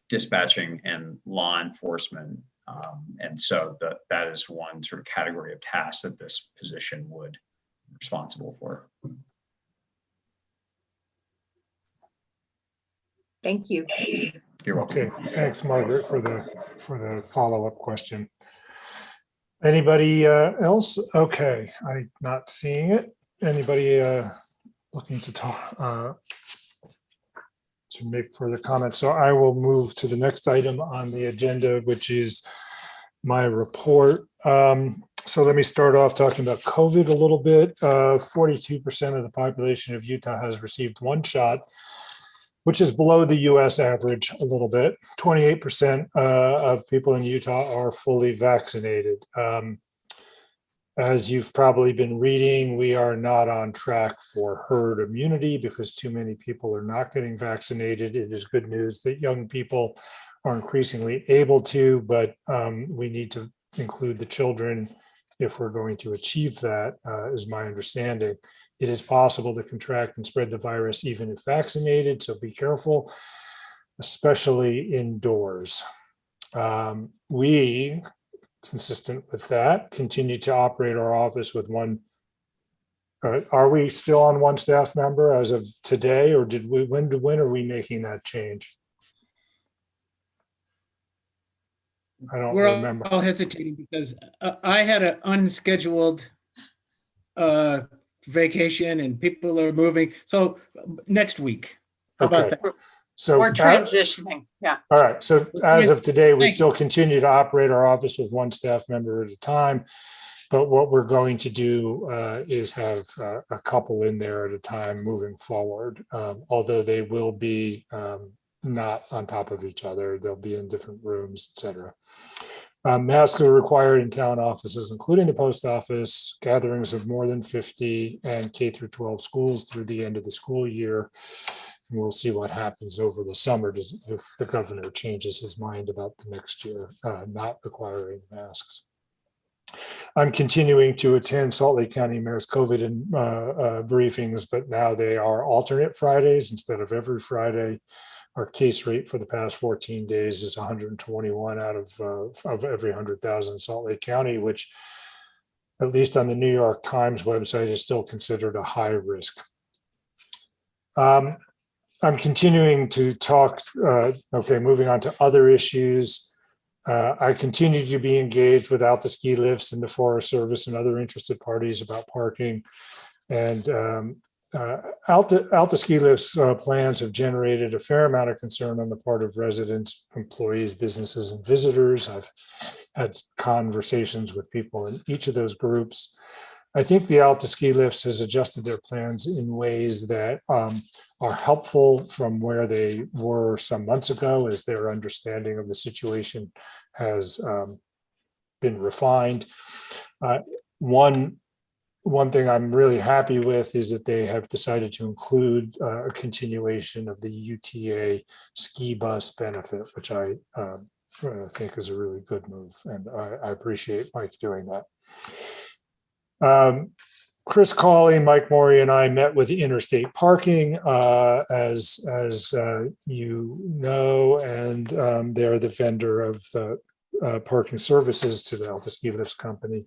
dispatching and law enforcement And so that is one sort of category of tasks that this position would be responsible for. Thank you. You're welcome. Okay, thanks, Margaret, for the follow-up question. Anybody else? Okay, I'm not seeing it. Anybody looking to talk, to make further comments? So I will move to the next item on the agenda, which is my report. So let me start off talking about COVID a little bit. 42% of the population of Utah has received one shot, which is below the US average a little bit. 28% of people in Utah are fully vaccinated. As you've probably been reading, we are not on track for herd immunity because too many people are not getting vaccinated. It is good news that young people are increasingly able to, but we need to include the children if we're going to achieve that, is my understanding. It is possible to contract and spread the virus even if vaccinated, so be careful, especially indoors. We, consistent with that, continue to operate our office with one. Are we still on one staff member as of today, or did we? When are we making that change? I don't We're remember. all hesitating because I had an unscheduled vacation and people are moving. So next week. How about Okay. that? So We're transitioning, yeah. all right. So as of today, we Thank you. still continue to operate our office with one staff member at a time. But what we're going to do is have a couple in there at a time moving forward. Although they will be not on top of each other. They'll be in different rooms, et cetera. Masks are required in town offices, including the post office, gatherings of more than 50, and K through 12 schools through the end of the school year. And we'll see what happens over the summer if the governor changes his mind about the next year not requiring masks. I'm continuing to attend Salt Lake County Mayor's COVID briefings, but now they are alternate Fridays instead of every Friday. Our case rate for the past 14 days is 121 out of every 100,000 in Salt Lake County, which, at least on the New York Times website, is still considered a high risk. I'm continuing to talk, okay, moving on to other issues. I continue to be engaged with Alta Ski Lifts and the Forest Service and other interested parties about parking. And Alta Ski Lifts plans have generated a fair amount of concern on the part of residents, employees, businesses, and visitors. I've had conversations with people in each of those groups. I think the Alta Ski Lifts has adjusted their plans in ways that are helpful from where they were some months ago, as their understanding of the situation has been refined. One thing I'm really happy with is that they have decided to include a continuation of the UTA ski bus benefit, which I think is a really good move, and I appreciate Mike doing that. Chris Cawley, Mike Maury, and I met with Interstate Parking, as you know, and they're the vendor of the parking services to the Alta Ski Lifts company.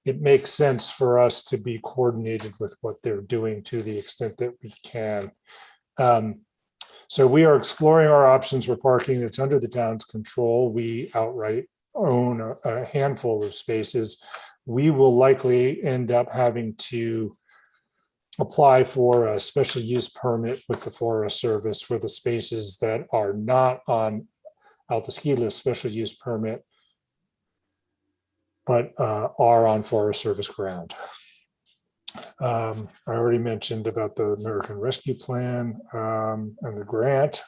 It makes sense for us to be coordinated with what they're doing to the extent that we can. So we are exploring our options for parking that's under the town's control. We outright own a handful of spaces. We will likely end up having to apply for a special use permit with the Forest Service for the spaces that are not on Alta Ski Lift special use permit, but are on Forest Service ground. I already mentioned about the American Rescue Plan and the grant.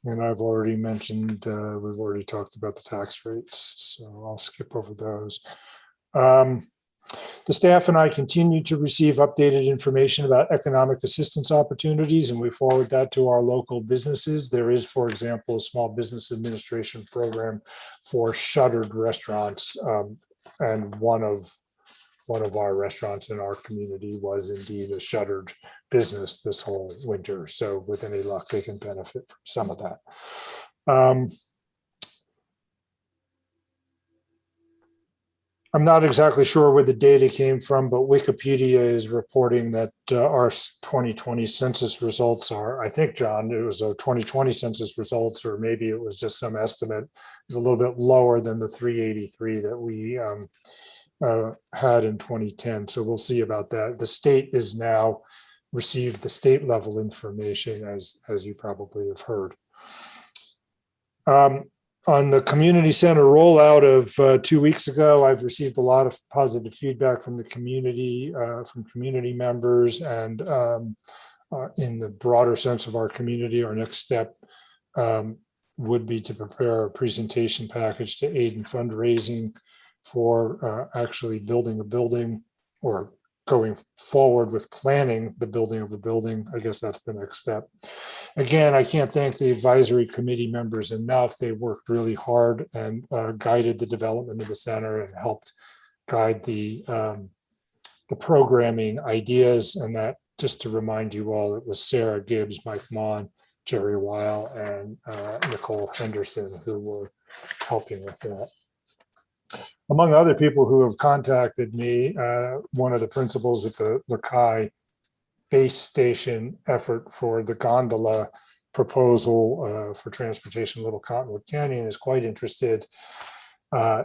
And I've already mentioned, we've already talked about the tax rates, so I'll skip over those. The staff and I continue to receive updated information about economic assistance opportunities, and we forward that to our local businesses. There is, for example, a small business administration program for shuttered restaurants, and one of our restaurants in our community was indeed a shuttered business this whole winter. So with any luck, they can benefit from some of that. I'm not exactly sure where the data came from, but Wikipedia is reporting that our 2020 census results are, I think, John, it was a 2020 census results, or maybe it was just some estimate, is a little bit lower than the 383 that we had in 2010. So we'll see about that. The state is now received the state level information, as you probably have heard. On the community center rollout of 2 weeks ago, I've received a lot of positive feedback from the community, from community members, and in the broader sense of our community, our next step would be to prepare a presentation package to aid in fundraising for actually building a building, or going forward with planning the building of a building. I guess that's the next step. Again, I can't thank the advisory committee members enough. They worked really hard and guided the development of the center and helped guide the programming ideas. And that, just to remind you all, it was Sarah Gibbs, Mike Mon, Jerry Weil, and Nicole Henderson who were helping with that. Among other people who have contacted me, one of the principals at the Lakai base station effort for the gondola proposal for transportation Little Cottonwood Canyon is quite interested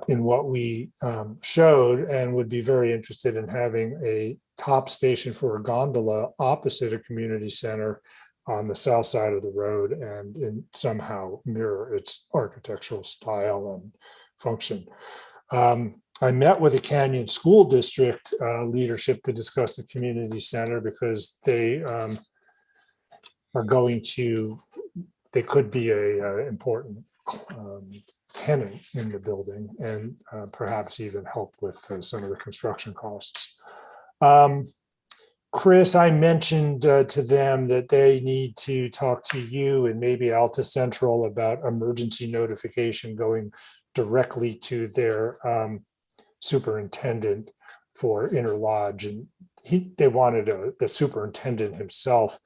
in what we showed, and would be very interested in having a top station for a gondola opposite a community center on the south side of the road, and somehow mirror its architectural style and function. I met with the Canyon School District leadership to discuss the community center, because they are going to, they could be a important tenant in the building, and perhaps even help with some of the construction costs. Chris, I mentioned to them that they need to talk to you and maybe Alta Central about emergency notification going directly to their superintendent for Interlodge, and they wanted the superintendent himself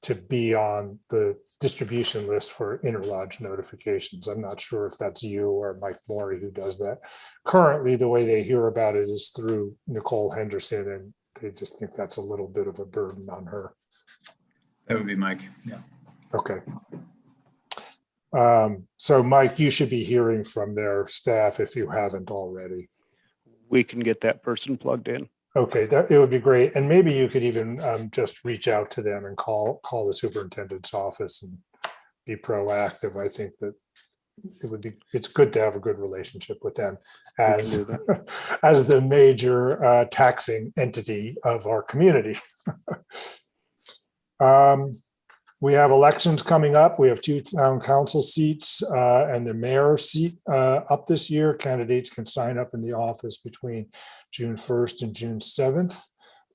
to be on the distribution list for Interlodge notifications. I'm not sure if that's you or Mike Morey who does that. Currently, the way they hear about it is through Nicole Henderson, and they just think that's a little bit of a burden on her. That would be Mike. Yeah. Okay. So Mike, you should be hearing from their staff if you haven't already. We can get that person plugged in. Okay, that it would be great. And maybe you could even just reach out to them and call the superintendent's office and be proactive. I think that it's good to have a good relationship with them as as the major taxing entity of our community. We have elections coming up. We have 2 town council seats and the mayor seat up this year. Candidates can sign up in the office between June 1st and June 7th.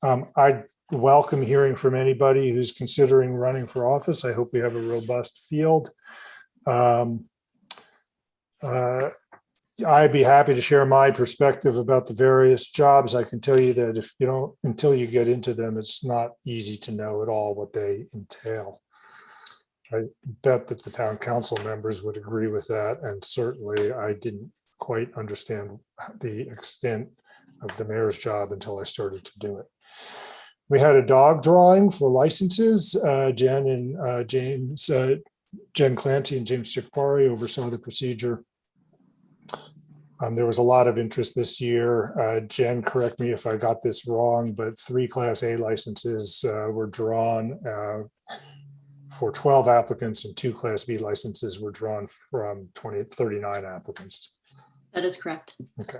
I welcome hearing from anybody who's considering running for office. I hope we have a robust field. I'd be happy to share my perspective about the various jobs. I can tell you that if you don't, until you get into them, it's not easy to know at all what they entail. I bet that the town council members would agree with that. And certainly I didn't quite understand the extent of the mayor's job until I started to do it. We had a dog drawing for licenses. Jen Clancy and James Chickpari oversaw the procedure. There was a lot of interest this year. Jen, correct me if I got this wrong, but 3 Class A licenses were drawn for 12 applicants, and 2 Class B licenses were drawn from 39 applicants. That is correct. Okay.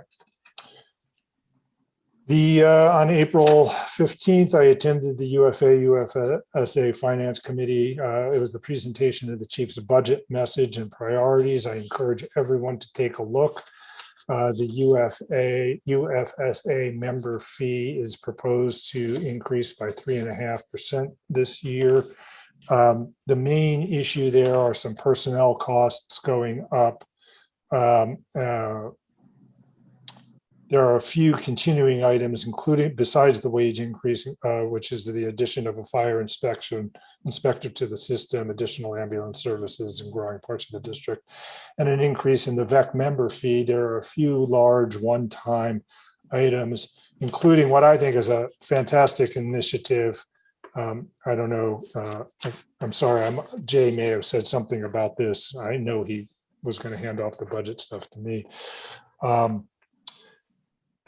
On April 15th, I attended the UFA-UFSA Finance Committee. It was the presentation of the chief's budget message and priorities. I encourage everyone to take a look. The UFSA member fee is proposed to increase by 3.5% this year. The main issue there are some personnel costs going up. There are a few continuing items, including, besides the wage increase, which is the addition of a fire inspector to the system, additional ambulance services in growing parts of the district, and an increase in the VEC member fee. There are a few large one-time items, including what I think is a fantastic initiative. I don't know, I'm sorry, Jay may have said something about this. I know he was going to hand off the budget stuff to me. A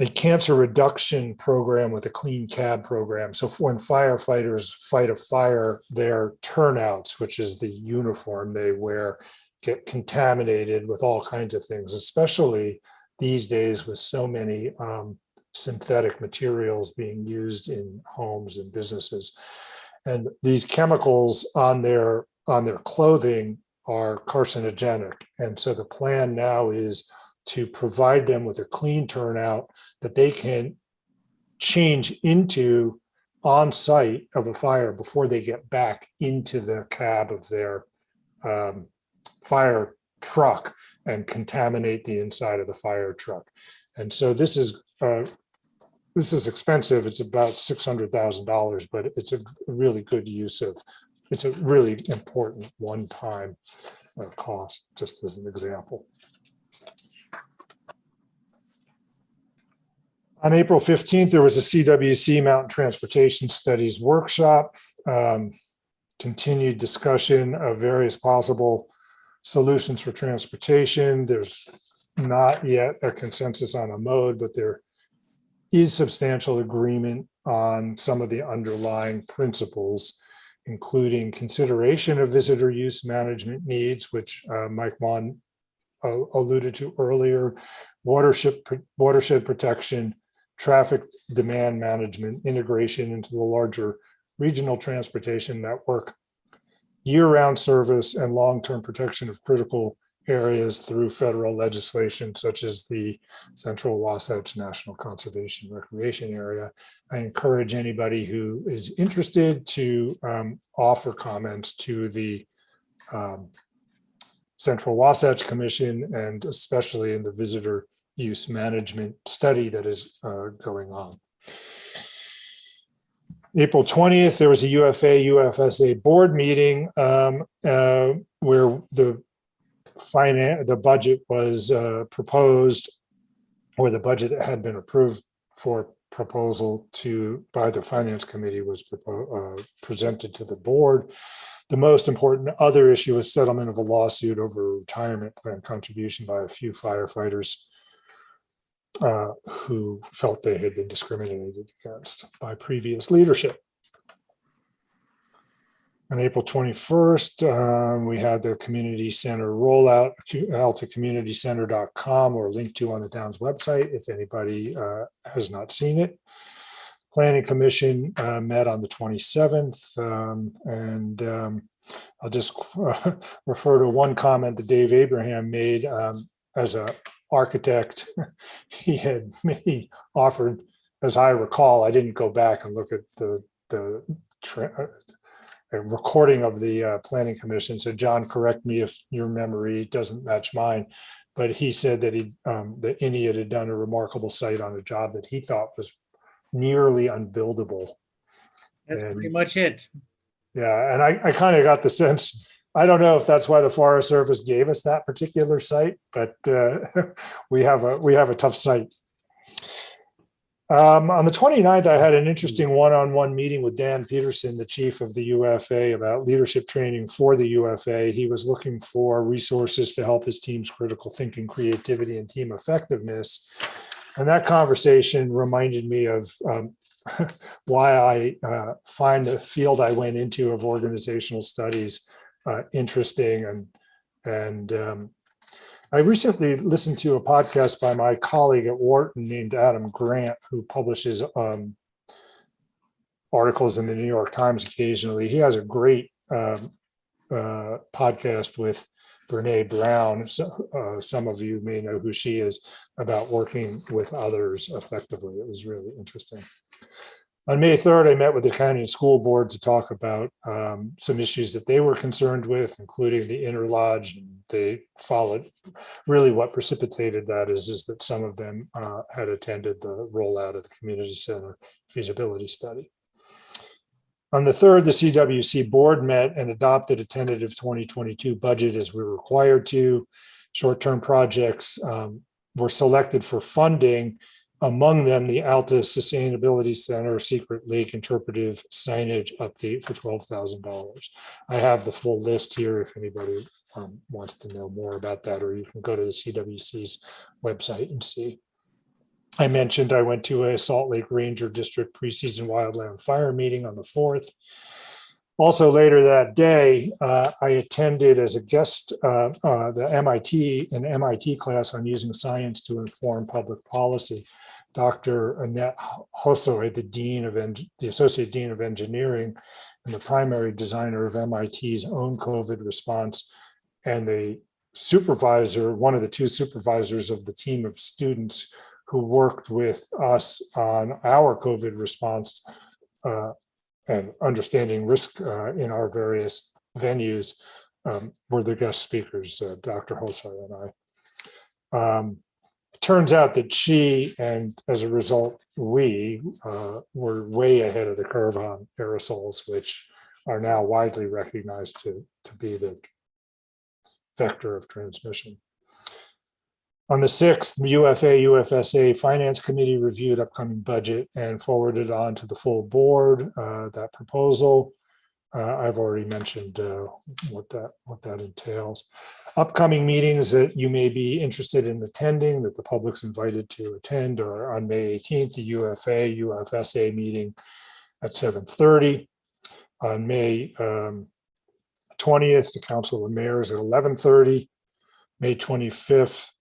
cancer reduction program with a clean cab program. So when firefighters fight a fire, their turnouts, which is the uniform they wear, get contaminated with all kinds of things, especially these days with so many synthetic materials being used in homes and businesses. And these chemicals on their clothing are carcinogenic. And so the plan now is to provide them with a clean turnout that they can change into on site of a fire before they get back into the cab of their fire truck and contaminate the inside of the fire truck. And so this is expensive. It's about $600,000, but it's a really good use of, it's a really important one-time cost, just as an example. On April 15th, there was a CWC Mountain Transportation Studies workshop, continued discussion of various possible solutions for transportation. There's not yet a consensus on a mode, but there is substantial agreement on some of the underlying principles, including consideration of visitor use management needs, which Mike Mon alluded to earlier, watershed protection, traffic demand management, integration into the larger regional transportation network, year-round service, and long-term protection of critical areas through federal legislation, such as the Central Wasatch National Conservation Recreation Area. I encourage anybody who is interested to offer comments to the Central Wasatch Commission, and especially in the visitor use management study that is going on. April 20th, there was a UFA-UFSA board meeting where the budget was proposed, or the budget that had been approved for proposal by the finance committee was presented to the board. The most important other issue was settlement of a lawsuit over a retirement plan contribution by a few firefighters who felt they had been discriminated against by previous leadership. On April 21st, we had the community center rollout, altacommunitycenter.com, or linked to on the Downs website if anybody has not seen it. Planning Commission met on the 27th, and I'll just refer to one comment that Dave Abraham made as an architect. He offered, as I recall, I didn't go back and look at the recording of the Planning Commission. So John, correct me if your memory doesn't match mine, but he said that that INEAD had done a remarkable site on a job that he thought was nearly unbuildable. That's pretty much it. Yeah, and I kind of got the sense, I don't know if that's why the Forest Service gave us that particular site, but we have a tough site. On the 29th, I had an interesting one-on-one meeting with Dan Peterson, the chief of the UFA, about leadership training for the UFA. He was looking for resources to help his team's critical thinking, creativity, and team effectiveness. And that conversation reminded me of why I find the field I went into of organizational studies interesting. And I recently listened to a podcast by my colleague at Wharton named Adam Grant, who publishes articles in the New York Times occasionally. He has a great podcast with Brene Brown. Some of you may know who she is, about working with others effectively. It was really interesting. On May 3rd, I met with the county and school board to talk about some issues that they were concerned with, including the interlodge. And they followed, really what precipitated that is that some of them had attended the rollout of the community center feasibility study. On the 3rd, the CWC board met and adopted a tentative 2022 budget as we were required to. Short-term projects were selected for funding, among them, the Alta Sustainability Center Secret Lake interpretive signage update for $12,000. I have the full list here if anybody wants to know more about that, or you can go to the CWC's website and see. I mentioned I went to a Salt Lake Ranger District preseason wildland fire meeting on the 4th. Also later that day, I attended as a guest the MIT class on using science to inform public policy. Dr. Annette Hossoy, the Associate Dean of Engineering and the primary designer of MIT's own COVID response, and the supervisor, one of the two supervisors of the team of students who worked with us on our COVID response and understanding risk in our various venues, were the guest speakers, Dr. Hossoy and I. It turns out that she, and as a result, we were way ahead of the curve on aerosols, which are now widely recognized to be the vector of transmission. On the 6th, UFA-UFSA Finance Committee reviewed upcoming budget and forwarded on to the full board that proposal. I've already mentioned what that entails. Upcoming meetings that you may be interested in attending, that the public's invited to attend, are on May 18th, the UFA-UFSA meeting at 7:30. On May 20th, the Council of Mayors at 11:30. May 25th,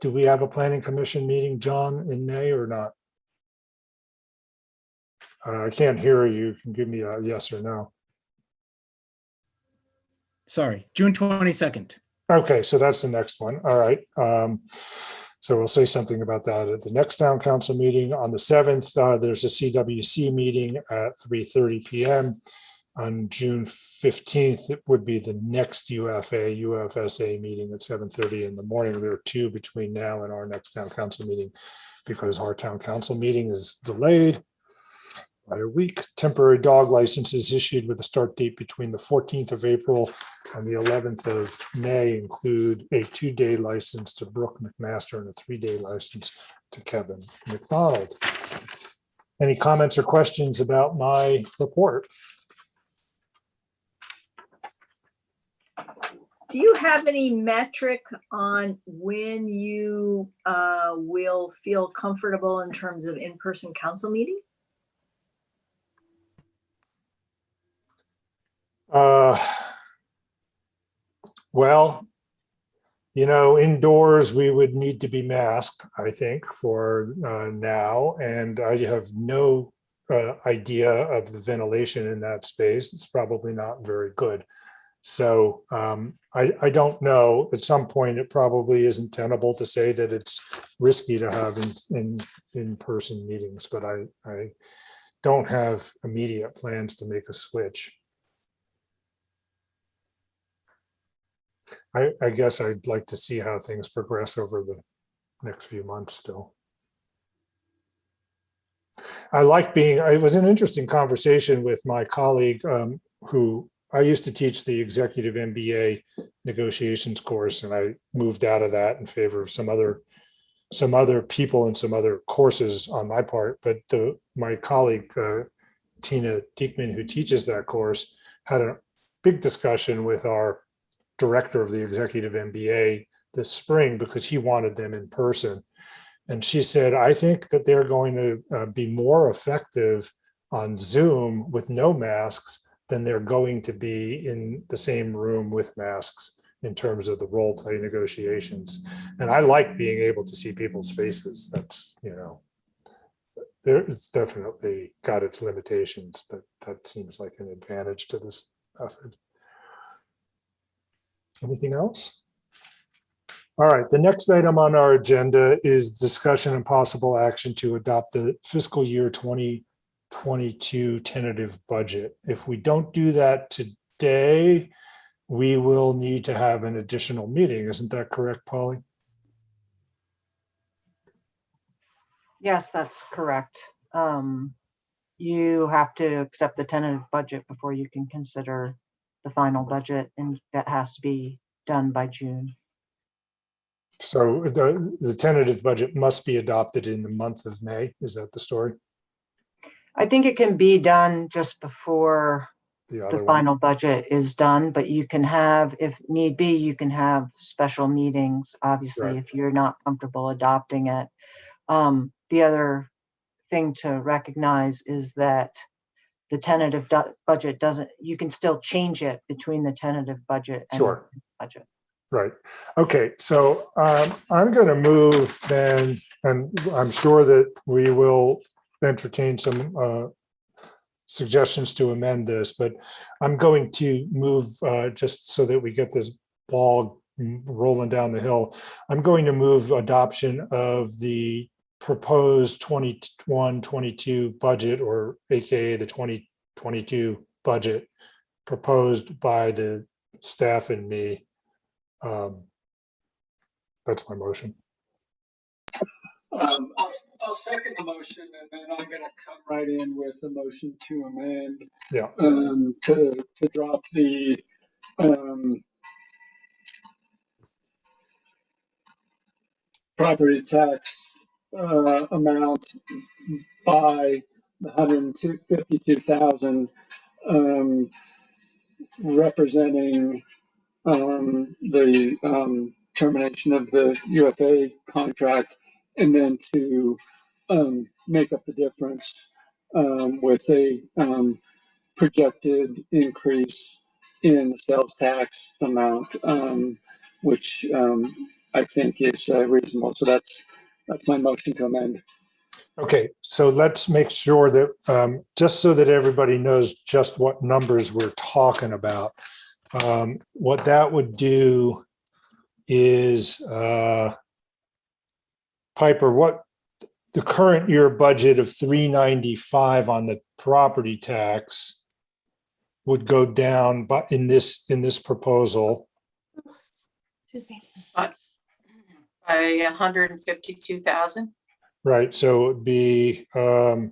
do we have a planning commission meeting, John, in May or not? I can't hear you. You can give me a yes or no. Sorry, June 22nd. Okay, so that's the next one. All right. So we'll say something about that at the next town council meeting. On the 7th, there's a CWC meeting at 3:30 p.m. On June 15th, it would be the next UFA-UFSA meeting at 7:30 in the morning. There are two between now and our next town council meeting because our town council meeting is delayed by a week. Temporary dog licenses issued with a start date between the 14th of April and the 11th of May include a 2-day license to Brooke McMaster and a 3-day license to Kevin McDonald. Any comments or questions about my report? Do you have any metric on when you will feel comfortable in terms of in-person council meeting? Well, you know, indoors, we would need to be masked, I think, for now. And I have no idea of the ventilation in that space. It's probably not very good. So I don't know. At some point, it probably isn't tenable to say that it's risky to have in-person meetings, but I don't have immediate plans to make a switch. I guess I'd like to see how things progress over the next few months still. It was an interesting conversation with my colleague who I used to teach the executive MBA negotiations course, and I moved out of that in favor of some other people and some other courses on my part. But my colleague, Tina Diekman, who teaches that course, had a big discussion with our director of the executive MBA this spring because he wanted them in person. And she said, I think that they're going to be more effective on Zoom with no masks than they're going to be in the same room with masks in terms of the role play negotiations. And I like being able to see people's faces. That's, you know, it's definitely got its limitations, but that seems like an advantage to this method. Anything else? All right, the next item on our agenda is discussion and possible action to adopt the fiscal year 2022 tentative budget. If we don't do that today, we will need to have an additional meeting. Isn't that correct, Polly? Yes, that's correct. You have to accept the tentative budget before you can consider the final budget, and that has to be done by June. So the tentative budget must be adopted in the month of May. Is that the story? I think it can be done just before The the other one? final budget is done, but you can have, if need be, you can have special meetings, obviously, Right. if you're not comfortable adopting it. The other thing to recognize is that the tentative budget doesn't, you can still change it between the tentative budget and Sure. the budget. Right. Okay. So I'm going to move then, and I'm sure that we will entertain some suggestions to amend this, but I'm going to move just so that we get this ball rolling down the hill. I'm going to move adoption of the proposed 21-22 budget, or AKA the 2022 budget proposed by the staff and me. That's my motion. I'll second the motion, and then I'm going to come right in with a motion to amend. Yeah. To drop the property tax amount by 152,000, representing the termination of the UFA contract, and then to make up the difference with a projected increase in the sales tax amount, which I think is reasonable. So that's my motion to amend. Okay, so let's make sure that just so that everybody knows just what numbers we're talking about. What that would do is, Piper, what the current year budget of 395 on the property tax would go down, but in this proposal, By 152,000. right? So it would be, I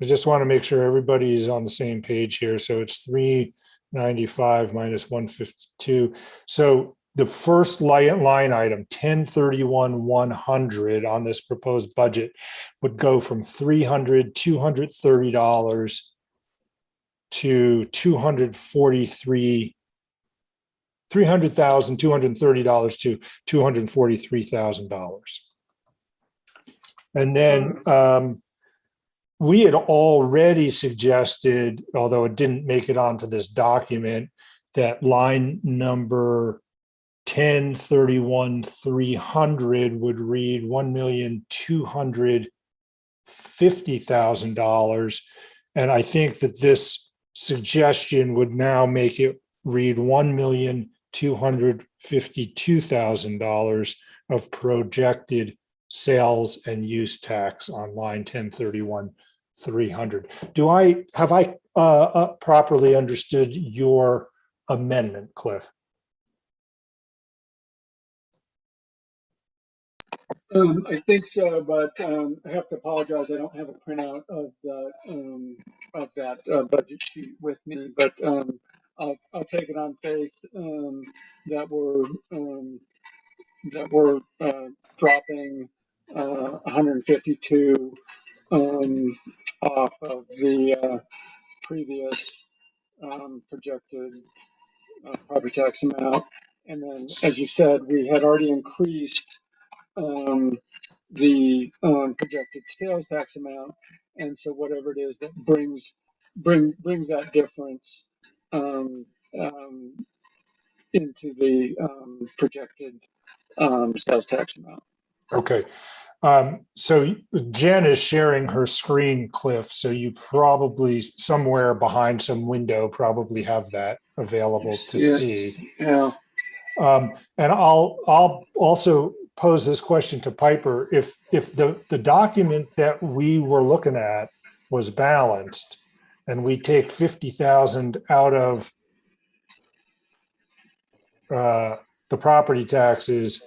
just want to make sure everybody is on the same page here. So it's 395 minus 152. So the first line item, 1031-100 on this proposed budget would go from $230 to $300,230 to $243,000. And then we had already suggested, although it didn't make it onto this document, that line number 1031-300 would read $1,250,000. And I think that this suggestion would now make it read $1,252,000 of projected sales and use tax on line 1031-300. Have I properly understood your amendment, Cliff? I think so, but I have to apologize. I don't have a printout of that budget sheet with me, but I'll take it on faith that we're dropping 152 off of the previous projected property tax amount, and then, as you said, we had already increased the projected sales tax amount, and so whatever it is that brings that difference into the projected sales tax amount. Okay. So Jen is sharing her screen, Cliff, so you probably somewhere behind some window probably have that available to see. Yeah. And I'll also pose this question to Piper. If the document that we were looking at was balanced and we take 50,000 out of the property taxes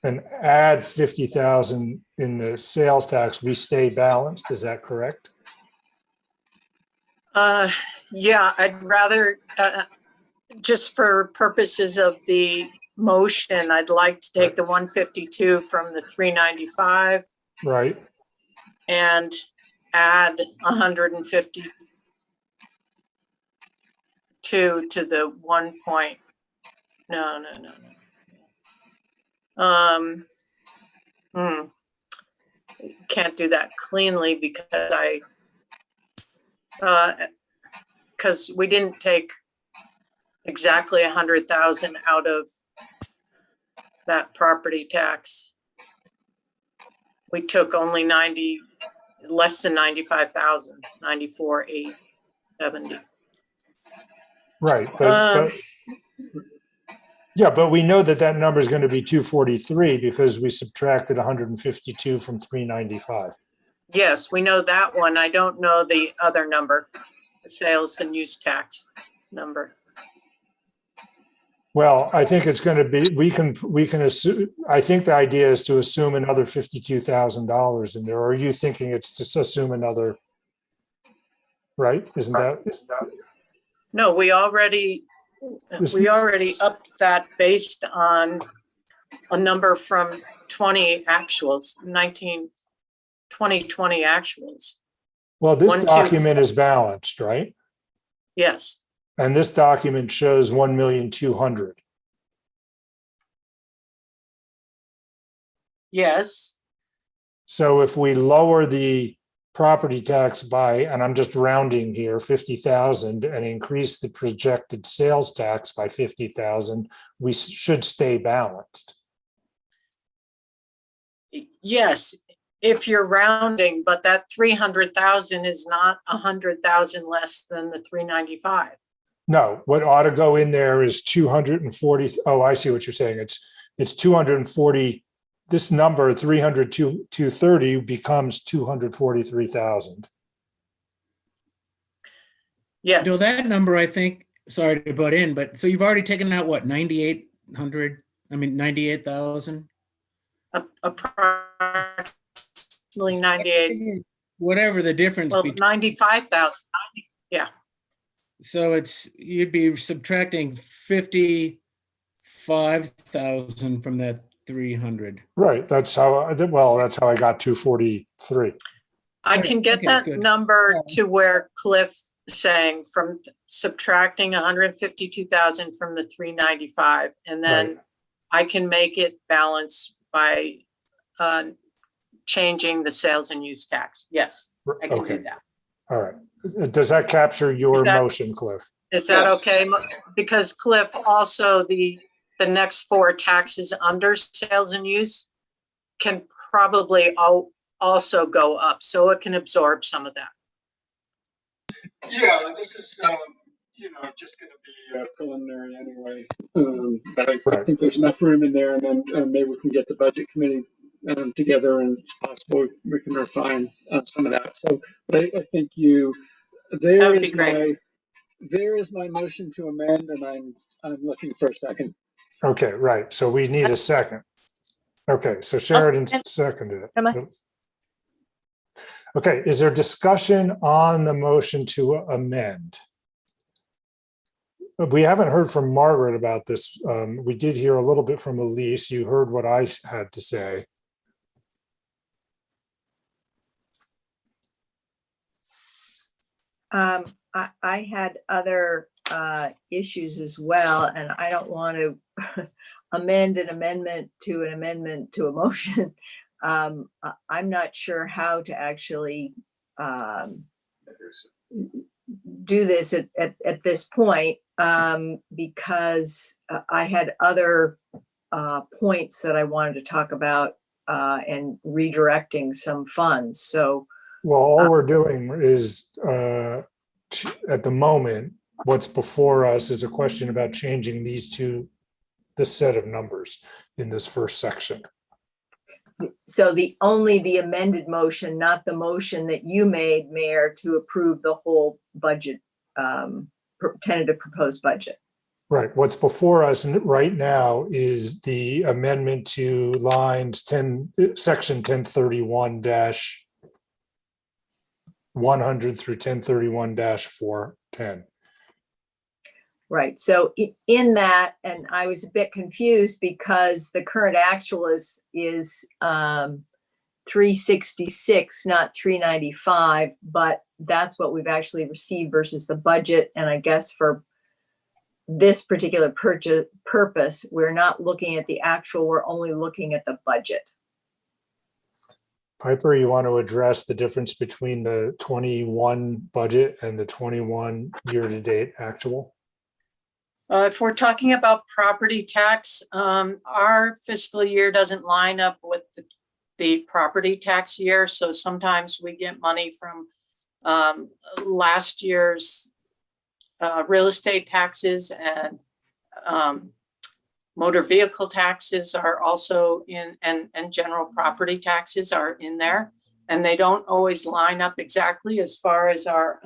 and add 50,000 in the sales tax, we stay balanced. Is that correct? Yeah, I'd rather, just for purposes of the motion, I'd like to take the 152 from the 395 right? and add 152 to the 1 point. No. Can't do that cleanly because because we didn't take exactly 100,000 out of that property tax. We took only less than 95,000, 94,870. Right, but yeah, but we know that that number is going to be 243 because we subtracted 152 from 395. Yes, we know that one. I don't know the other number, the sales and use tax number. Well, I think it's going to be, we can assume, I think the idea is to assume another $52,000 in there. Or are you thinking it's to assume another, right? Isn't that? No, we already upped that based on a number from 2020 actuals. Well, this 1, 2, document is balanced, right? Yes, And this document shows 1,200,000. yes. So if we lower the property tax by, and I'm just rounding here, 50,000 and increase the projected sales tax by 50,000, we should stay balanced. Yes, if you're rounding, but that 300,000 is not 100,000 less than the 395. No, what ought to go in there is 240. Oh, I see what you're saying. It's 240. This number 230 becomes 243,000. Yes. No, that number, I think, sorry to butt in, but so you've already taken out what, 9,800? I mean, 98,000? Approximately 98. Whatever the difference. Well, between 95,000. Yeah. So you'd be subtracting 55,000 from that 300. Right. That's how I got 243. I can get Okay, that good. number to where Cliff saying from subtracting 152,000 from the 395, and then Right. I can make it balance by changing the sales and use tax. Yes, I can Okay. do that. All right. Does that capture your Is that- motion, Cliff? Is that Yes. okay? Because Cliff, also the next 4 taxes under sales and use can probably also go up, so it can absorb some of that. Yeah, this is, just gonna be preliminary anyway. But I Right. think there's enough room in there, and then maybe we can get the budget committee together, and it's possible we can refine some of that. So, but I think That would be great. there is my motion to amend, and I'm looking for a second. Okay, right. So we need a second. Okay, so Sheridan second. seconded Am I- it. Okay, is there discussion on the motion to amend? We haven't heard from Margaret about this. We did hear a little bit from Elise. You heard what I had to say. I had other issues as well, and I don't want to amend an amendment to a motion. I'm not sure how to actually do this at this point, because I had other points that I wanted to talk about and redirecting some funds. So Well, all we're doing is, at the moment, what's before us is a question about changing this set of numbers in this first section. So the amended motion, not the motion that you made, Mayor, to approve the whole budget, tentative proposed budget. Right. What's before us right now is the amendment to lines 10, section 1031-100 through 1031-410. Right. So in that, and I was a bit confused because the current actual is 366, not 395, but that's what we've actually received versus the budget. And I guess for this particular purpose, we're not looking at the actual, we're only looking at the budget. Piper, you want to address the difference between the 21 budget and the 21 year-to-date actual? If we're talking about property tax, our fiscal year doesn't line up with the property tax year. So sometimes we get money from last year's real estate taxes, and motor vehicle taxes are also in, and general property taxes are in there. And they don't always line up exactly as far as our,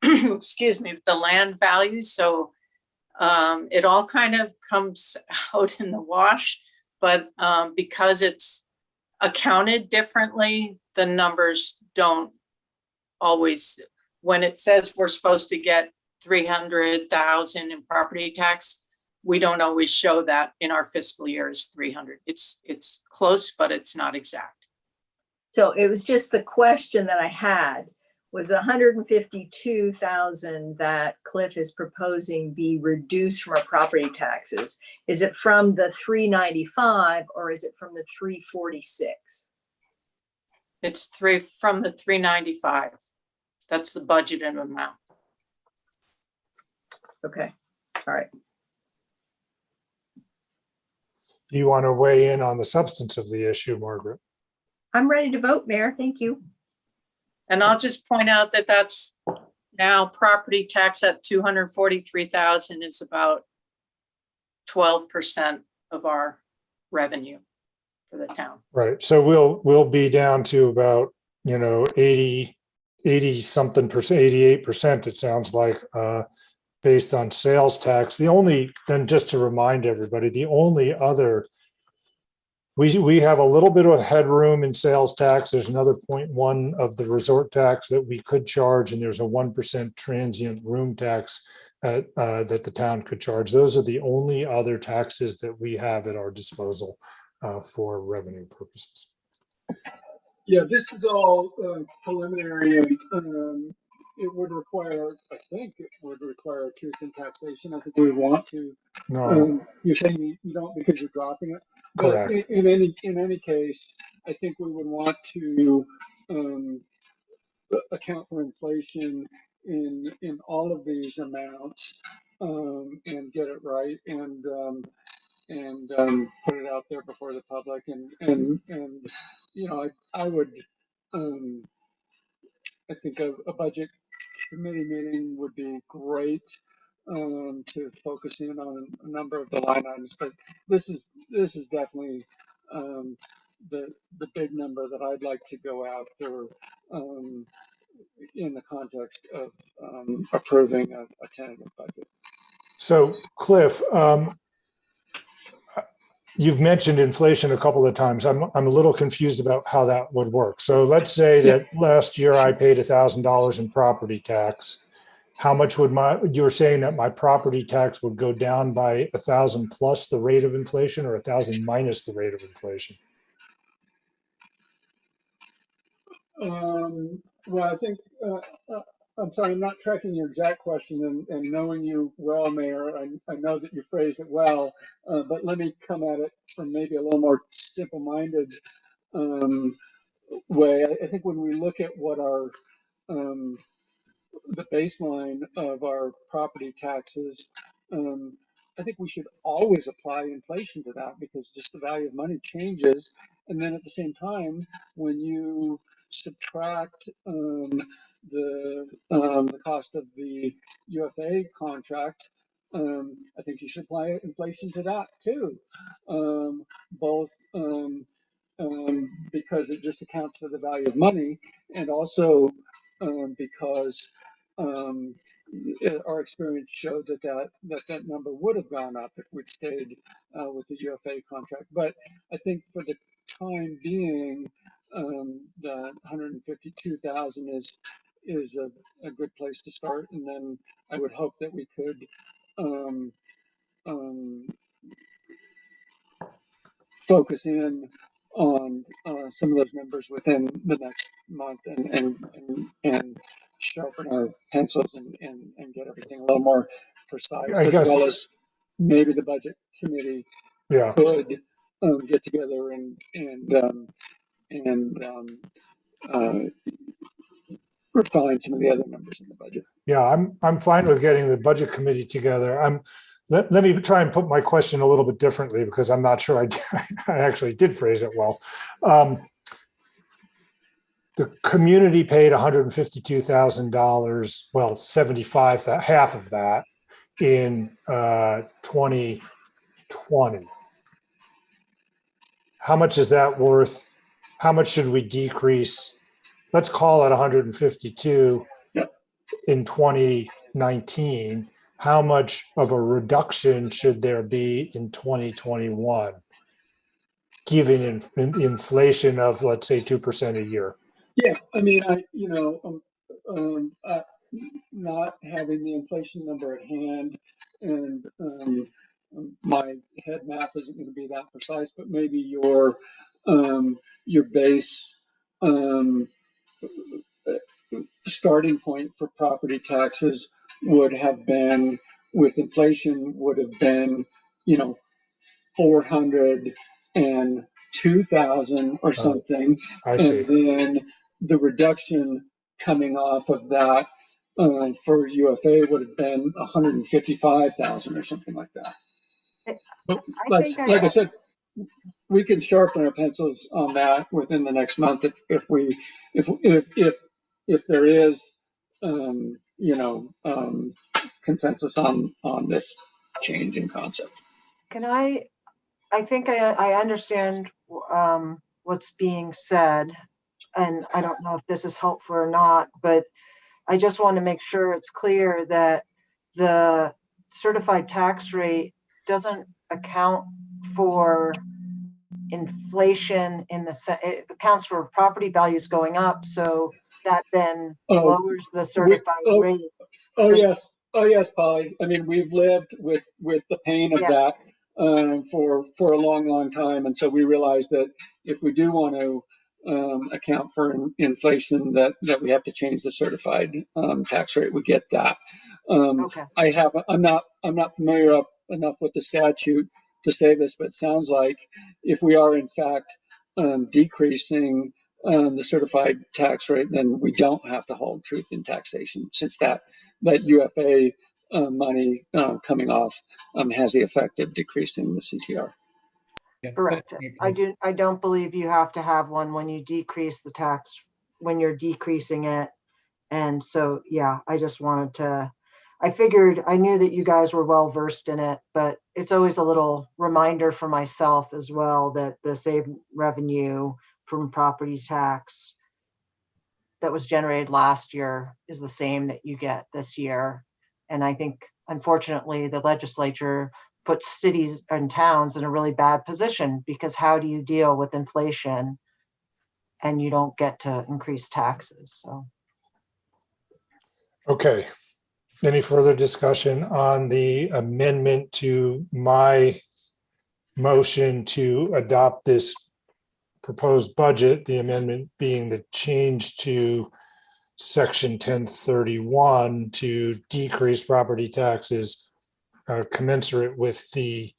excuse me, the land values. So it all kind of comes out in the wash, but because it's accounted differently, the numbers don't always, when it says we're supposed to get 300,000 in property tax, we don't always show that in our fiscal year as 300. It's close, but it's not exact. So it was just the question that I had was 152,000 that Cliff is proposing be reduced from our property taxes. Is it from the 395 or is it from the 346? It's from the 395. That's the budgeted amount. Okay, all right. Do you want to weigh in on the substance of the issue, Margaret? I'm ready to vote, Mayor. Thank you. And I'll just point out that that's now property tax at 243,000 is about 12% of our revenue for the town. Right. So we'll be down to about, 80 something percent, 88%, it sounds like, based on sales tax. Then just to remind everybody, the only other, we have a little bit of headroom in sales tax. There's another 0.1 of the resort tax that we could charge, and there's a 1% transient room tax that the town could charge. Those are the only other taxes that we have at our disposal for revenue purposes. Yeah, this is all preliminary. It would require, I think it would require a truth in taxation. I think we want to. No, You're saying you don't because you're dropping it? correct. But in any case, I think we would want to account for inflation in all of these amounts and get it right and put it out there before the public and I would I think a budget committee meeting would be great to focus in on a number of the line items, but this is definitely the big number that I'd like to go after in the context of approving a tentative budget. So Cliff, you've mentioned inflation a couple of times. I'm a little confused about how that would work. So let's say that last year I paid $1,000 in property tax. How much would you're saying that my property tax would go down by 1,000 plus the rate of inflation, or 1,000 minus the rate of inflation? Well, I think, I'm sorry, I'm not tracking your exact question, and knowing you well, Mayor, I know that you phrased it well, but let me come at it from maybe a little more simple-minded way. I think when we look at what our the baseline of our property taxes, I think we should always apply inflation to that because just the value of money changes. And then at the same time, when you subtract the cost of the UFA contract, I think you should apply inflation to that too, both because it just accounts for the value of money, and also because our experience showed that number would have gone up if we'd stayed with the UFA contract. But I think for the time being, the 152,000 is a good place to start. And then I would hope that we could um, um, focus in on some of those numbers within the next month and sharpen our pencils and get everything a little more precise, I as guess, well as maybe the budget committee yeah. could get together and refine some of the other numbers in the budget. Yeah, I'm fine with getting the budget committee together. Let me try and put my question a little bit differently because I'm not sure I actually did phrase it well. The community paid $152,000, well, 75, half of that in 2020. How much is that worth? How much should we decrease? Let's call it 152 in 2019. How much of a reduction should there be in 2021, given inflation of, let's say, 2% a year? Yeah, I mean, not having the inflation number at hand, and my head math isn't going to be that precise, but maybe your base starting point for property taxes would have been, with inflation, would have been, 402,000 or something. I see. And then the reduction coming off of that for UFA would have been 155,000 or something like that. But like I said, we can sharpen our pencils on that within the next month if there is consensus on this change in concept. Can I think I understand what's being said, and I don't know if this is helpful or not, but I just want to make sure it's clear that the certified tax rate doesn't account for inflation it accounts for property values going up, so that then lowers the certified rate. Oh yes, Polly. I mean, we've lived with the pain of that for a long time, and so we realize that if we do want to account for inflation, that we have to change the certified tax rate. We get that. Okay. I'm not familiar enough with the statute to say this, but it sounds like if we are in fact decreasing the certified tax rate, then we don't have to hold truth in taxation, since that UFA money coming off has the effect of decreasing the CTR. Correct. I don't believe you have to have one when you decrease the tax, when you're decreasing it. And so, yeah, I just wanted to, I knew that you guys were well versed in it, but it's always a little reminder for myself as well that the saved revenue from property tax that was generated last year is the same that you get this year. And I think, unfortunately, the legislature puts cities and towns in a really bad position, because how do you deal with inflation and you don't get to increase taxes? So. Okay. Any further discussion on the amendment to my motion to adopt this proposed budget, the amendment being the change to section 1031 to decrease property taxes commensurate with the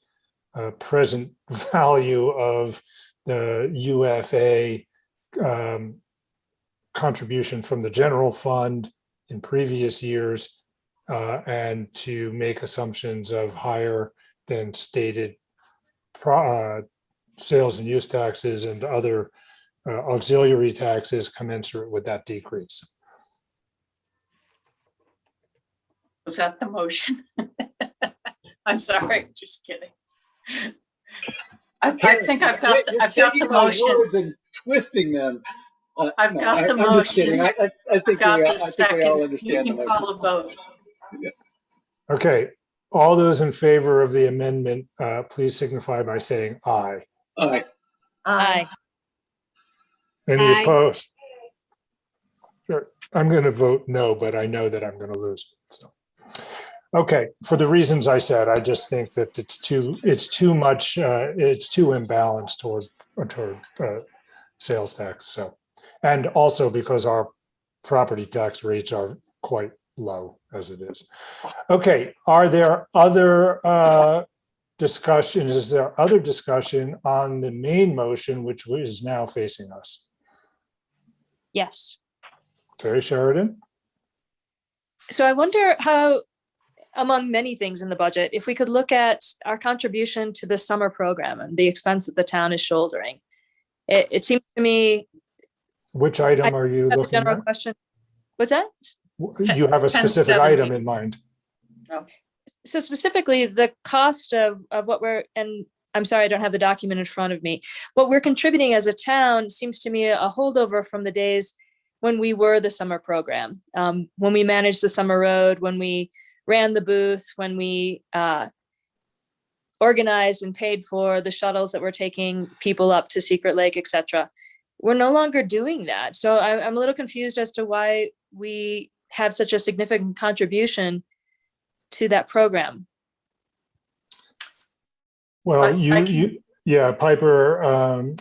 present value of the UFA contribution from the general fund in previous years, and to make assumptions of higher than stated sales and use taxes and other auxiliary taxes commensurate with that decrease. Was that the motion? I'm sorry, just kidding. I think I've got the motion. Words and twisting them. I've got the motion. I'm just kidding. I think we all understand. You can call a vote. Yeah. Okay, all those in favor of the amendment, please signify by saying aye. Aye. Aye. Any opposed? Sure. I'm going to vote no, but I know that I'm going to lose. So, okay, for the reasons I said, I just think that it's too much, it's too imbalanced toward sales tax. So, and also because our property tax rates are quite low as it is. Okay, are there other discussions? Is there other discussion on the main motion, which is now facing us? Yes. Terry Sheridan? So I wonder how, among many things in the budget, if we could look at our contribution to the summer program and the expense that the town is shouldering. It seems to me. Which item are you That's a looking general at? question. What's that? You have a specific 1070. item in mind. So specifically, the cost of what and I'm sorry, I don't have the document in front of me. What we're contributing as a town seems to me a holdover from the days when we were the summer program, when we managed the summer road, when we ran the booth, when we organized and paid for the shuttles that were taking people up to Secret Lake, etc. We're no longer doing that. So I'm a little confused as to why we have such a significant contribution to that program. Well, I Piper,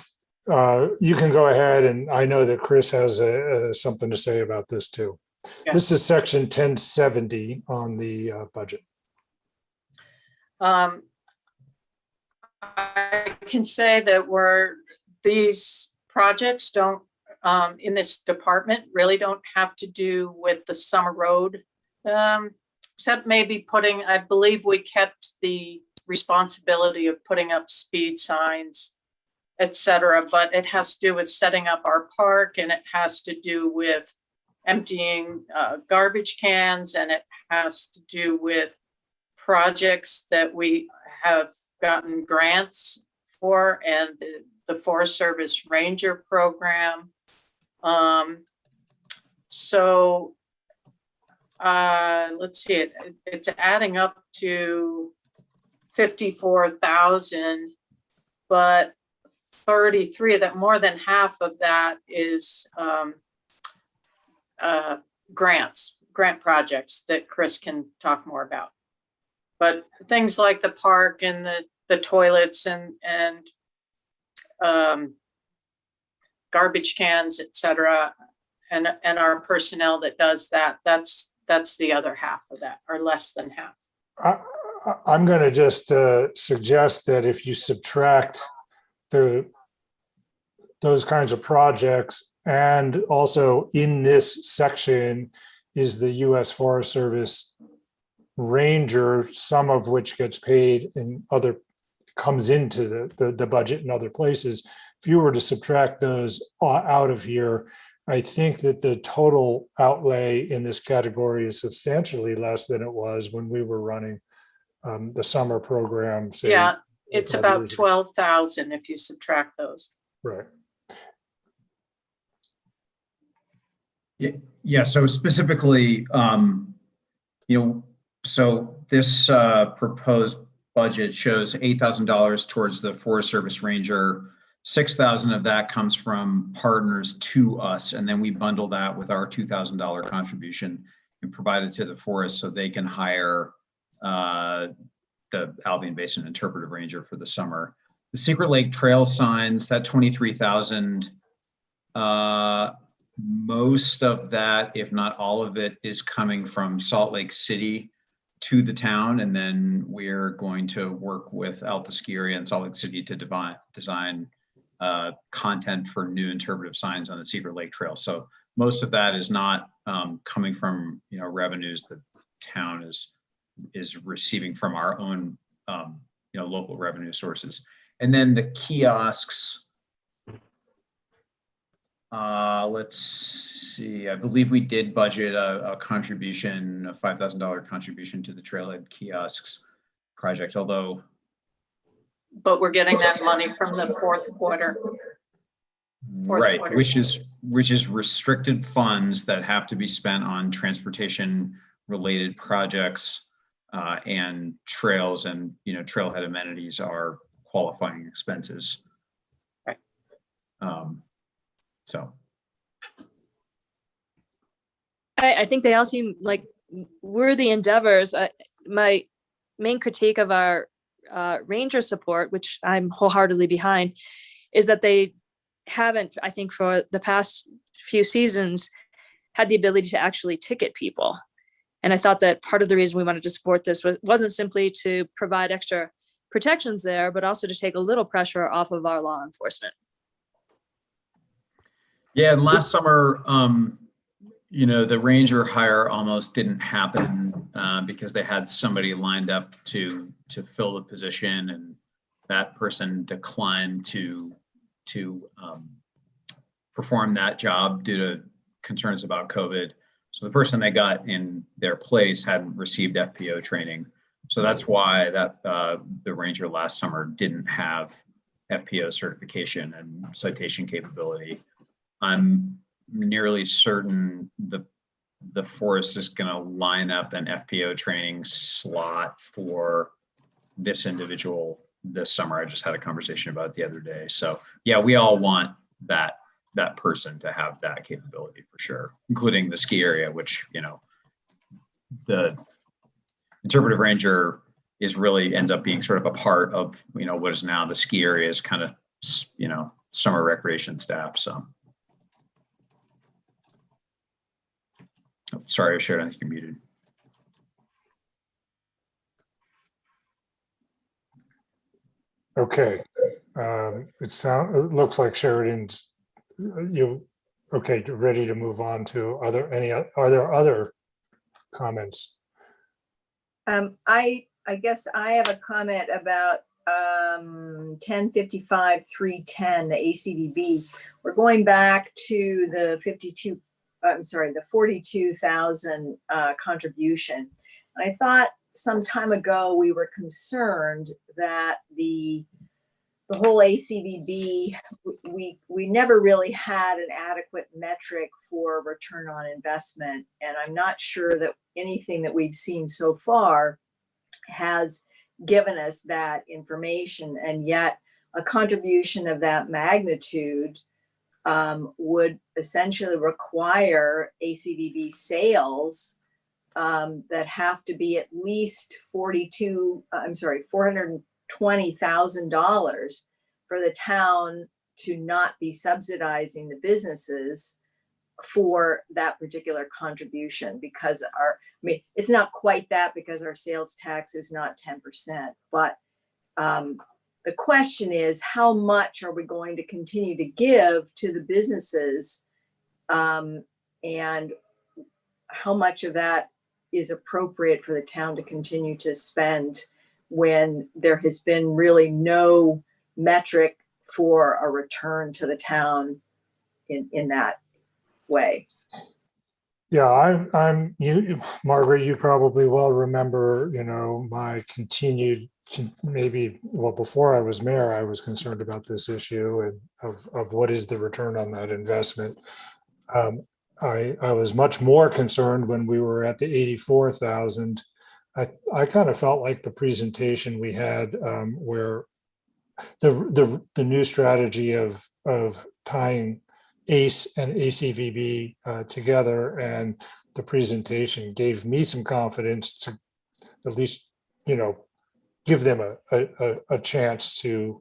you can go ahead, and I know that Chris has something to say about this too. Yeah. This is section 1070 on the budget. I can say that these projects don't, in this department, really don't have to do with the summer road. Except maybe I believe we kept the responsibility of putting up speed signs, etc. But it has to do with setting up our park, and it has to do with emptying garbage cans, and it has to do with projects that we have gotten grants for, and the Forest Service Ranger program. Let's see, it's adding up to 54,000, but 33 of that, more than half of that is grant projects that Chris can talk more about. But things like the park and the toilets and garbage cans, etc., and our personnel that does that, that's the other half of that, or less than half. I'm going to just suggest that if you subtract those kinds of projects, and also in this section is the U.S. Forest Service Ranger, some of which gets paid in other, comes into the budget in other places. If you were to subtract those out of here, I think that the total outlay in this category is substantially less than it was when we were running the summer program. Say, yeah, it's about 12,000 if you subtract those. Right. Yeah. So specifically, so this proposed budget shows $8,000 towards the Forest Service Ranger. 6,000 of that comes from partners to us, and then we bundle that with our $2,000 contribution and provide it to the forest so they can hire the Albion Basin Interpretive Ranger for the summer. The Secret Lake Trail signs, that 23,000, most of that, if not all of it, is coming from Salt Lake City to the town, and then we're going to work with Alta Ski Area and Salt Lake City to design content for new interpretive signs on the Secret Lake Trail. So most of that is not coming from revenues the town is receiving from our own local revenue sources. And then the kiosks, let's see, I believe we did budget a contribution, a $5,000 contribution to the Trailhead kiosks project, although. But we're getting that money from the fourth quarter. Right, which is restricted funds that have to be spent on transportation related projects, and trails, and trailhead amenities are qualifying expenses. Right. So. I think they all seem like worthy endeavors. My main critique of our ranger support, which I'm wholeheartedly behind, is that they haven't, I think, for the past few seasons, had the ability to actually ticket people. And I thought that part of the reason we wanted to support this wasn't simply to provide extra protections there, but also to take a little pressure off of our law enforcement. Yeah, and last summer, the ranger hire almost didn't happen because they had somebody lined up to fill the position, and that person declined to perform that job due to concerns about COVID. So the person they got in their place hadn't received FPO training. So that's why the ranger last summer didn't have FPO certification and citation capability. I'm nearly certain the force is going to line up an FPO training slot for this individual this summer. I just had a conversation about it the other day. So yeah, we all want that person to have that capability for sure, including the ski area, which, the interpretive ranger ends up being sort of a part of, what is now the ski area's kind of, summer recreation staff. So. Oh, sorry, Sharon, I think you're muted. Okay. It looks like Sheridan's, ready to move on to are there other comments? I guess I have a comment about 1055 310, the ACVB. We're going back to the 42,000 contribution. I thought some time ago we were concerned that the whole ACVB, we never really had an adequate metric for return on investment. And I'm not sure that anything that we've seen so far has given us that information. And yet a contribution of that magnitude would essentially require ACVB sales that have to be at least $420,000 for the town to not be subsidizing the businesses for that particular contribution, because it's not quite that, because our sales tax is not 10%, but the question is, how much are we going to continue to give to the businesses, and how much of that is appropriate for the town to continue to spend when there has been really no metric for a return to the town in that way. Yeah, Margaret, you probably well remember, my continued, before I was mayor, I was concerned about this issue and of what is the return on that investment. I was much more concerned when we were at the 84,000. I kind of felt like the presentation we had where the new strategy of tying ACE and ACVB together, and the presentation gave me some confidence to at least, give them a chance to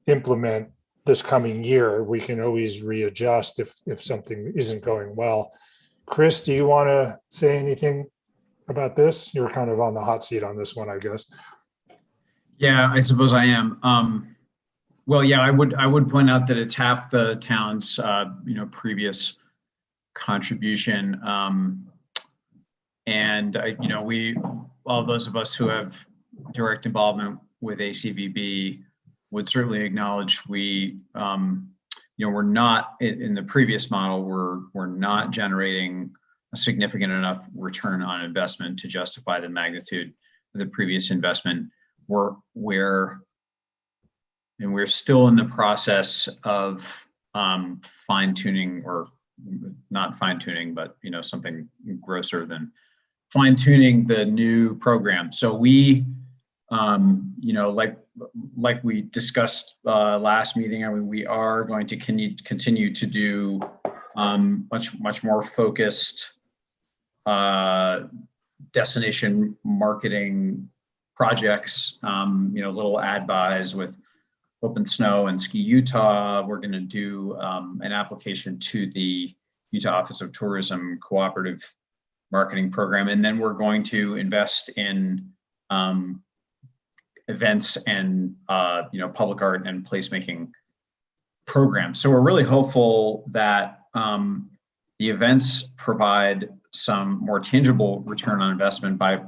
implement this coming year. We can always readjust if something isn't going well. Chris, do you want to say anything about this? You're kind of on the hot seat on this one, I guess. Yeah, I suppose I am. Well, yeah, I would point out that it's half the town's previous contribution, and all those of us who have direct involvement with ACVB would certainly acknowledge we're not in the previous model. We're not generating a significant enough return on investment to justify the magnitude of the previous investment. We're still in the process of fine tuning, or not fine tuning, but something grosser than fine tuning the new program. So we, like we discussed last meeting, we are going to continue to do much more focused destination marketing projects, little ad buys with Open Snow and Ski Utah. We're going to do an application to the Utah Office of Tourism Cooperative Marketing Program. And then we're going to invest in events and, public art and placemaking programs. So we're really hopeful that the events provide some more tangible return on investment by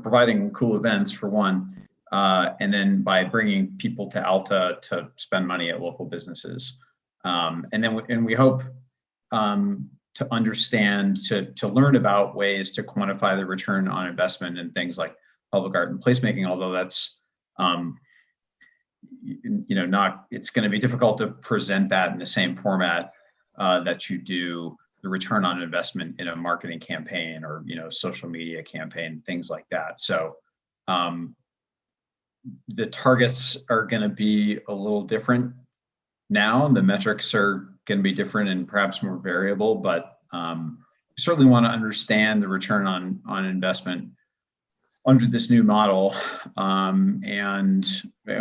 providing cool events for one, and then by bringing people to Alta to spend money at local businesses. And we hope to understand, to learn about ways to quantify the return on investment in things like public art and placemaking, although that's it's going to be difficult to present that in the same format that you do the return on investment in a marketing campaign or social media campaign, things like that. So the targets are going to be a little different now. The metrics are going to be different and perhaps more variable, but we certainly want to understand the return on investment under this new model. And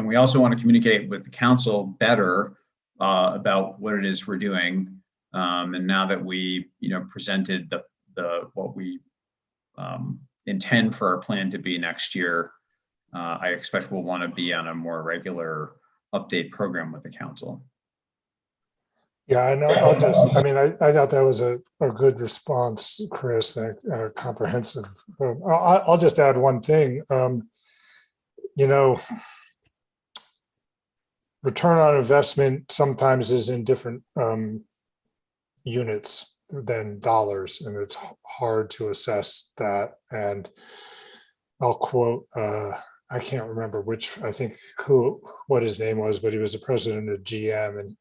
we also want to communicate with the council better about what it is we're doing. And now that we, presented what we intend for our plan to be next year, I expect we'll want to be on a more regular update program with the council. Yeah, I know. I thought that was a good response, Chris, comprehensive. I'll just add one thing. Return on investment sometimes is in different units than dollars, and it's hard to assess that. And I'll quote, I can't remember what his name was, but he was the president of GM, and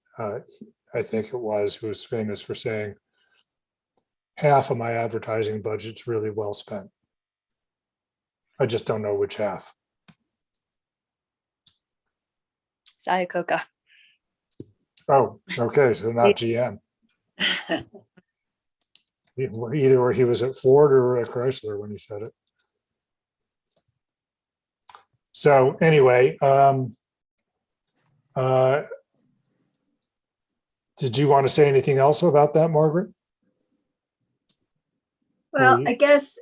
I think it was, who was famous for saying, half of my advertising budget's really well spent. I just don't know which half. Iacocca. Oh, okay, so not GM. Either he was at Ford or at Chrysler when he said it. So anyway, did you want to say anything else about that, Margaret? Well, I guess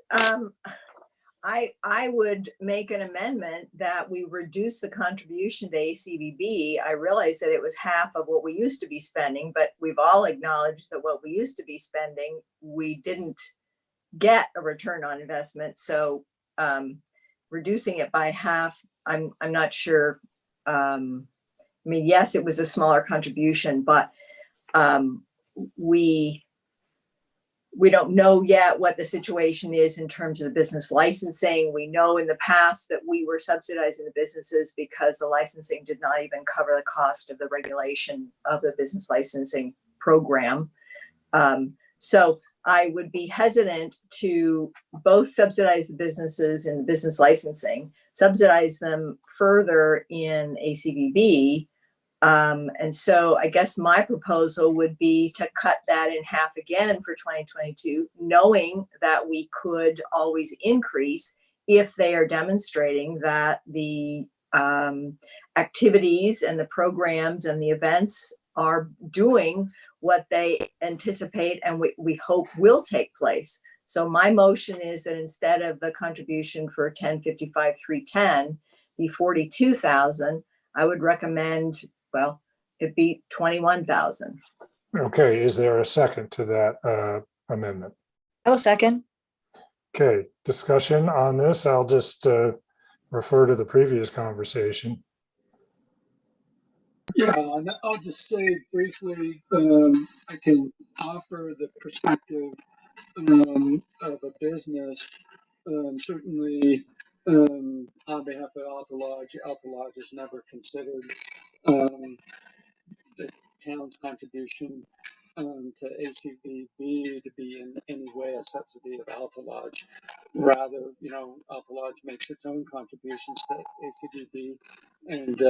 I would make an amendment that we reduce the contribution to ACVB. I realize that it was half of what we used to be spending, but we've all acknowledged that what we used to be spending, we didn't get a return on investment. So reducing it by half, I'm not sure. Yes, it was a smaller contribution, but we don't know yet what the situation is in terms of the business licensing. We know in the past that we were subsidizing the businesses because the licensing did not even cover the cost of the regulation of the business licensing program. So I would be hesitant to both subsidize the businesses in business licensing, subsidize them further in ACVB. And so I guess my proposal would be to cut that in half again for 2022, knowing that we could always increase if they are demonstrating that the activities and the programs and the events are doing what they anticipate and we hope will take place. So my motion is that instead of the contribution for 1055-310 be 42,000, I would recommend, well, it'd be 21,000. Okay, is there a second to that amendment? I will second. Okay, discussion on this. I'll just refer to the previous conversation. Yeah, and I'll just say briefly, I can offer the perspective of a business, certainly on behalf of Alta Lodge. Alta Lodge has never considered the town's contribution to ACVB to be in any way a subsidy of Alta Lodge. rather, Alta Lodge makes its own contributions to ACDB, and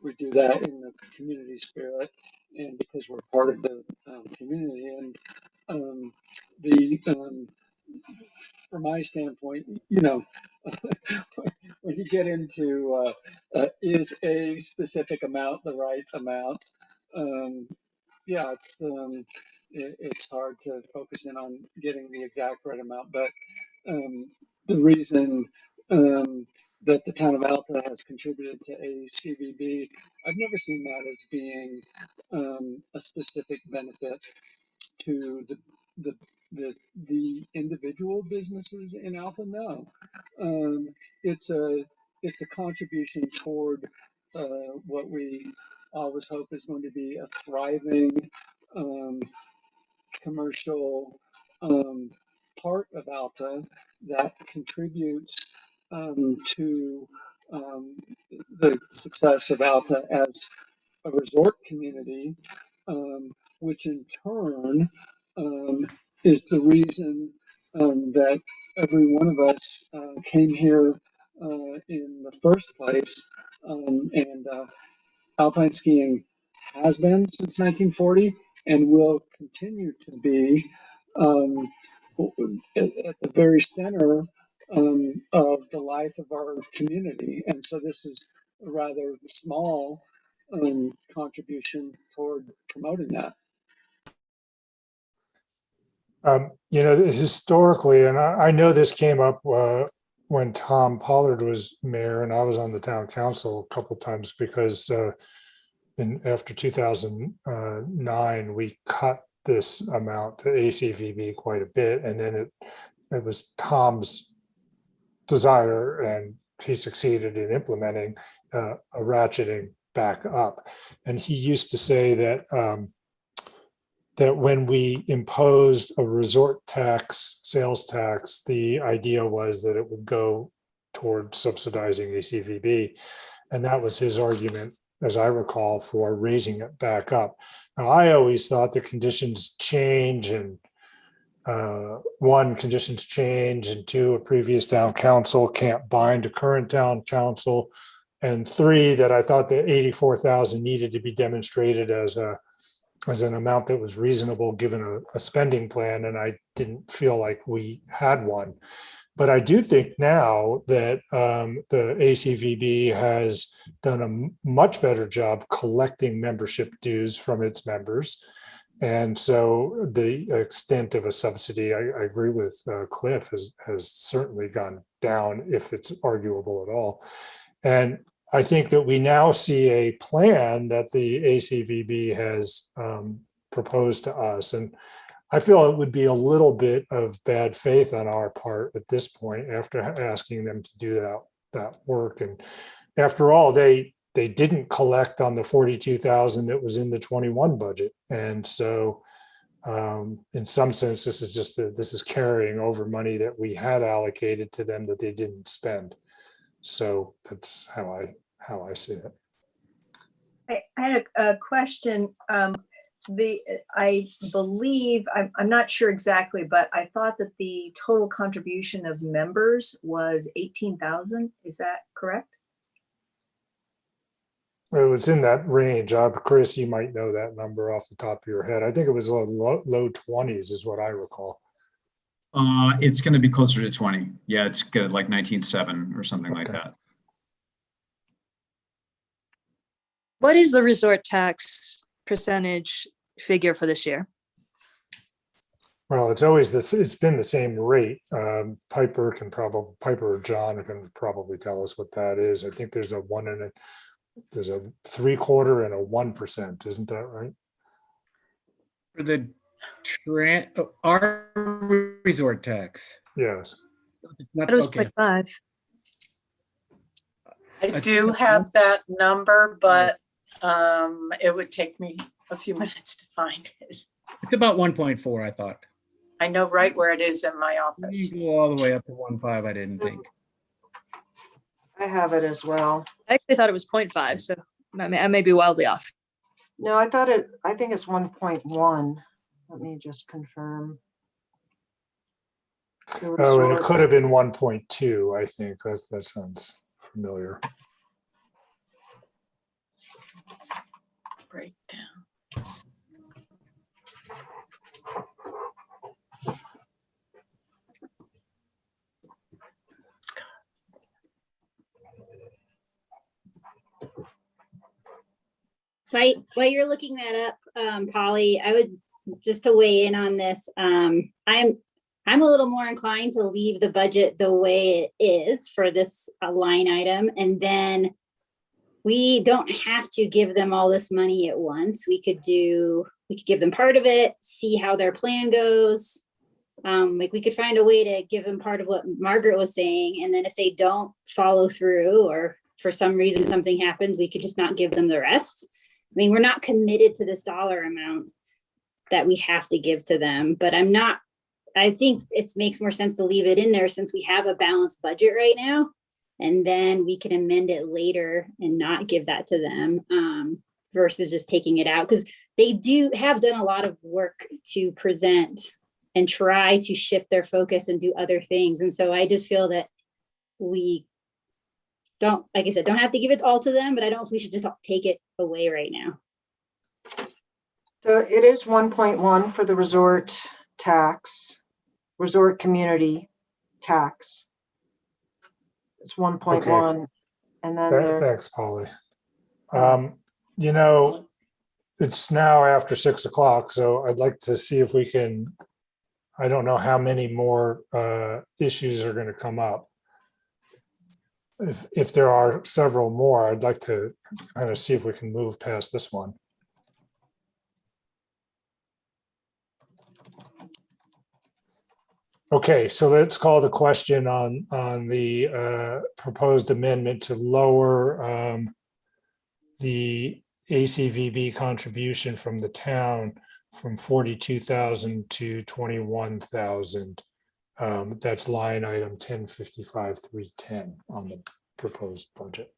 we do that in the community spirit, and because we're part of the community. And the from my standpoint, when you get into is a specific amount the right amount, um, yeah, it's hard to focus in on getting the exact right amount. But the reason that the town of Alta has contributed to ACVB, I've never seen that as being a specific benefit to the the individual businesses in Alta. No, um, it's a contribution toward what we always hope is going to be a thriving um, commercial part of Alta that contributes to the success of Alta as a resort community, which in turn is the reason that every one of us came here in the first place. And alpine skiing has been since 1940 and will continue to be at the very center of the life of our community. And so this is a rather small contribution toward promoting that. Historically, and I know this came up when Tom Pollard was mayor and I was on the town council a couple times, because after 2009, we cut this amount to ACVB quite a bit. And then it was Tom's desire, and he succeeded in implementing a ratcheting back up. And he used to say that that when we imposed a resort tax, sales tax, the idea was that it would go toward subsidizing ACVB. And that was his argument, as I recall, for raising it back up. Now, I always thought the conditions change, and one, conditions change, and two, a previous town council can't bind a current town council, and three, that I thought the 84,000 needed to be demonstrated as an amount that was reasonable given a spending plan, and I didn't feel like we had one. But I do think now that the ACVB has done a much better job collecting membership dues from its members. And so the extent of a subsidy, I agree with Cliff, has certainly gone down, if it's arguable at all. And I think that we now see a plan that the ACVB has proposed to us. And I feel it would be a little bit of bad faith on our part at this point, after asking them to do that work. And after all, they didn't collect on the 42,000 that was in the 21 budget. And so in some sense, this is carrying over money that we had allocated to them that they didn't spend. So that's how I see it. I had a question. I believe, I'm not sure exactly, but I thought that the total contribution of members was 18,000. Is that correct? It was in that range. Chris, you might know that number off the top of your head. I think it was low 20s is what I recall. It's going to be closer to 20. Yeah, it's good, like 19.7 or something like that. What is the resort tax percentage figure for this year? Well, it's always this. It's been the same rate. Piper or John can probably tell us what that is. I think there's a 1 there's a 3/4 and a 1%. Isn't that right? For the our resort tax. Yes. It was 0.5. I do have that number, but it would take me a few minutes to find it. It's about 1.4, I thought. I know right where it is in my office. You go all the way up to 1.5, I didn't think. I have it as well. I actually thought it was 0.5, so I may be wildly off. No, I think it's 1.1. Let me just confirm. The Oh, and it resort- could have been 1.2, I think. That sounds familiar. Breakdown. While you're looking that up, Polly, I would just to weigh in on this. I'm a little more inclined to leave the budget the way it is for this line item, and then we don't have to give them all this money at once. We could give them part of it, see how their plan goes. Like we could find a way to give them part of what Margaret was saying, and then if they don't follow through or for some reason something happens, we could just not give them the rest. I mean, we're not committed to this dollar amount that we have to give to them, but I think it makes more sense to leave it in there since we have a balanced budget right now. And then we can amend it later and not give that to them versus just taking it out. Because they have done a lot of work to present and try to shift their focus and do other things. And so I just feel that we don't, like I said, don't have to give it all to them, but I don't know if we should just take it away right now. So it is 1.1 for the resort tax, resort community tax. It's 1.1. And then there, Thanks, Polly. You know, it's now after 6 o'clock, so I'd like to see if we can, I don't know how many more issues are going to come up. If there are several more, I'd like to kind of see if we can move past this one. Okay, so let's call the question on the proposed amendment to lower the ACVB contribution from the town from 42,000 to 21,000. That's line item 1055-310 on the proposed budget.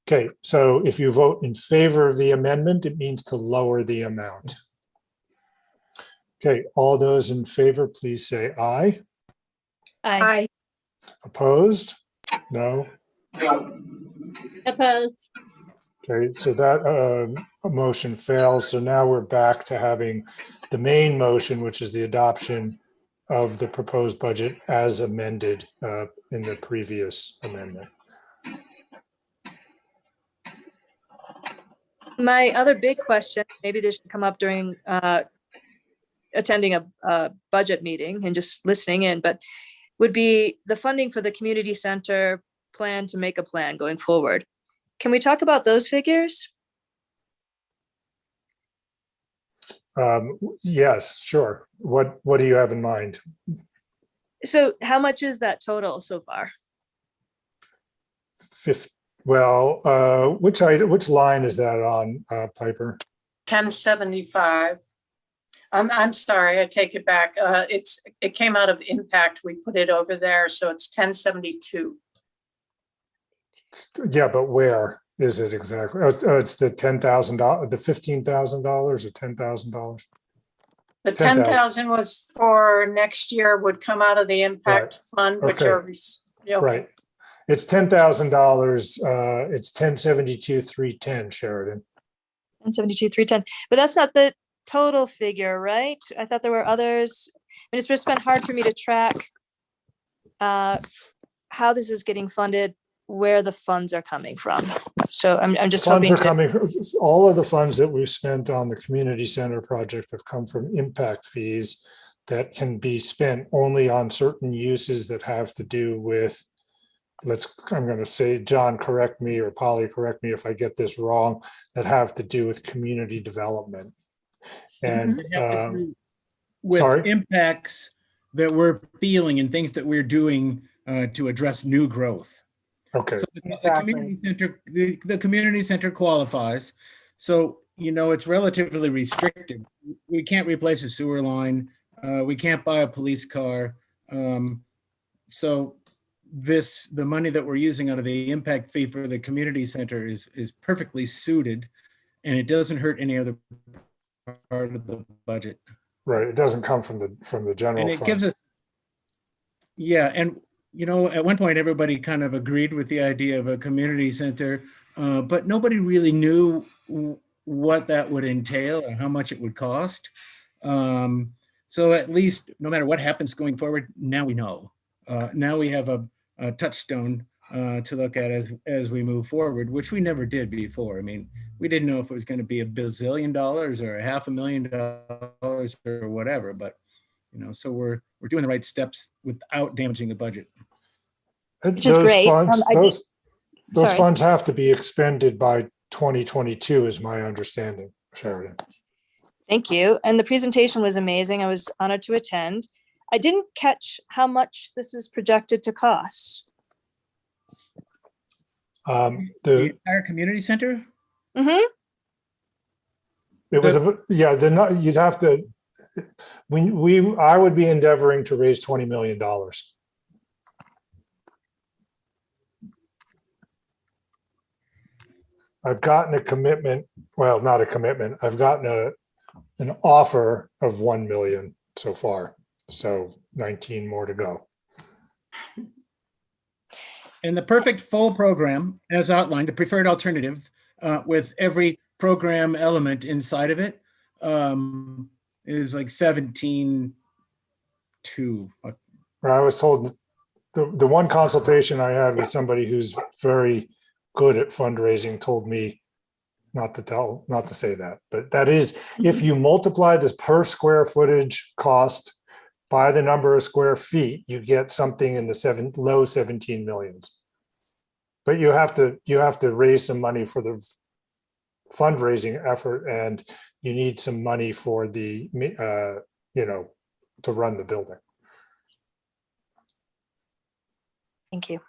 Okay, so if you vote in favor of the amendment, it means to lower the amount. Okay, all those in favor, please say aye. Aye. Opposed? No. No. Opposed? Okay, so that motion fails. So now we're back to having the main motion, which is the adoption of the proposed budget as amended in the previous amendment. My other big question, maybe this should come up during attending a budget meeting and just listening in, but would be the funding for the community center plan to make a plan going forward. Can we talk about those figures? Yes, sure. What do you have in mind? So how much is that total so far? Well, which line is that on, Piper? 1075. I'm sorry, I take it back. It came out of impact. We put it over there, so it's 1072. Yeah, but where is it exactly? Oh, it's the $10,000, the $15,000 or $10,000? The 10,000. 10,000 was for next year, would come out of the impact fund, which Okay. are, okay. Right. It's $10,000. It's 1072,310, Sheridan. 172,310, but that's not the total figure, right? I thought there were others. And it's just been hard for me to track how this is getting funded, where the funds are coming from. So I'm just Funds hoping are coming, all of the funds that we've spent on the community center project have come from impact fees that can be spent only on certain uses that have to do with, I'm going to say, John, correct me, or Polly, correct me if I get this wrong, that have to do with community development. And It have to do with sorry? impacts that we're feeling and things that we're doing to address new growth. Okay. So the Exactly. community center, the community center qualifies. So, you know, it's relatively restricted. We can't replace a sewer line. We can't buy a police car. So the money that we're using out of the impact fee for the community center is perfectly suited, and it doesn't hurt any other part of the budget. Right. It doesn't come from the general And it gives fund. us, Yeah, and at one point, everybody kind of agreed with the idea of a community center, but nobody really knew what that would entail or how much it would cost. So at least, no matter what happens going forward, now we know. Now we have a touchstone to look at as we move forward, which we never did before. I mean, we didn't know if it was going to be $1 bazillion or $500,000 or whatever, but so we're doing the right steps without damaging the budget. Which is Those great. funds, those sorry. funds have to be expended by 2022 is my understanding, Sheridan. Thank you. And the presentation was amazing. I was honored to attend. I didn't catch how much this is projected to cost. The entire community center? Mm-hmm. It was, you'd have to, I would be endeavoring to raise $20 million. I've gotten a commitment, well, not a commitment, I've gotten an offer of 1 million so far. So 19 more to go. And the perfect full program, as outlined, the preferred alternative with every program element inside of it is like 17.2. I was told the one consultation I had with somebody who's very good at fundraising told me not to say that, but that is, if you multiply this per square footage cost by the number of square feet, you get something in the low 17 millions. But you have to raise some money for the fundraising effort, and you need some money for the to run the building. Thank you.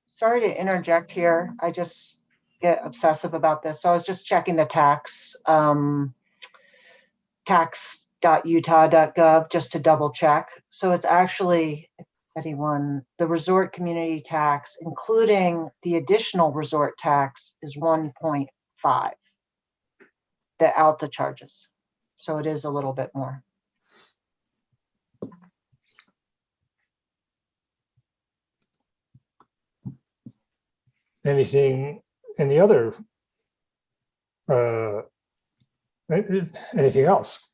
Sorry to interject here. I just get obsessive about this. So I was just checking the tax, tax.utah.gov, just to double check. So it's actually, the resort community tax, including the additional resort tax, is 1.5. The Alta charges. So it is a little bit more. Anything else?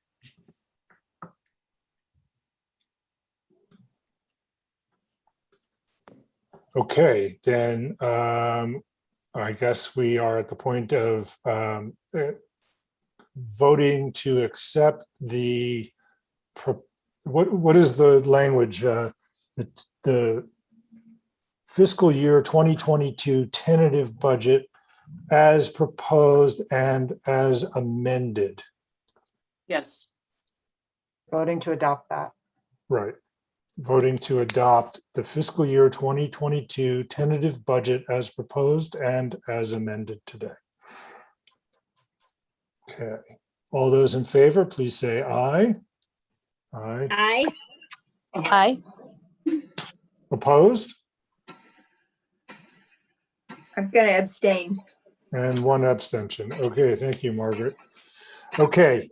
Okay, then I guess we are at the point of voting to accept the, what is the language? The fiscal year 2022 tentative budget as proposed and as amended. Yes. Voting to adopt that. Right. Voting to adopt the fiscal year 2022 tentative budget as proposed and as amended today. Okay. All those in favor, please say aye. Aye. Aye. Aye. Opposed? I'm going to abstain. And one abstention. Okay, thank you, Margaret. Okay,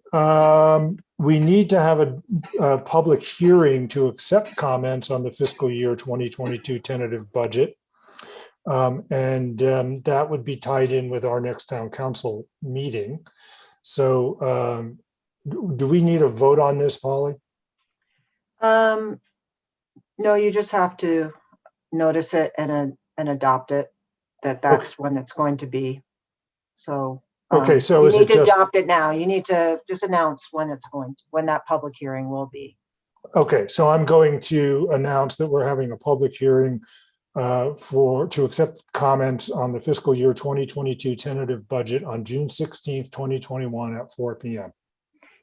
we need to have a public hearing to accept comments on the fiscal year 2022 tentative budget. That would be tied in with our next town council meeting. So do we need a vote on this, Polly? No, you just have to notice it and adopt it, that's when it's going to be. So okay, so you is need it to just adopt it now. You need to just announce when that public hearing will be. okay? So I'm going to announce that we're having a public hearing to accept comments on the fiscal year 2022 tentative budget on June 16th, 2021 at 4 p.m.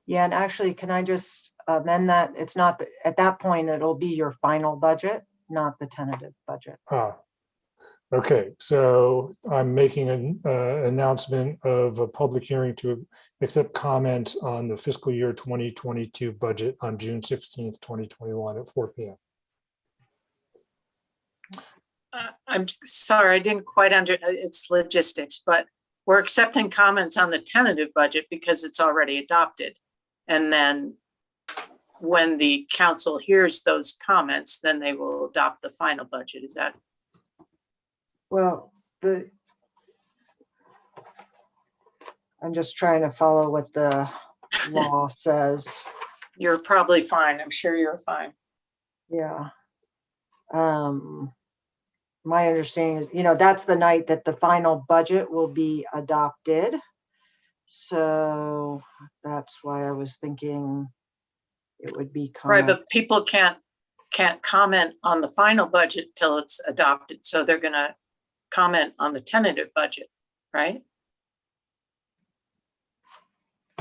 Yeah, and actually, can I just amend that? It's not at that point, it'll be your final budget, not the tentative budget. Okay, so I'm making an announcement of a public hearing to accept comments on the fiscal year 2022 budget on June 16th, 2021 at 4 p.m. I'm sorry, I didn't quite it's logistics, but we're accepting comments on the tentative budget because it's already adopted. And then when the council hears those comments, then they will adopt the final budget. Is that? Well, I'm just trying to follow what the law says. You're probably fine. I'm sure you're fine. Yeah. My understanding is, that's the night that the final budget will be adopted. So that's why I was thinking it would be. Right, but people can't comment on the final budget till it's adopted. So they're gonna comment on the tentative budget, right?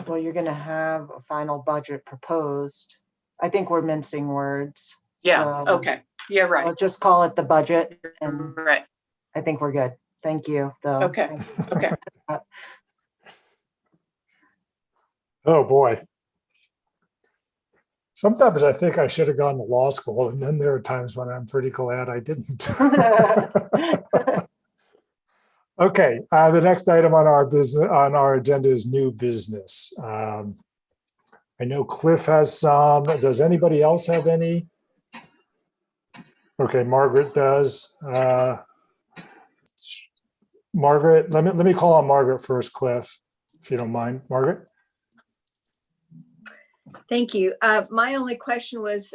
Well, you're gonna have a final budget proposed. I think we're mincing words. Yeah, so okay. Yeah, right. Let's just call it the budget, and Right. I think we're good. Thank you, though. Okay, Thank you. okay. Oh, boy. Sometimes I think I should have gone to law school, and then there are times when I'm pretty glad I didn't. Okay, the next item on our agenda is new business. I know Cliff has some. Does anybody else have any? Okay, Margaret does. Margaret, let me call on Margaret first, Cliff, if you don't mind. Margaret? Thank you. My only question was,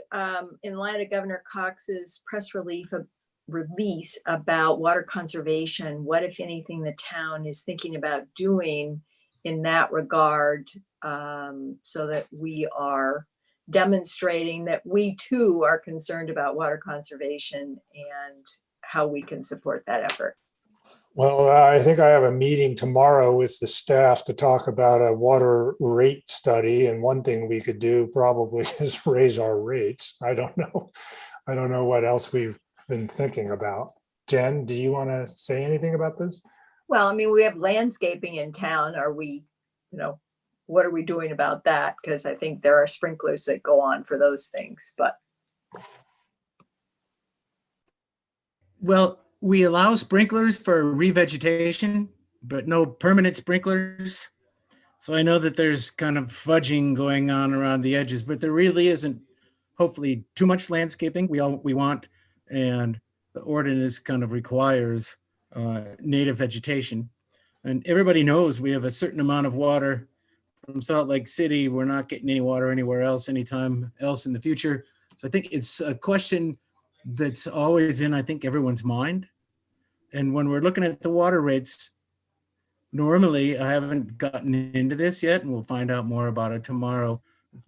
in light of Governor Cox's press release about water conservation, what, if anything, the town is thinking about doing in that regard, so that we are demonstrating that we too are concerned about water conservation and how we can support that effort. Well, I think I have a meeting tomorrow with the staff to talk about a water rate study. And one thing we could do probably is raise our rates. I don't know. I don't know what else we've been thinking about. Jen, do you want to say anything about this? Well, I mean, we have landscaping in town. Are we, what are we doing about that? Because I think there are sprinklers that go on for those things, but. Well, we allow sprinklers for revegetation, but no permanent sprinklers. So I know that there's kind of fudging going on around the edges, but there really isn't, hopefully, too much landscaping we want. And the ordinance kind of requires native vegetation. And everybody knows we have a certain amount of water from Salt Lake City. We're not getting any water anywhere else, anytime else in the future. So I think it's a question that's always in, I think, everyone's mind. And when we're looking at the water rates, normally, I haven't gotten into this yet, and we'll find out more about it tomorrow.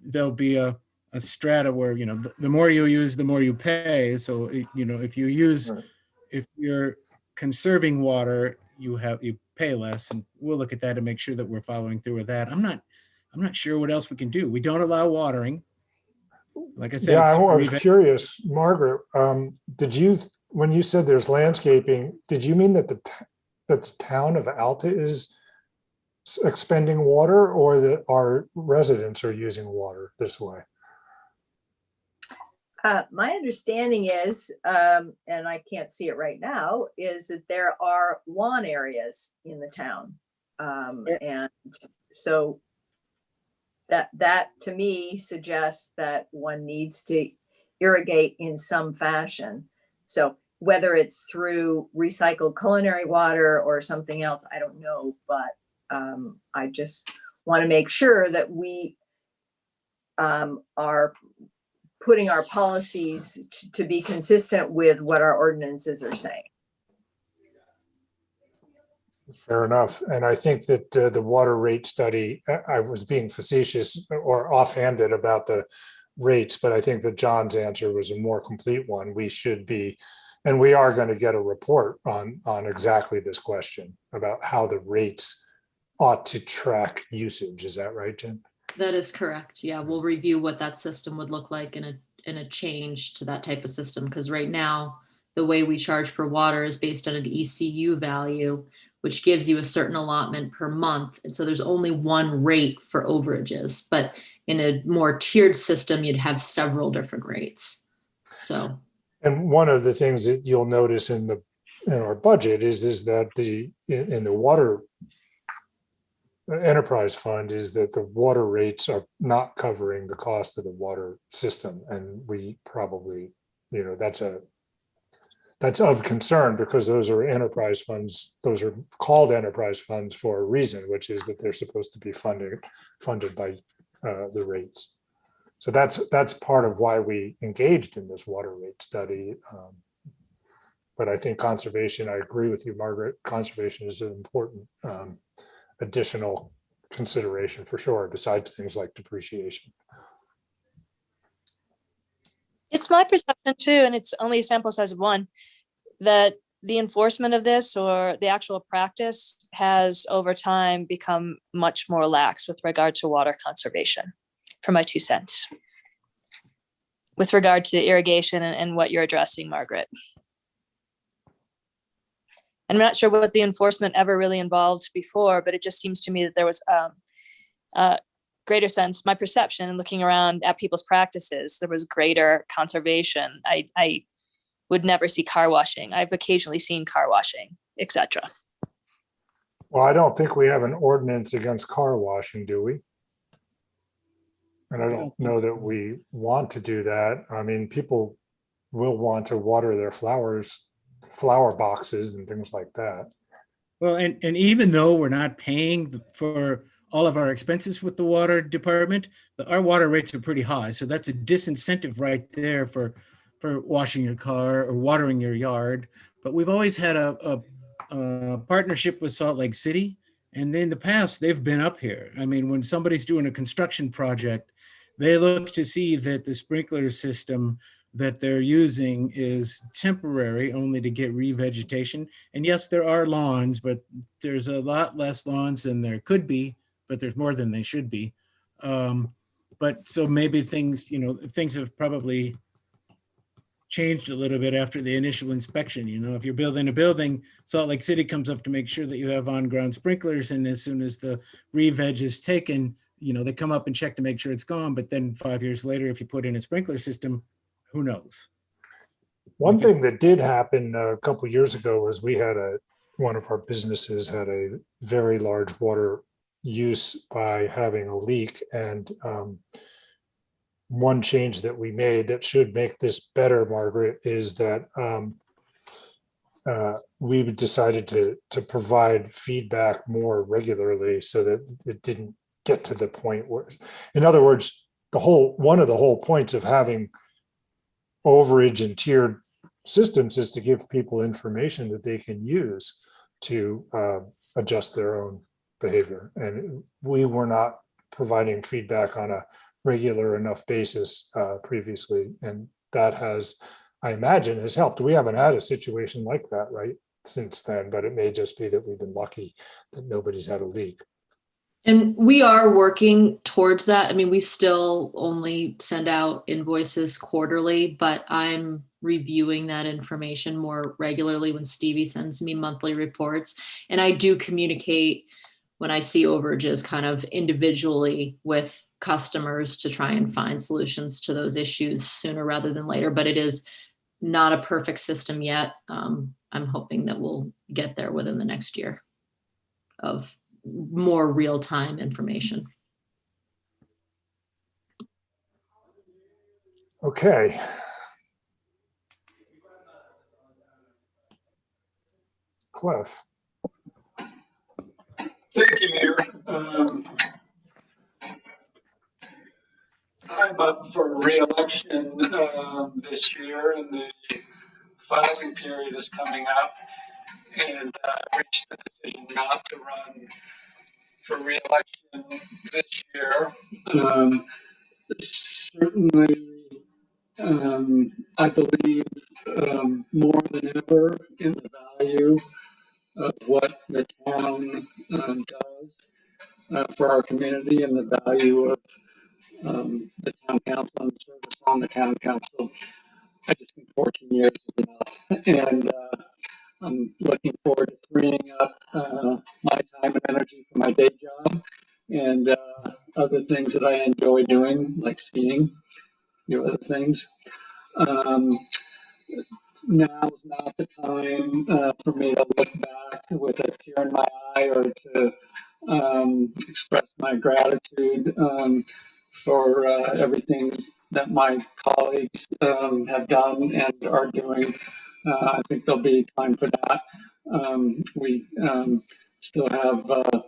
There'll be a strata where, the more you use, the more you pay. So, if you're conserving water, you pay less, and we'll look at that and make sure that we're following through with that. I'm not sure what else we can do. We don't allow watering. Like I said, Yeah, I was curious, Margaret, when you said there's landscaping, did you mean that the town of Alta is expending water, or that our residents are using water this way? My understanding is, and I can't see it right now, is that there are lawn areas in the town. And so that to me suggests that one needs to irrigate in some fashion. So whether it's through recycled culinary water or something else, I don't know, but I just want to make sure that we are putting our policies to be consistent with what our ordinances are saying. Fair enough. And I think that the water rate study, I was being facetious or offhanded about the rates, but I think that John's answer was a more complete one. We should be, and we are going to get a report on exactly this question about how the rates ought to track usage. Is that right, Jen? That is correct. Yeah, we'll review what that system would look like in a change to that type of system. Because right now, the way we charge for water is based on an ECU value, which gives you a certain allotment per month. And so there's only one rate for overages. But in a more tiered system, you'd have several different rates. So. And one of the things that you'll notice in our budget is that in the water enterprise fund is that the water rates are not covering the cost of the water system. And we probably, that's of concern because those are enterprise funds. Those are called enterprise funds for a reason, which is that they're supposed to be funded by the rates. So that's part of why we engaged in this water rate study. But I think conservation, I agree with you, Margaret, conservation is an important additional consideration for sure, besides things like depreciation. It's my perception too, and it's only a sample size of one, that the enforcement of this or the actual practice has over time become much more lax with regard to water conservation, for my 2 cents. With regard to irrigation and what you're addressing, Margaret. I'm not sure what the enforcement ever really involved before, but it just seems to me that there was a greater sense, my perception, and looking around at people's practices, there was greater conservation. I would never see car washing. I've occasionally seen car washing, etc. Well, I don't think we have an ordinance against car washing, do we? And I don't know that we want to do that. I mean, people will want to water their flower boxes and things like that. Well, and even though we're not paying for all of our expenses with the water department, our water rates are pretty high. So that's a disincentive right there for washing your car or watering your yard. But we've always had a partnership with Salt Lake City. And in the past, they've been up here. I mean, when somebody's doing a construction project, they look to see that the sprinkler system that they're using is temporary, only to get revegetation. And yes, there are lawns, but there's a lot less lawns than there could be, but there's more than they should be. But so maybe things have probably changed a little bit after the initial inspection. If you're building a building, Salt Lake City comes up to make sure that you have on-ground sprinklers. And as soon as the re-veg is taken, they come up and check to make sure it's gone. But then 5 years later, if you put in a sprinkler system, who knows? One thing that did happen a couple of years ago was we had one of our businesses had a very large water use by having a leak. And one change that we made that should make this better, Margaret, is that we decided to provide feedback more regularly so that it didn't get to the point where, in other words, one of the whole points of having overage and tiered systems is to give people information that they can use to adjust their own behavior. And we were not providing feedback on a regular enough basis previously. And that I imagine, has helped. We haven't had a situation like that, right, since then, but it may just be that we've been lucky that nobody's had a leak. And we are working towards that. I mean, we still only send out invoices quarterly, but I'm reviewing that information more regularly when Stevie sends me monthly reports. And I do communicate when I see overages kind of individually with customers to try and find solutions to those issues sooner rather than later. But it is not a perfect system yet. I'm hoping that we'll get there within the next year of more real-time information. Okay. Cliff. Thank you, Mayor. I'm up for re-election this year, and the filing period is coming up, and reached the decision not to run for re-election this year. Certainly, I believe more than ever in the value of what the town does for our community, and the value of the town council and the service on the town council. I just think 14 years is enough, and I'm looking forward to freeing up my time and energy for my day job and other things that I enjoy doing, like skiing, other things. Now's not the time for me to look back with a tear in my eye or to express my gratitude for everything that my colleagues have done and are doing. I think there'll be time for that. We still have a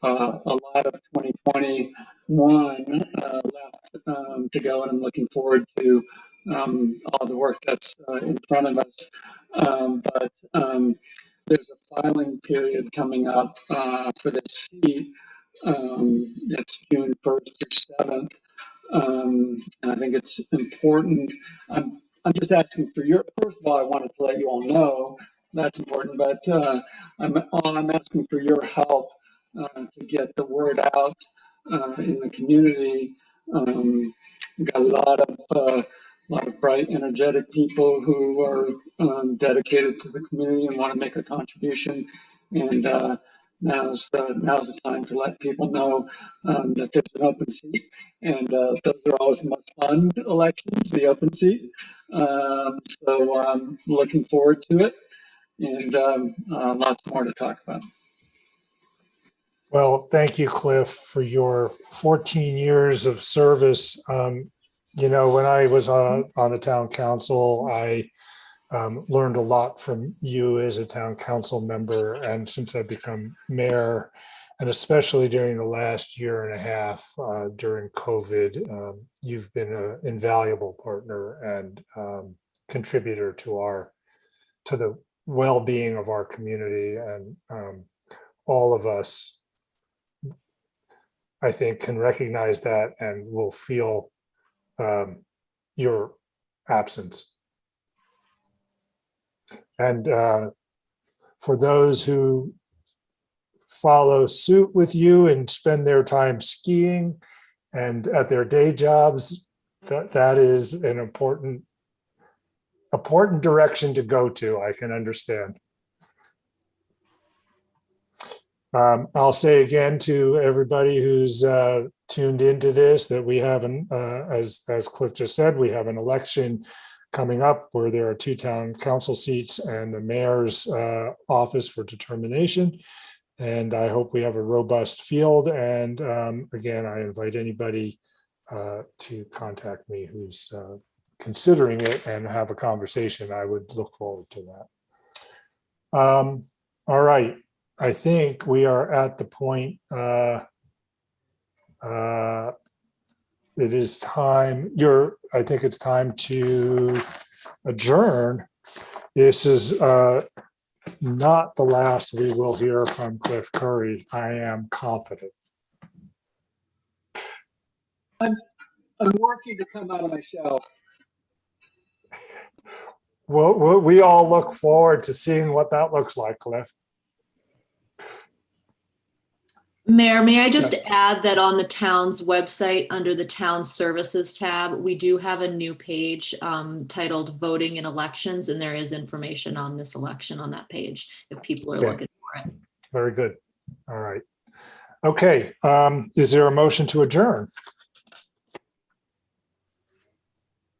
lot of 2021 left to go, and I'm looking forward to all the work that's in front of us. But there's a filing period coming up for this seat. It's June 1st through 7th. And I think it's important. I'm just asking for your, first of all, I wanted to let you all know that's important, but I'm asking for your help to get the word out in the community. We've got a lot of bright, energetic people who are dedicated to the community and want to make a contribution. And now's the time to let people know that there's an open seat. And those are always the most fun elections, the open seat. So I'm looking forward to it, and lots more to talk about. Well, thank you, Cliff, for your 14 years of service. You know, when I was on the town council, I learned a lot from you as a town council member. And since I've become mayor, and especially during the last year and a half during COVID, you've been an invaluable partner and contributor to the well-being of our community. And all of us, I think, can recognize that and will feel your absence. And for those who follow suit with you and spend their time skiing and at their day jobs, that is an important direction to go to, I can understand. I'll say again to everybody who's tuned into this that we have as Cliff just said, we have an election coming up where there are 2 town council seats and the mayor's office for determination. And I hope we have a robust field. And again, I invite anybody to contact me who's considering it and have a conversation. I would look forward to that. All right. I think we are at the point, it is time, I think it's time to adjourn. This is not the last we will hear from Cliff Curry, I am confident. I'm working to come out of my shell. Well, we all look forward to seeing what that looks like, Cliff. Mayor, may I just add that on the town's website, under the town services tab, we do have a new page titled Voting in Elections, and there is information on this election on that page if people are looking for it. Very good. All right. Okay. Is there a motion to adjourn?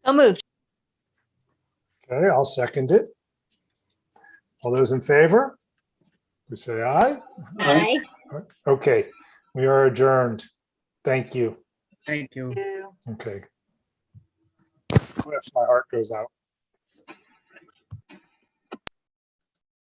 I'll move. Okay, I'll second it. All those in favor? We say aye. Aye. Okay, we are adjourned. Thank you. Thank you. Okay. Cliff, my heart goes out.